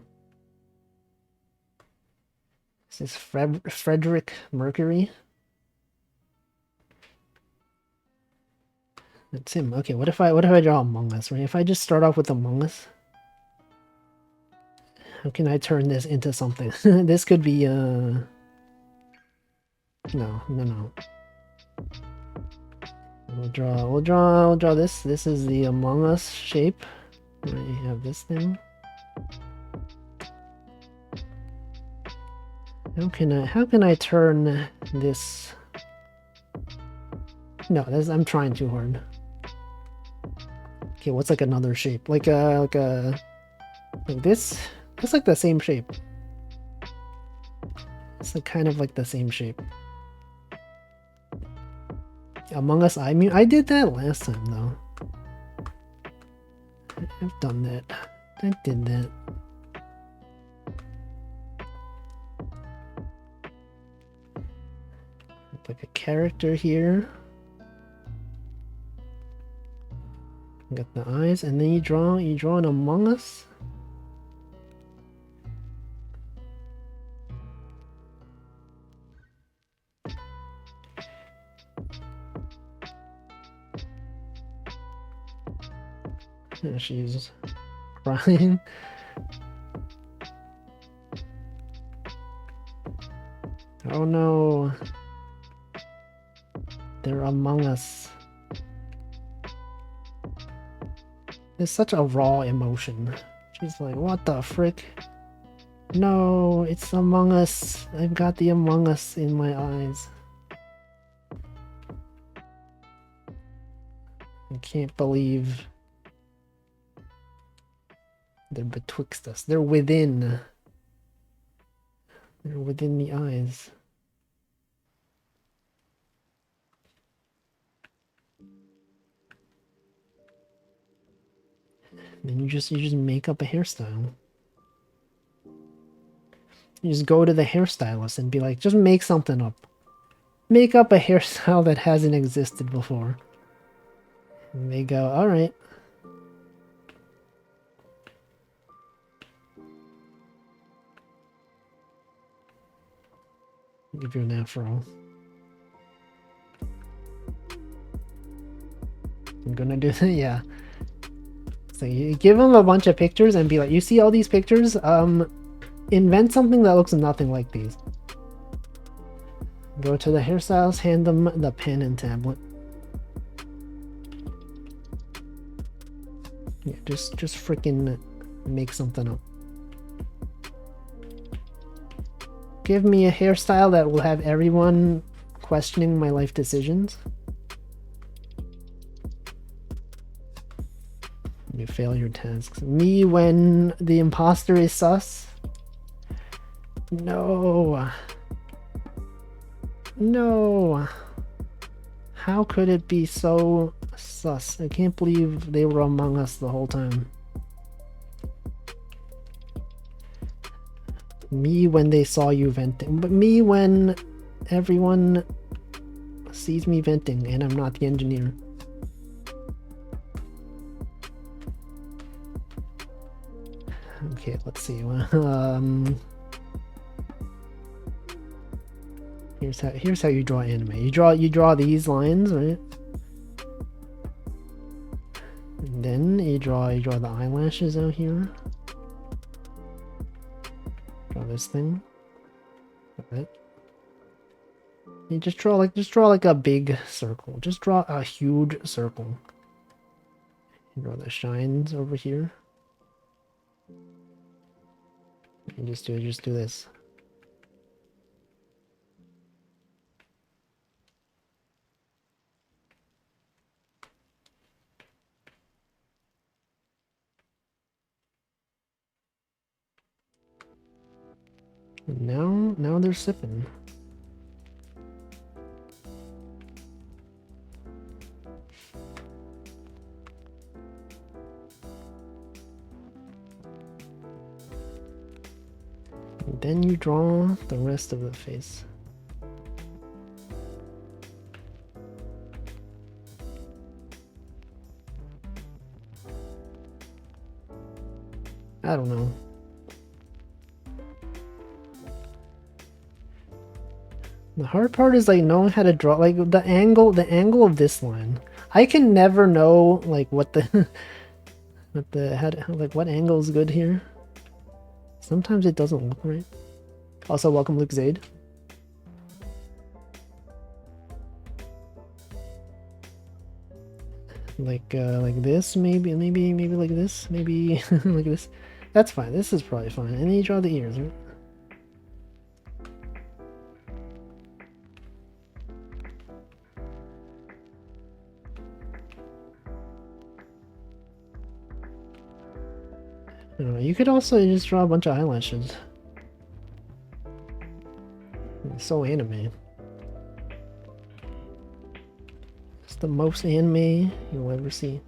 Is this Frederick Mercury? That's him. Okay, what if I draw Among Us, right? If I just start off with Among Us, how can I turn this into something? This could be no. We'll draw this. This is the Among Us shape. We have this thing. How can I turn this? No, I'm trying too hard. Okay, what's like another shape? Like this? That's like the same shape. It's like kind of like the same shape. Among Us I mean, I did that last time though. I've done that. I did that. Like a character here. Got the eyes, and then you draw an Among Us. Yeah, she's crying. Oh no. They're among us. It's such a raw emotion. She's like, what the frick? No, it's Among Us. I've got the Among Us in my eyes. I can't believe they're betwixt us. They're within. They're within the eyes. Then you just make up a hairstyle. You just go to the hairstylist and be like, just make something up. Make up a hairstyle that hasn't existed before. And they go, alright. Give you an afro. I'm gonna do that, yeah. So you give them a bunch of pictures and be like, you see all these pictures? Invent something that looks nothing like these. Go to the hairstyles, hand them the pen and tablet. Yeah, just freaking make something up. Give me a hairstyle that will have everyone questioning my life decisions. You fail your tasks. Me when the imposter is sus? No. No. How could it be so sus? I can't believe they were among us the whole time. Me when they saw you venting. But me when everyone sees me venting and I'm not the engineer. Okay, let's see. Here's how you draw anime. You draw these lines, right? And then you draw the eyelashes out here. Draw this thing. Right. You just draw like a big circle. Just draw a huge circle. You draw the shines over here. And just do this. And now they're sipping. And then you draw the rest of the face. I don't know. The hard part is like knowing how to draw, like the angle of this line. I can never know like what the what angle is good here. Sometimes it doesn't look right. Also, welcome Luke Zaid. Like this, maybe like this, maybe like this. That's fine. This is probably fine. And then you draw the ears, right? I don't know. You could also just draw a bunch of eyelashes. It's so anime. It's the most anime you'll ever see.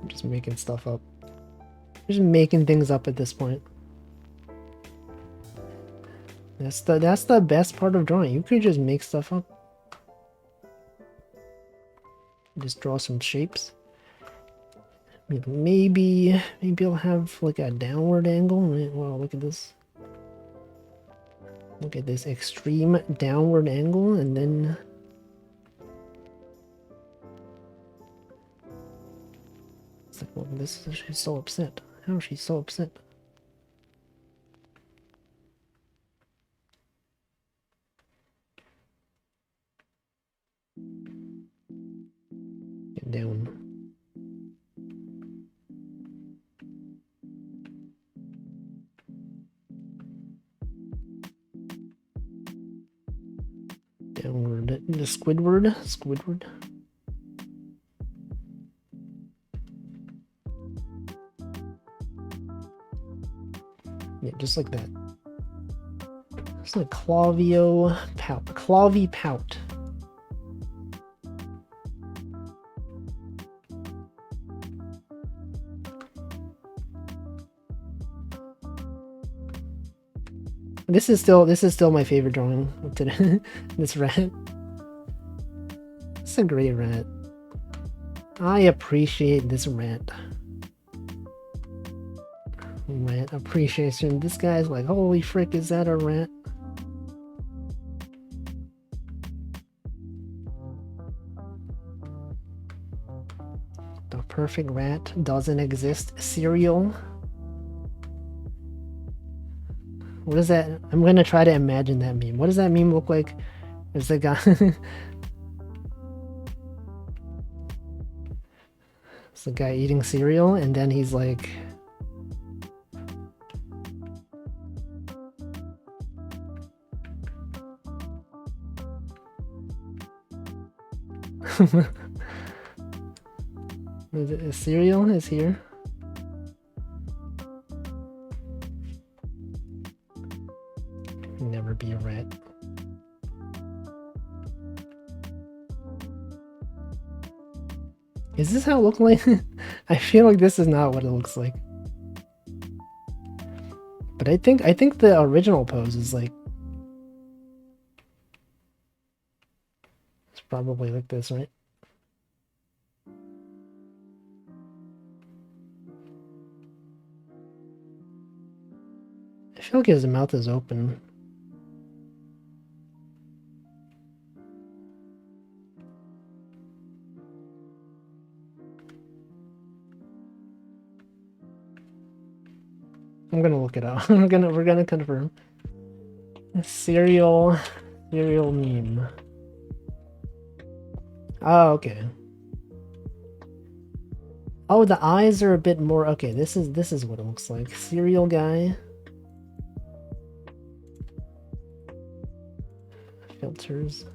I'm just making stuff up. Just making things up at this point. That's the best part of drawing. You could just make stuff up. Just draw some shapes. Maybe I'll have like a downward angle. Right? Wow, look at this. Look at this extreme downward angle, and then it's like, well, she's so upset. How is she so upset? Get down. Downward. The Squidward. Squidward. Yeah, just like that. It's like Clavio Pout. Clavy Pout. This is still my favorite drawing of today. This rat. It's a great rat. I appreciate this rat. Rat appreciation. This guy's like, holy frick, is that a rat? The perfect rat doesn't exist. Cereal. What is that? I'm gonna try to imagine that meme. What does that meme look like? There's the guy. It's the guy eating cereal, and then he's like, "The cereal is here." Never be a rat. Is this how it looks like? I feel like this is not what it looks like. But I think the original pose is like, it's probably like this, right? I feel like his mouth is open. I'm gonna look it up. we're gonna confirm. Cereal meme. Oh, okay. Oh, the eyes are a bit more. Okay, this is what it looks like. Cereal guy. Filters.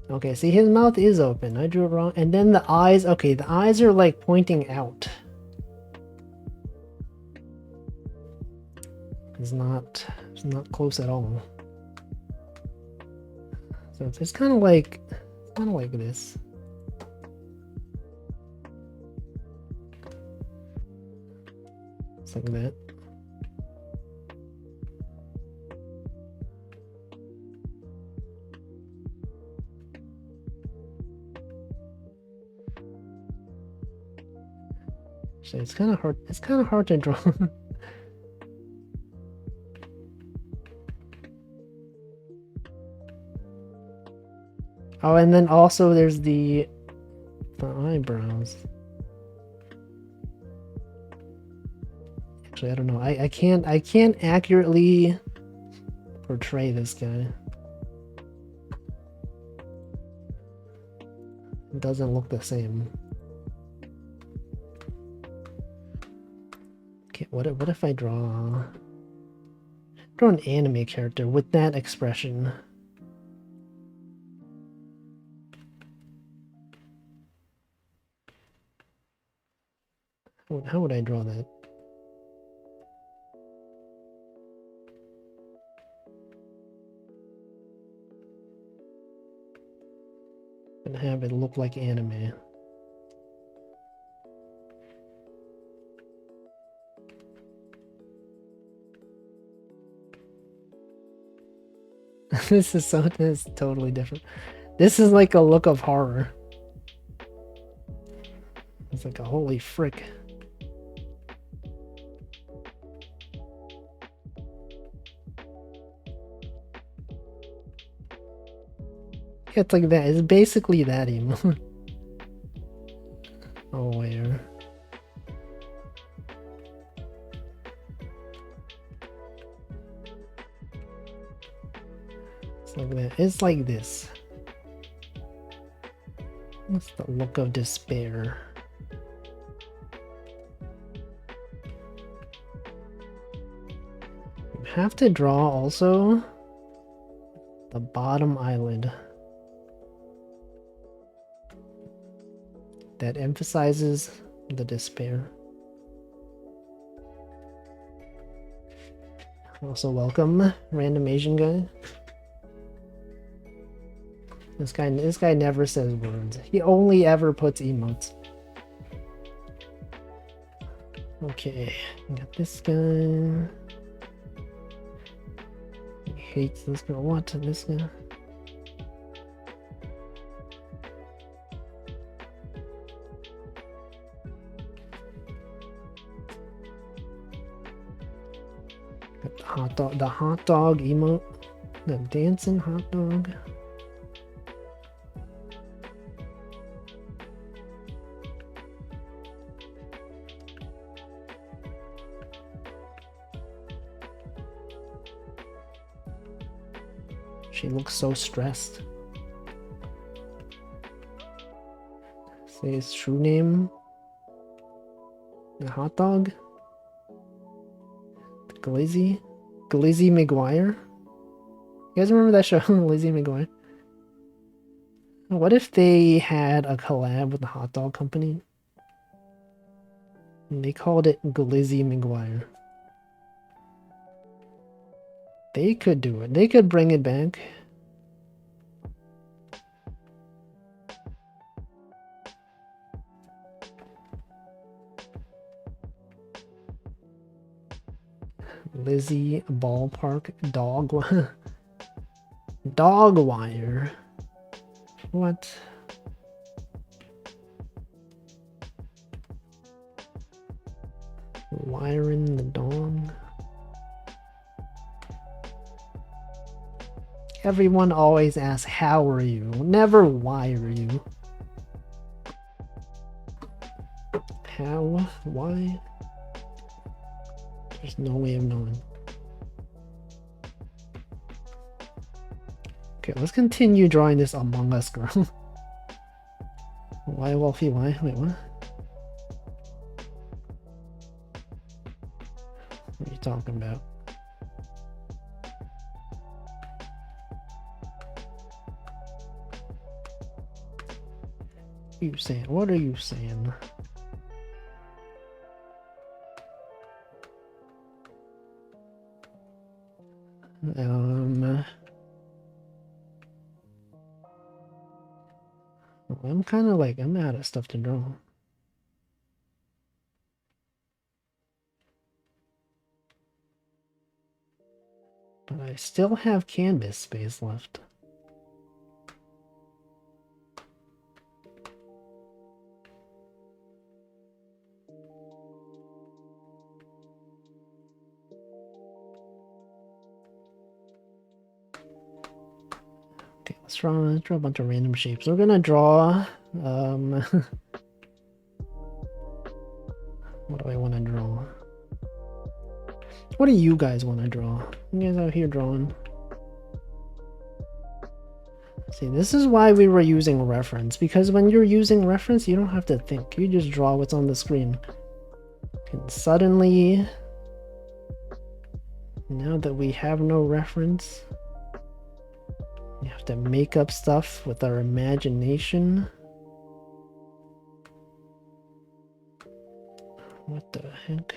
Okay, see, his mouth is open. I drew it wrong. And then the eyes, okay, the eyes are like pointing out. It's not close at all. So it's kind of like this. It's like that. So it's kind of hard. It's kind of hard to draw. Oh, and then also there's the eyebrows. Actually, I don't know. I can't accurately portray this guy. It doesn't look the same. Okay, what if I draw an anime character with that expression? How would I draw that? And have it look like anime. This is totally different. This is like a look of horror. It's like a holy frick. Yeah, it's like that. It's basically that emo. Oh, where? It's like that. It's like this. What's the look of despair? You have to draw also the bottom eyelid. That emphasizes the despair. Also welcome, random Asian guy. This guy never says words. He only ever puts emotes. Okay, got this guy. He hates this guy. What? This guy? The hot dog emote, the dancing hot dog. She looks so stressed. Say his true name. The hot dog. Glizzy McGuire. You guys remember that show, Lizzie McGuire? What if they had a collab with the hot dog company? And they called it Glizzy McGuire. They could do it. They could bring it back. Lizzie Ballpark Dog Dog Wire. What? Wiring the dog. Everyone always asks, how are you? Never, why are you? How? Why? There's no way of knowing. Okay, let's continue drawing this Among Us girl. Why, Wolfie? Why? Wait, what? What are you talking about? you saying? What are you saying? I'm kind of like, I'm out of stuff to draw. But I still have canvas space left. Okay, let's draw a bunch of random shapes. We're gonna draw, what do I want to draw? What do you guys want to draw? You guys out here drawing? See, this is why we were using reference, because when you're using reference, you don't have to think. You just draw what's on the screen. And suddenly, now that we have no reference, we have to make up stuff with our imagination. What the heck?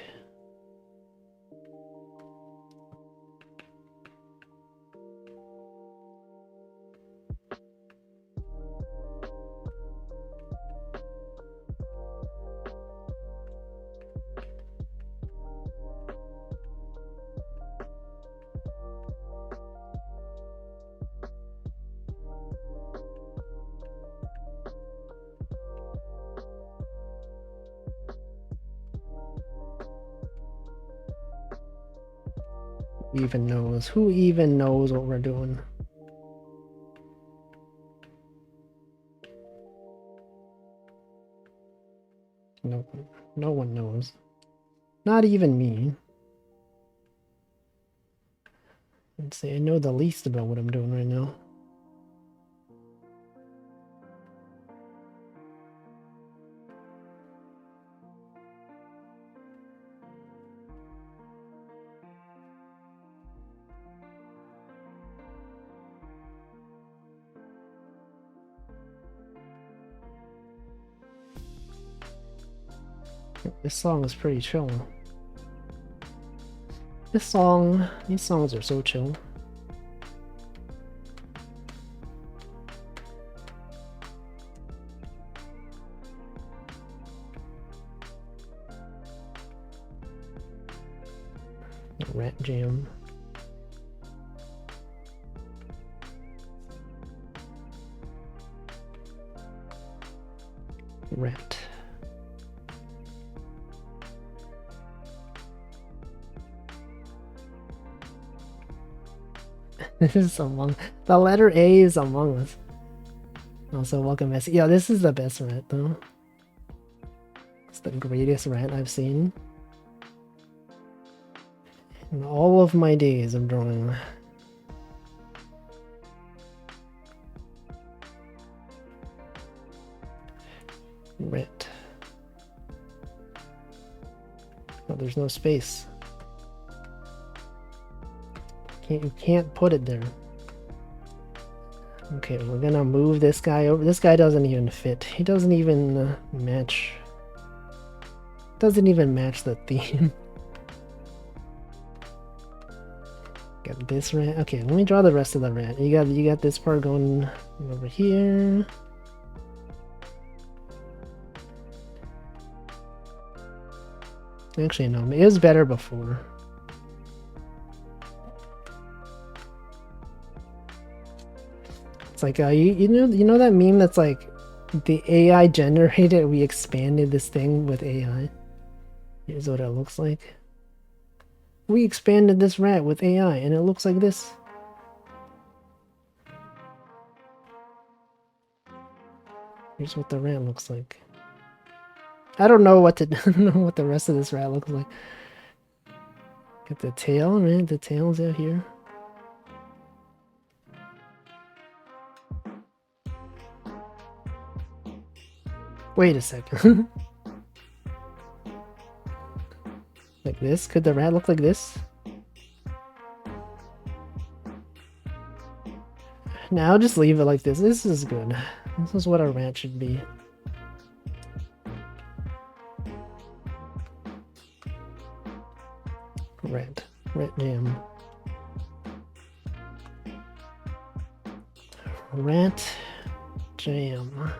Even knows? Who even knows what we're doing? No one knows. Not even me. Let's say I know the least about what I'm doing right now. This song is pretty chill. These songs are so chill. Rat Jam. Rat. This is the letter A is Among Us. Also, welcome Messi. Yeah, this is the best rat though. It's the greatest rat I've seen in all of my days of drawing. Rat. Oh, there's no space. You can't put it there. Okay, we're gonna move this guy over. This guy doesn't even fit. He doesn't even match. Doesn't even match the theme. Got this rat. Okay, let me draw the rest of the rat. You got this part going over here. Actually, no, it was better before. It's like you know that meme that's like the AI generated, we expanded this thing with AI. Here's what it looks like. We expanded this rat with AI and it looks like this. Here's what the rat looks like. I don't know what I don't know what the rest of this rat looks like. Got the tail, right? The tail's out here. Wait a second. Like this? Could the rat look like this? Now just leave it like this. This is good. This is what a rat should be. Rat jam. Rat jam.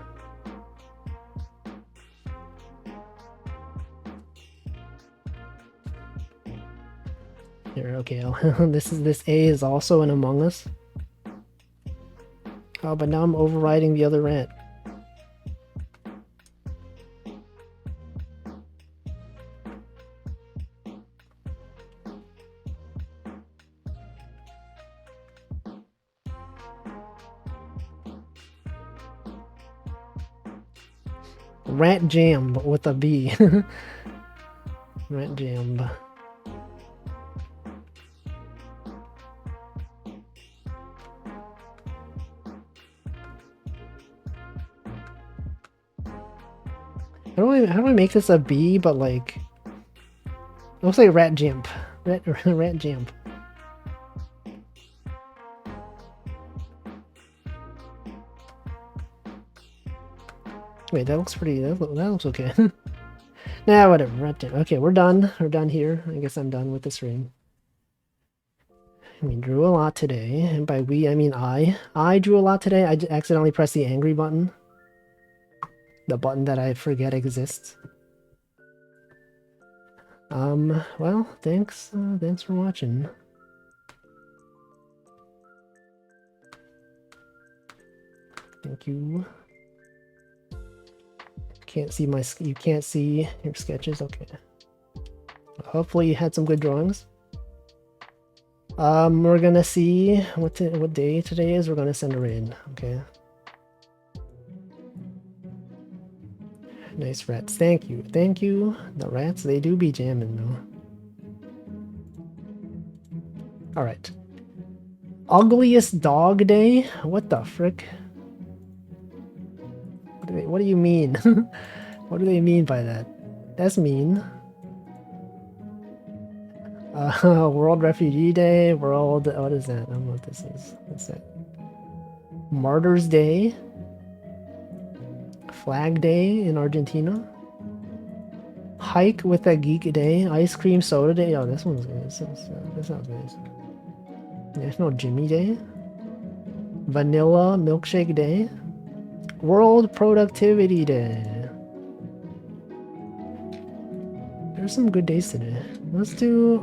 Here, okay. This A is also an Among Us. Oh, but now I'm overriding the other rat. Rat jam with a B. Rat jam. How do I make this a B, but like it looks like rat jump. Rat jump. Wait, that looks pretty. That looks okay. Nah, whatever. Rat jump. Okay, we're done. We're done here. I guess I'm done with the stream. We drew a lot today, and by we I mean I. I drew a lot today. I accidentally pressed the angry button. The button that I forget exists. Well, thanks for watching. Thank you. You can't see your sketches? Okay. Hopefully you had some good drawings. We're gonna see what day today is. We're gonna send a raid, okay? Nice rats. Thank you. Thank you. The rats, they do be jamming though. Alright. Ugliest dog day? What the frick? What do you mean? What do they mean by that? That's mean. World Refugee Day, World... What is that? I don't know what this is. What's that? Martyrs Day. Flag Day in Argentina. Hike with a Geek Day. Ice Cream Soda Day. Oh, this one's good. This sounds good. National Jimmy Day. Vanilla Milkshake Day. World Productivity Day. There's some good days today. Let's do,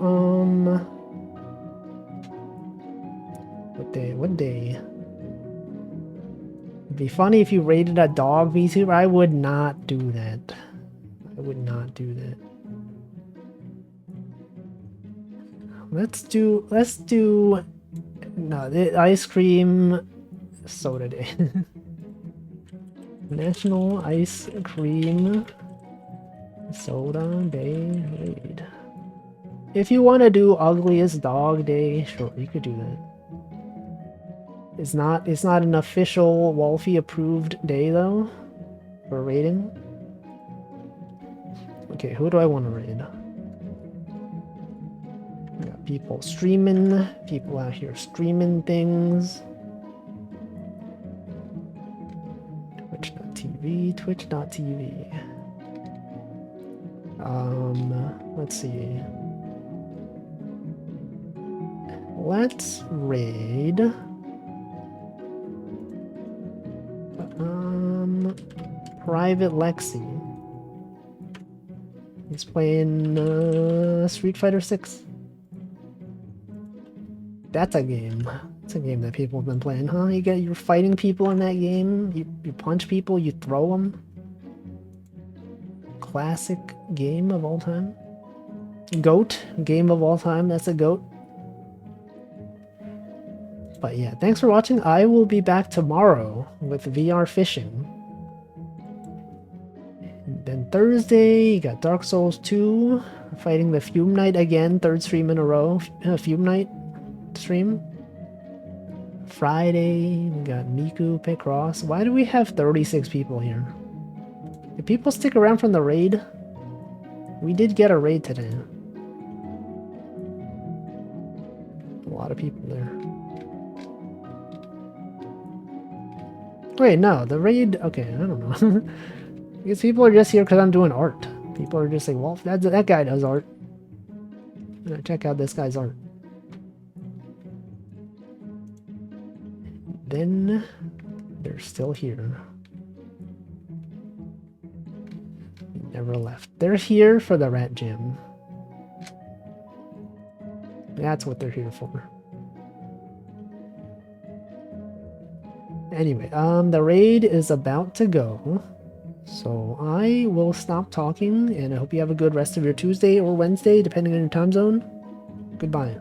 what day? It'd be funny if you rated a dog VTuber. I would not do that. I would not do that. Let's do, no, the ice cream soda day. National Ice Cream Soda Day raid. If you want to do Ugliest Dog Day, sure, you could do that. It's not an official Wolfie approved day though for raiding. Okay, who do I want to raid? We got people streaming, people out here streaming things. Twitch.tv. Let's see. Let's raid. Private Lexi. He's playing Street Fighter 6. That's a game. It's a game that people have been playing, huh? You're fighting people in that game. You punch people, you throw them. Classic game of all time. GOAT, game of all time. That's a GOAT. But yeah, thanks for watching. I will be back tomorrow with VR fishing. And then Thursday, you got Dark Souls 2, fighting the Fume Knight again, third stream in a row. Fume Knight stream. Friday, we got Miku, Picross. Why do we have 36 people here? Did people stick around from the raid? We did get a raid today. A lot of people there. Wait, no, the raid... Okay, I don't know. Because people are just here because I'm doing art. People are just like, well, that guy does art. Check out this guy's art. Then they're still here. Never left. They're here for the rat gym. That's what they're here for. Anyway, the raid is about to go. So I will stop talking, and I hope you have a good rest of your Tuesday or Wednesday, depending on your time zone. Goodbye.